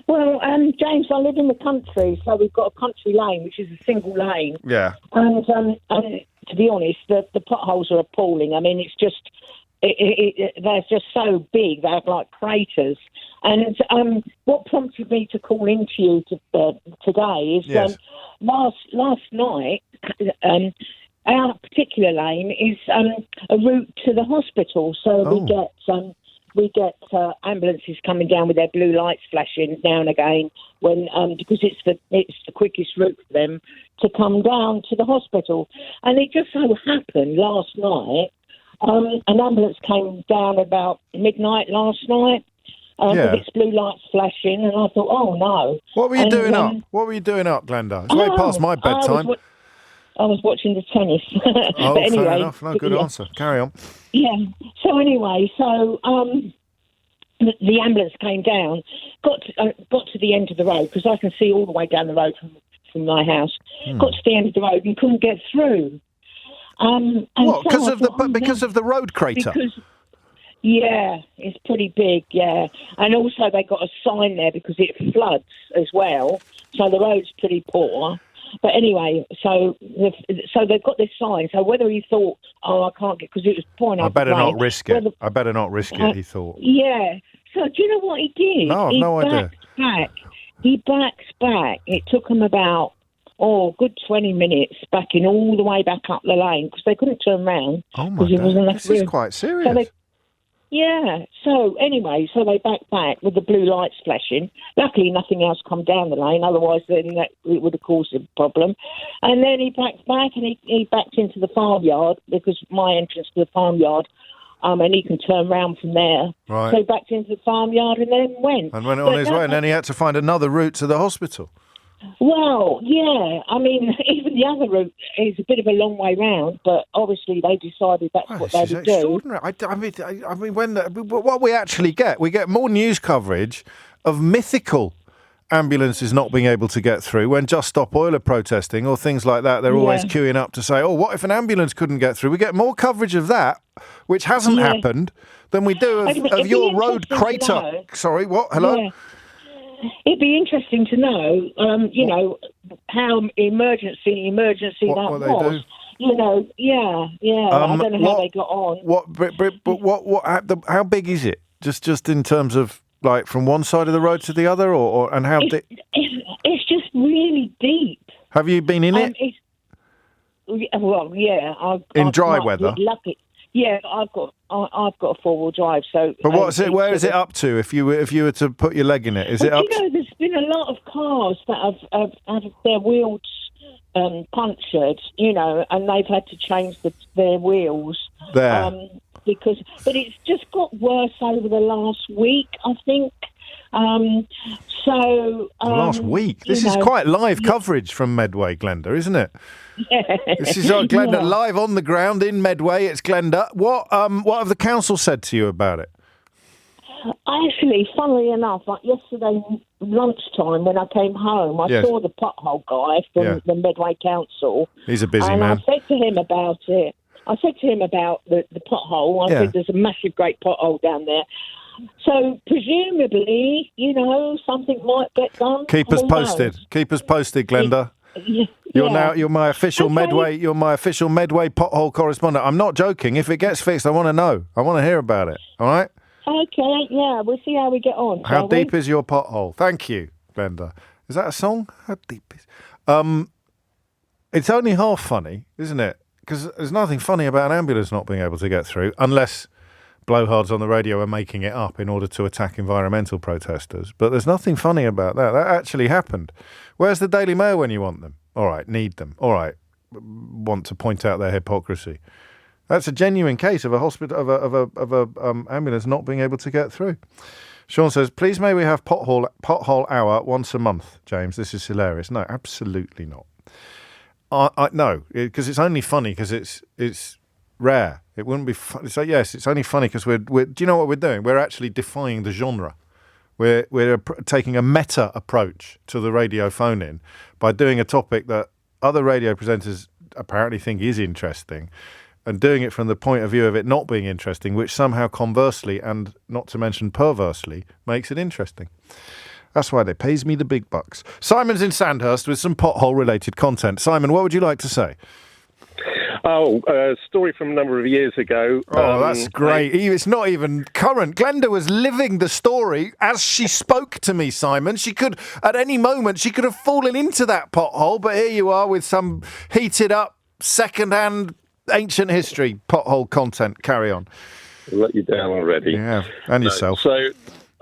Well, James, I live in the country, so we've got a country lane, which is a single lane. Yeah. And to be honest, the potholes are appalling. I mean, it's just they're just so big; they're like craters. And what prompted me to call into you today is yes. Last night, our particular lane is a route to the hospital, so we get ambulances coming down with their blue lights flashing now and again when because it's the quickest route for them to come down to the hospital. And it just so happened last night, an ambulance came down about midnight last night. With its blue lights flashing, and I thought, oh no! What were you doing up? What were you doing up, Glenda? It's way past my bedtime. I was watching the tennis. Oh, but anyway, fair enough. No, good answer. Carry on. Yeah. So anyway, the ambulance came down, got to the end of the road because I can see all the way down the road from my house. Got to the end of the road and couldn't get through. What? Because of the road crater? Yeah, it's pretty big, yeah. And also they got a sign there because it floods as well, so the road's pretty poor. But anyway, so they've got this sign. So whether he thought, I can't get, because it was pouring out. I better not risk it. I better not risk it, he thought. Yeah. So do you know what he did? No, I've no idea. He backs back. It took him about, good 20 minutes backing all the way back up the lane because they couldn't turn round. Oh, my God. This is quite serious. So anyway, they backed back with the blue lights flashing. Luckily, nothing else come down the lane. Otherwise, then it would have caused a problem. And then he backed back and he backed into the farmyard because my entrance to the farmyard, and he can turn round from there. Right. So he backed into the farmyard and then went. And went on his way, and then he had to find another route to the hospital. Well, yeah. I mean, even the other route is a bit of a long way round, but obviously they decided that's what they would do. Extraordinary. I mean, what we actually we get more news coverage of mythical ambulances not being able to get through when Just Stop Oil are protesting or things like that. They're always queuing up to say, what if an ambulance couldn't get through? We get more coverage of that, which hasn't happened, than we do of your road crater. Sorry, what? Hello? Yeah. It'd be interesting to know, how emergency what that they was. do? I don't know how they got on. How big is it? Just in terms of like from one side of the road to the other, and how deep? It's just really deep. Have you been in it? In dry weather. Lucky. Yeah, I've got a 4-wheel drive. So, but where is it up to? If you were to put your leg in it, is it up? There's been a lot of cars that have had their wheels punctured, and they've had to change their wheels. There. But it's just got worse over the last week, I think. Last week? This is quite live coverage from Medway, Glenda, isn't it? Yeah. This is Glenda live on the ground in Medway. It's Glenda. What have the council said to you about it? Actually, funnily enough, like yesterday lunchtime when I came home, I saw the pothole guy from the Medway Council. He's a busy man. I said to him about it. I said to him about the pothole. I said there's a massive, great pothole down there. So presumably, something might get done. Keep us posted. Keep us posted, Glenda. You're my official Medway. You're my official Medway pothole correspondent. I'm not joking. If it gets fixed, I want to know. I want to hear about it. All right. Okay. Yeah, we'll see how we get on. How deep is your pothole? Thank you, Glenda. Is that a song? How deep is? It's only half funny, isn't it? Because there's nothing funny about an ambulance not being able to get through, unless blowhards on the radio are making it up in order to attack environmental protesters. But there's nothing funny about that. That actually happened. Where's the Daily Mail when you want them? All right, need them. All right, want to point out their hypocrisy. That's a genuine case of a hospital of a ambulance not being able to get through. Sean says, please may we have pothole hour once a month, James. This is hilarious. No, absolutely not. No, because it's only funny because it's rare. It wouldn't be funny. So yes, it's only funny because we're. Do you know what we're doing? We're actually defying the genre. We're taking a meta approach to the radio phone-in by doing a topic that other radio presenters apparently think is interesting, and doing it from the point of view of it not being interesting, which somehow conversely and not to mention perversely makes it interesting. That's why they pays me the big bucks. Simon's in Sandhurst with some pothole-related content. Simon, what would you like to say? A story from a number of years ago. Oh, that's great. It's not even current. Glenda was living the story as she spoke to me, Simon. She could, at any moment, she could have fallen into that pothole, but here you are with some heated up, second-hand, ancient history pothole content. Carry on. I'll let you down already. Yeah, and yourself. So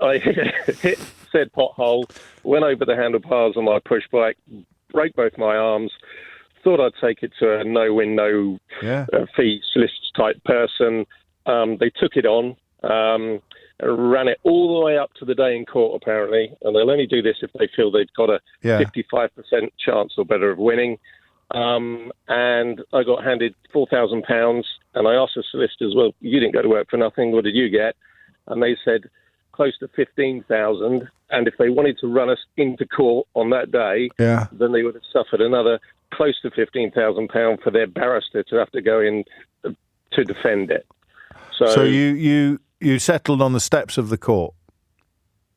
I hit said pothole, went over the handlebars on my push bike, broke both my arms. Thought I'd take it to a no-win, no-fee solicitors type person. They took it on, ran it all the way up to the day in court, apparently, and they'll only do this if they feel they've got a 55% chance or better of winning. And I got handed £4,000, and I asked the solicitors, well, you didn't go to work for nothing, what did you get? And they said close to 15,000, and if they wanted to run us into court on that day, then they would have suffered another close to £15,000 for their barrister to have to go in to defend it. So you you settled on the steps of the court.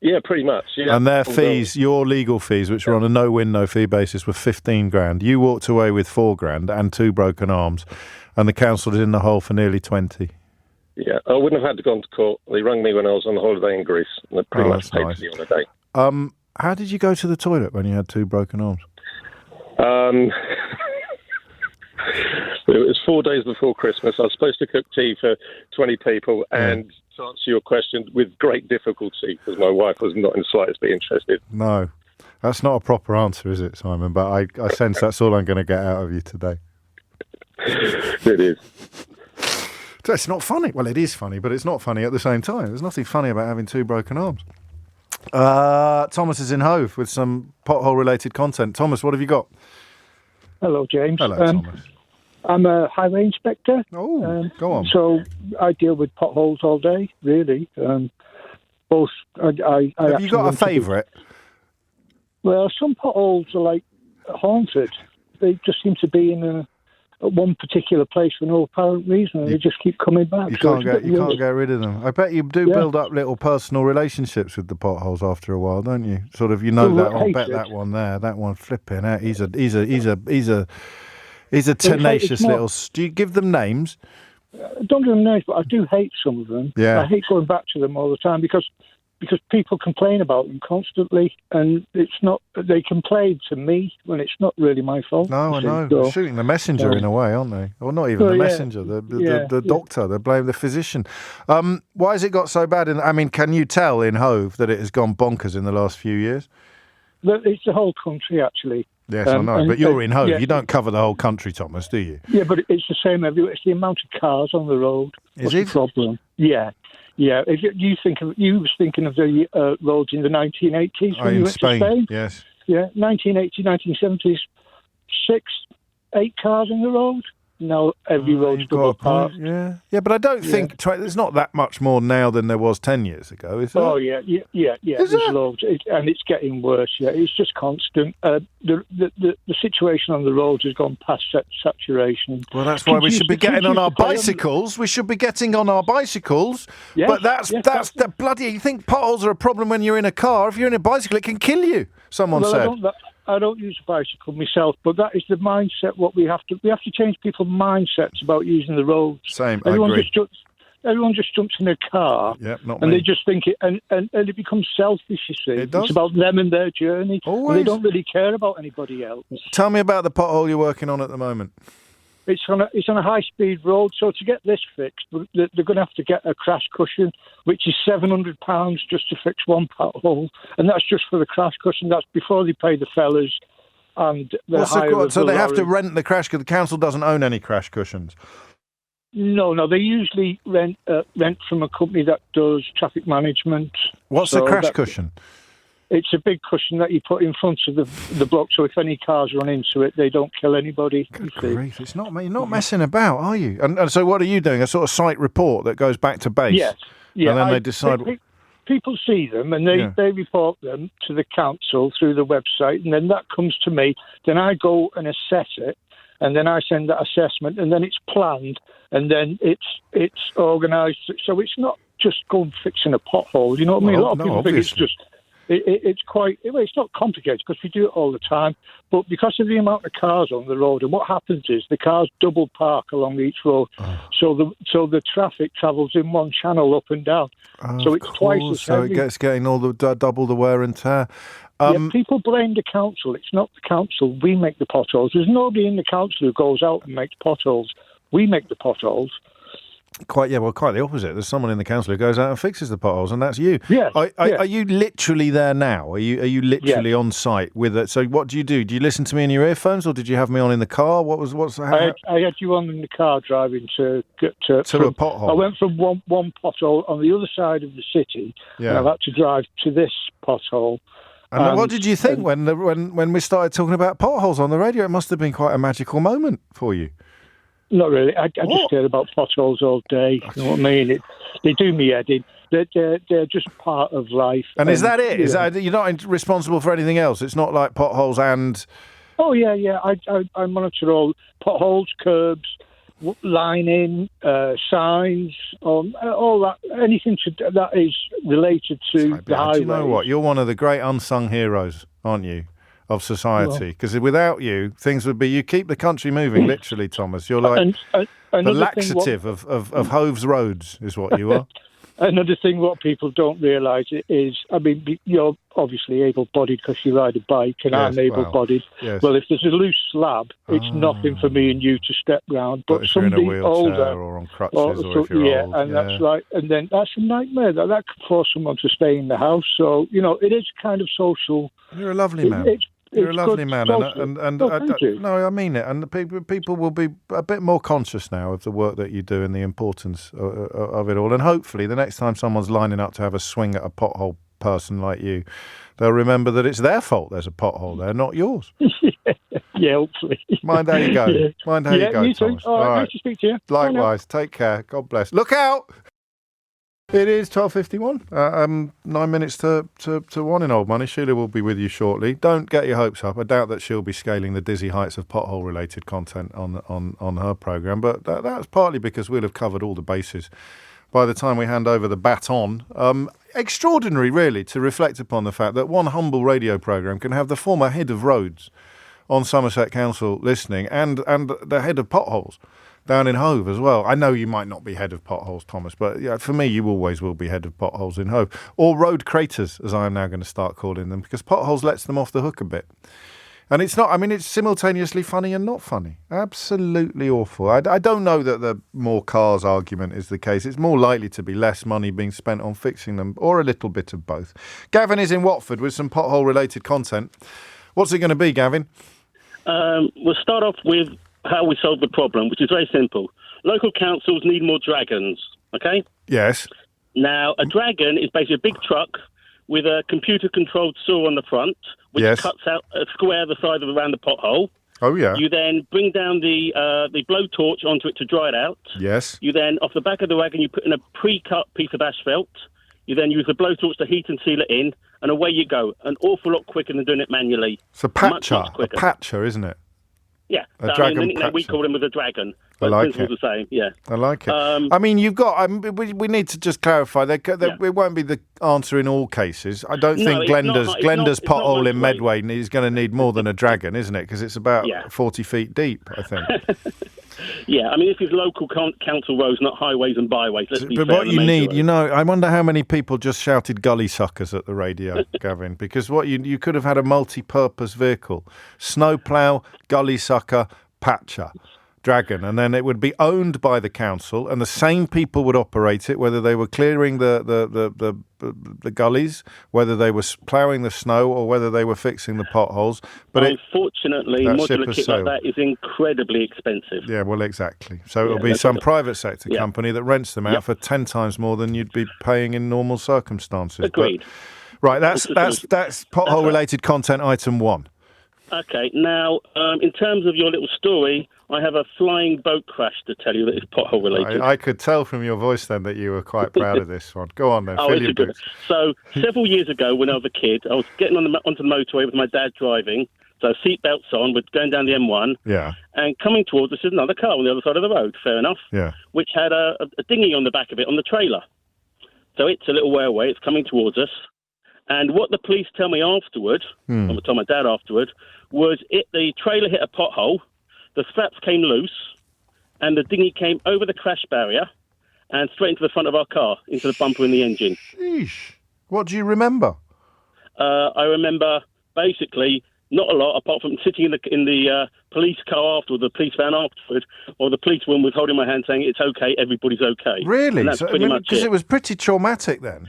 Yeah, pretty much. Yeah. And their fees, your legal fees, which were on a no-win, no-fee basis, were 15 grand. You walked away with 4 grand and 2 broken arms, and the council is in the hole for nearly 20. Yeah, I wouldn't have had to go to court. They rang me when I was on holiday in Greece, and they pretty much paid for the holiday. How did you go to the toilet when you had 2 broken arms? It was 4 days before Christmas. I was supposed to cook tea for 20 people, and to answer your question, with great difficulty, because my wife was not in the slightest bit interested. No, that's not a proper answer, is it, Simon? But I sense that's all I'm going to get out of you today. It is. It's not funny. Well, it is funny, but it's not funny at the same time. There's nothing funny about having 2 broken arms. Thomas is in Hove with some pothole-related content. Thomas, what have you got? Hello, James. Hello, Thomas. I'm a highway inspector. Oh, go on. So I deal with potholes all day, really. Both. Have you got a favourite? Well, some potholes are like haunted. They just seem to be in one particular place for no apparent reason, and they just keep coming back. You can't get rid of them. I bet you do build up little personal relationships with the potholes after a while, don't you? Sort of, that one. Bet that one there. That one flipping out. He's a tenacious little. Do you give them names? Don't give them names, but I do hate some of them. Yeah. I hate going back to them all the time because people complain about them constantly, and it's not. They complain to me when it's not really my fault. No, I know. They're shooting the messenger in a way, aren't they? Or not even the messenger, the doctor. They blame the physician. Why has it got so bad? Can you tell in Hove that it has gone bonkers in the last few years? It's the whole country, actually. Yes, I know. But you're in Hove. You don't cover the whole country, Thomas, do you? Yeah, but it's the same everywhere. It's the amount of cars on the road. Is it? The problem? Yeah. Yeah, you was thinking of the roads in the 1980s when you went to Spain. Yes. Yeah, 1980s, 1970s, 8 cars on the road. Now every road's double parked. Yeah, but I don't think there's not that much more now than there was 10 years ago, is there? Oh yeah. There's loads, and it's getting worse. Yeah, it's just constant. The situation on the roads has gone past saturation. Well, that's why we should be getting on our bicycles. We should be getting on our bicycles. Yes, but that's the bloody. You think potholes are a problem when you're in a car? If you're in a bicycle, it can kill you. Someone said. I don't use a bicycle myself, but that is the mindset. We have to change people's mindsets about using the roads. Same, everyone I agree. Everyone just jumps in a car, and they just think it, and it becomes selfish. You see, it does. It's about them and their journey. Always. And they don't really care about anybody else. Tell me about the pothole you're working on at the moment. It's on a high-speed road, so to get this fixed, they're going to have to get a crash cushion, which is £700 just to fix one pothole, and that's just for the crash cushion. That's before they pay the fellas and the hire. So they have to rent the crash because the council doesn't own any crash cushions. No, they usually rent from a company that does traffic management. What's the crash cushion? It's a big cushion that you put in front of the block, so if any cars run into it, they don't kill anybody. Good grief! It's not you're not messing about, are you? And so, what are you doing? A sort of site report that goes back to base. Yes, yeah. And then they decide. People see them and they report them to the council through the website, and then that comes to me. Then I go and assess it, and then I send that assessment, and then it's planned, and then it's organised. So it's not just going fixing a pothole. You know what I mean? A lot of people think it's just. It's not complicated because we do it all the time, but because of the amount of cars on the road, and what happens is the cars double park along each road, so the traffic travels in one channel up and down, so it's twice as heavy. So it getting all the double the wear and tear. People blame the council. It's not the council. We make the potholes. There's nobody in the council who goes out and makes potholes. We make the potholes. Quite the opposite. There's someone in the council who goes out and fixes the potholes, and that's you. Yes. Are you literally there now? Are you literally on site with it? So what do you do? Do you listen to me in your earphones, or did you have me on in the car? I had you on in the car driving to a pothole. I went from one pothole on the other side of the city, and I've had to drive to this pothole. And what did you think when we started talking about potholes on the radio? It must have been quite a magical moment for you. Not really. I just hear about potholes all day. You know what I mean? They do me head in. They're just part of life. And is that it? Is that you're not responsible for anything else? It's not like potholes and. Oh yeah. I monitor all potholes, curbs, lining, signs, all that, anything that is related to the highway. Do you know what? You're one of the great unsung heroes, aren't you, of society? Because without you, things would be. You keep the country moving, literally, Thomas. You're like the laxative of Hove's roads, is what you are. Another thing what people don't realise is, I mean, you're obviously able-bodied because you ride a bike, and I'm able-bodied. Yes. Well, if there's a loose slab, it's nothing for me and you to step round. But if you're in a somebody wheelchair older, or on crutches, or if you're old, that's right. And then that's a nightmare. That could force someone to stay in the house. So it is kind of social. You're a lovely man. You're a lovely man, thank you. No, I mean it. And the people will be a bit more conscious now of the work that you do and the importance of it all. And hopefully, the next time someone's lining up to have a swing at a pothole person like you, they'll remember that it's their fault. There's a pothole there, not yours. Yeah, hopefully. Mind how you go. Yeah. Mind how you go, you Thomas. All right, nice to speak to you. Likewise. Take care. God bless. Look out! It is 12:51. 9 minutes to 1 in Old Money. Sheila will be with you shortly. Don't get your hopes up. I doubt that she'll be scaling the dizzy heights of pothole-related content on her programme, but that's partly because we'll have covered all the bases by the time we hand over the baton. Extraordinary, really, to reflect upon the fact that one humble radio programme can have the former head of roads on Somerset Council listening and the head of potholes down in Hove as well. I know you might not be head of potholes, Thomas, but for me, you always will be head of potholes in Hove. Or road craters, as I am now going to start calling them, because potholes lets them off the hook a bit. And it's not, I mean, it's simultaneously funny and not funny. Absolutely awful. I don't know that the more cars argument is the case. It's more likely to be less money being spent on fixing them, or a little bit of both. Gavin is in Watford with some pothole-related content. What's it going to be, Gavin? We'll start off with how we solve the problem, which is very simple. Local councils need more dragons, okay? Yes. Now, a dragon is basically a big truck with a computer-controlled saw on the front, which cuts out a square the size of around the pothole. Oh, yeah. You then bring down the blowtorch onto it to dry it out. Yes. You then, off the back of the wagon, you put in a pre-cut piece of asphalt. You then use the blowtorch to heat and seal it in, and away you go. An awful lot quicker than doing it manually. It's a patcher, isn't it? Yeah, a dragon patcher. We call him as a dragon. I like it. The same, yeah. I like it. I mean, you've got. we need to just clarify. It won't be the answer in all cases. I don't think Glenda's pothole in Medway is going to need more than a dragon, isn't it? Because it's about 40 feet deep, I think. Yeah, I mean, this is local council roads, not highways and byways. Let's be fair. But what you need, I wonder how many people just shouted gully suckers at the radio, Gavin, because what you could have had a multi-purpose vehicle, snowplow, gully sucker, patcher, dragon, and then it would be owned by the council, and the same people would operate it, whether they were clearing the gullies, whether they were ploughing the snow, or whether they were fixing the potholes. But unfortunately, modular kit like that is incredibly expensive. Yeah, well, exactly. So it'll be some private sector company that rents them out for 10 times more than you'd be paying in normal circumstances. Agreed. Right, that's pothole-related content item 1. Okay, now, in terms of your little story, I have a flying boat crash to tell you that it's pothole related. I could tell from your voice then that you were quite proud of this one. Go on then, fill your boots. So, several years ago when I was a kid, I was getting onto the motorway with my dad driving, so seatbelts on, we're going down the M1, and coming towards us is another car on the other side of the road, fair enough, which had a dinghy on the back of it on the trailer. So it's a little way away, it's coming towards us. And what the police tell me afterward, or told my dad afterward, was the trailer hit a pothole, the straps came loose, and the dinghy came over the crash barrier and straight into the front of our car, into the bumper and the engine. Sheesh. What do you remember? I remember basically not a lot, apart from sitting in the police car afterward, the police van afterward, or the policewoman was holding my hand saying, "It's okay, everybody's okay." Really? And that's pretty much because it was pretty traumatic then.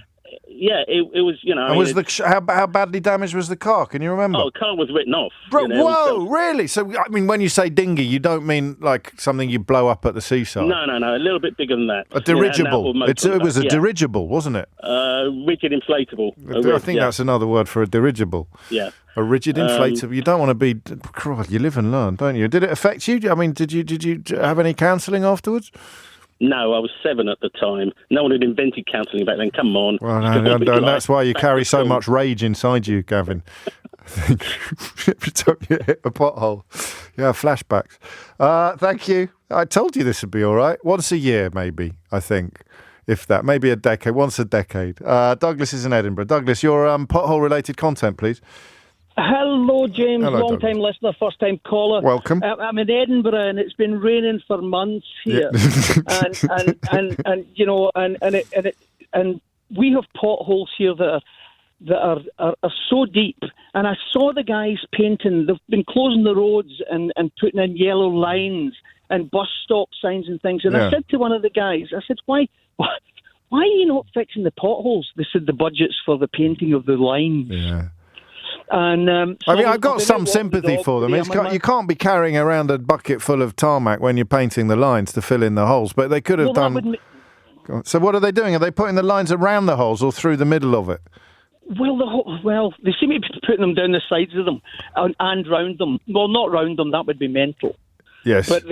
Yeah, it was, And was how badly damaged was the car? Can you remember? Oh, the car was written off. Whoa, really? So, I mean, when you say dinghy, you don't mean like something you blow up at the seaside? No, a little bit bigger than that. A dirigible. It was a dirigible, wasn't it? Rigid inflatable. I think that's another word for a dirigible. Yeah. A rigid inflatable. You don't want to be... You live and learn, don't you? Did it affect you? I mean, did you have any counselling afterwards? No, I was 7 at the time. No one had invented counselling back then. Come on. Well, and that's why you carry so much rage inside you, Gavin. Every time you hit a pothole, Yeah, flashbacks. Thank you. I told you this would be all right. Once a year, maybe, I think. If that, maybe a decade, once a decade. Douglas is in Edinburgh. Douglas, your pothole-related content, please. Hello, James. Hello, long-time listener, first-time caller. Welcome. I'm in Edinburgh, and it's been raining for months here, and we have potholes here that are so deep. And I saw the guys painting. They've been closing the roads and putting in yellow lines and bus stop signs and things. And I said to one of the guys, I said, why are you not fixing the potholes? They said the budget's for the painting of the lines. Yeah. And I mean, I've got some sympathy for them. You can't be carrying around a bucket full of tarmac when you're painting the lines to fill in the holes, but they could have done... So what are they doing? Are they putting the lines around the holes or through the middle of it? Well, they seem to be putting them down the sides of them and round them. Well, not round them, that would be mental. Yes. But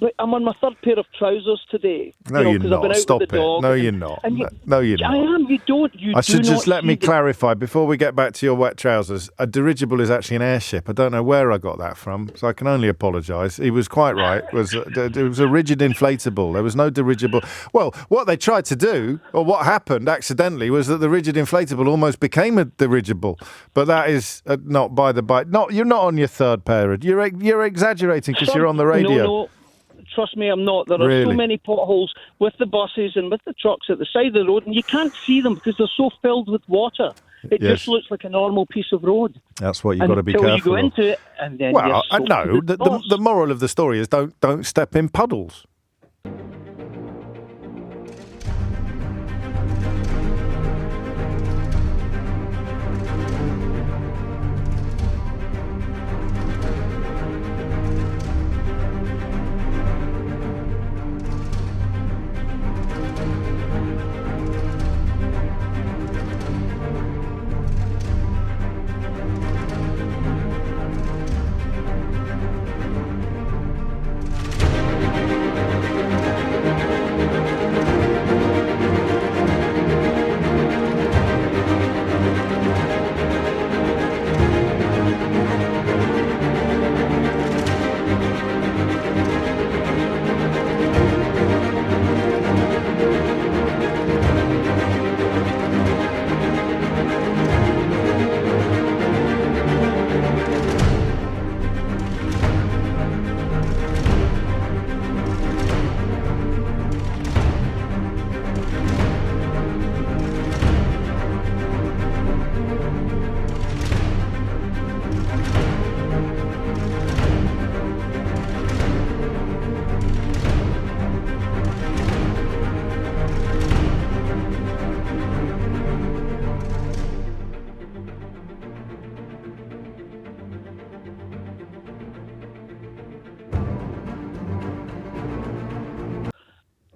but I'm on my third pair of trousers today. No, you're not. Stop it. No, you're not. No, you're not. I am. You don't. I should just let me clarify before we get back to your wet trousers. A dirigible is actually an airship. I don't know where I got that from, so I can only apologise. He was quite right. It was a rigid inflatable. There was no dirigible. Well, what they tried to do, or what happened accidentally, was that the rigid inflatable almost became a dirigible. But that is not by the by. You're not on your third pair. You're exaggerating because you're on the radio. No. Trust me, I'm not. There are so many potholes with the buses and with the trucks at the side of the road, and you can't see them because they're so filled with water. It just looks like a normal piece of road. That's what you've got to be careful of. Until you go into it, and then no. The moral of the story is don't step in puddles.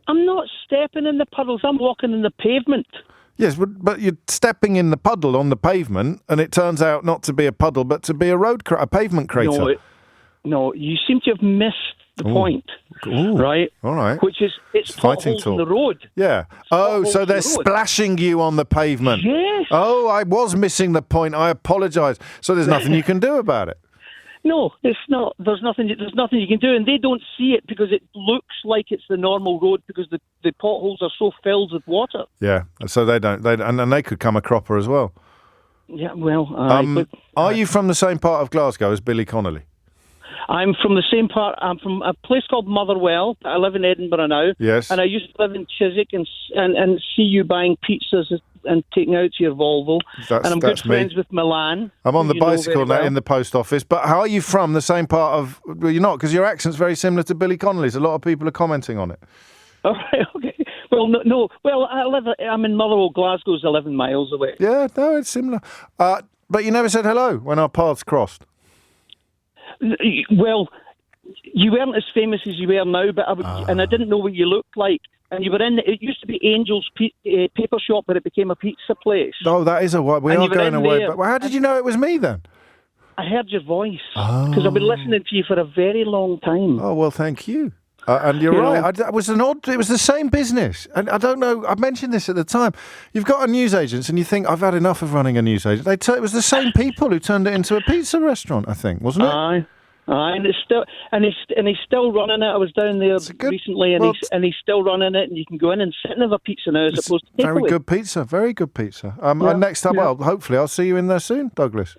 I'm not stepping in the puddles. I'm walking in the pavement. Yes, but you're stepping in the puddle on the pavement, and it turns out not to be a puddle, but to be a pavement crater. No, you seem to have missed the point. Ooh. Right? All right. Which is, it's potholes in the road. Yeah. So they're splashing you on the pavement. Yes. Oh, I was missing the point. I apologise. So there's nothing you can do about it. No, it's not. There's nothing you can do, and they don't see it because it looks like it's the normal road because the potholes are so filled with water. Yeah, so they don't. And they could come a cropper as well. Yeah, well. Are you from the same part of Glasgow as Billy Connolly? I'm from the same part. I'm from a place called Motherwell. I live in Edinburgh now. Yes. And I used to live in Chiswick and see you buying pizzas and taking out to your Volvo. And I'm good friends with Milan. I'm on the bicycle now in the post office. But how are you from the same part of... Well, you're not, because your accent's very similar to Billy Connolly's. A lot of people are commenting on it. All right, okay. Well, no. Well, I'm in Motherwell. Glasgow's 11 miles away. Yeah, no, it's similar. But you never said hello when our paths crossed. Well, you weren't as famous as you are now, but I didn't know what you looked like. And you were in. It used to be Angel's paper shop, but it became a pizza place. Oh, that is a while. We are going away. But how did you know it was me then? I heard your voice because I've been listening to you for a very long time. Oh well, thank you. And you're right. It was the same business. And I don't know. I mentioned this at the time. You've got a newsagent, and you think I've had enough of running a newsagent. It was the same people who turned it into a pizza restaurant. I think, wasn't it? Aye. And he's still running it. I was down there recently, and he's still running it. And you can go in and sit and have a pizza now, as opposed to takeaway. Very good pizza. And next up, well, hopefully I'll see you in there soon, Douglas.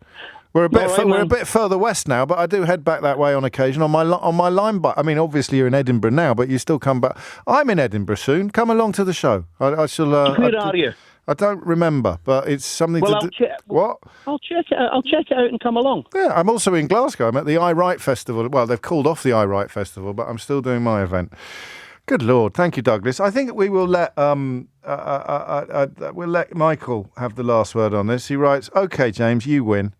We're a bit further west now, but I do head back that way on occasion on my line bike. I mean, obviously you're in Edinburgh now, but you still come back. I'm in Edinburgh soon. Come along to the show. I shall. Where are you? I don't remember, but it's something to do. What? I'll check it out. I'll check it out and come along. Yeah, I'm also in Glasgow. I'm at the I Write Festival. Well, they've called off the I Write Festival, but I'm still doing my event. Good Lord. Thank you, Douglas. I think we will let we'll let Michael have the last word on this. He writes, "Okay, James, you win.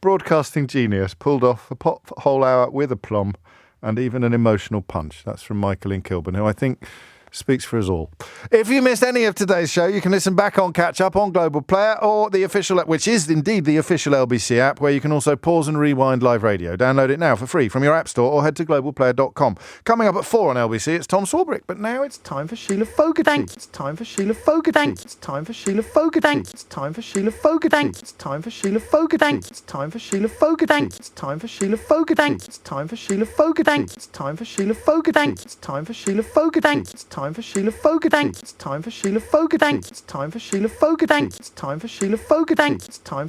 Broadcasting genius pulled off a whole hour with aplomb and even an emotional punch." That's from Michael in Kilburn, who I think speaks for us all. If you missed any of today's show, you can listen back on Catch Up on Global Player or the official app, which is indeed the official LBC app, where you can also pause and rewind live radio. Download it now for free from your app store or head to globalplayer.com. Coming up at 4 on LBC, it's Tom Swarbrick. But now it's time for Sheila Fogarty. It's time for Sheila Fogarty. It's time for Sheila Fogarty. It's time for Sheila Fogarty. It's time for Sheila Fogarty. It's time for Sheila Fogarty. It's time for Sheila Fogarty. It's time for Sheila Fogarty. It's time for Sheila Fogarty. It's time for Sheila Fogarty. It's time for Sheila Fogarty. It's time for Sheila Fogarty. It's time for Sheila Fogarty. It's time for Sheila Fogarty. It's time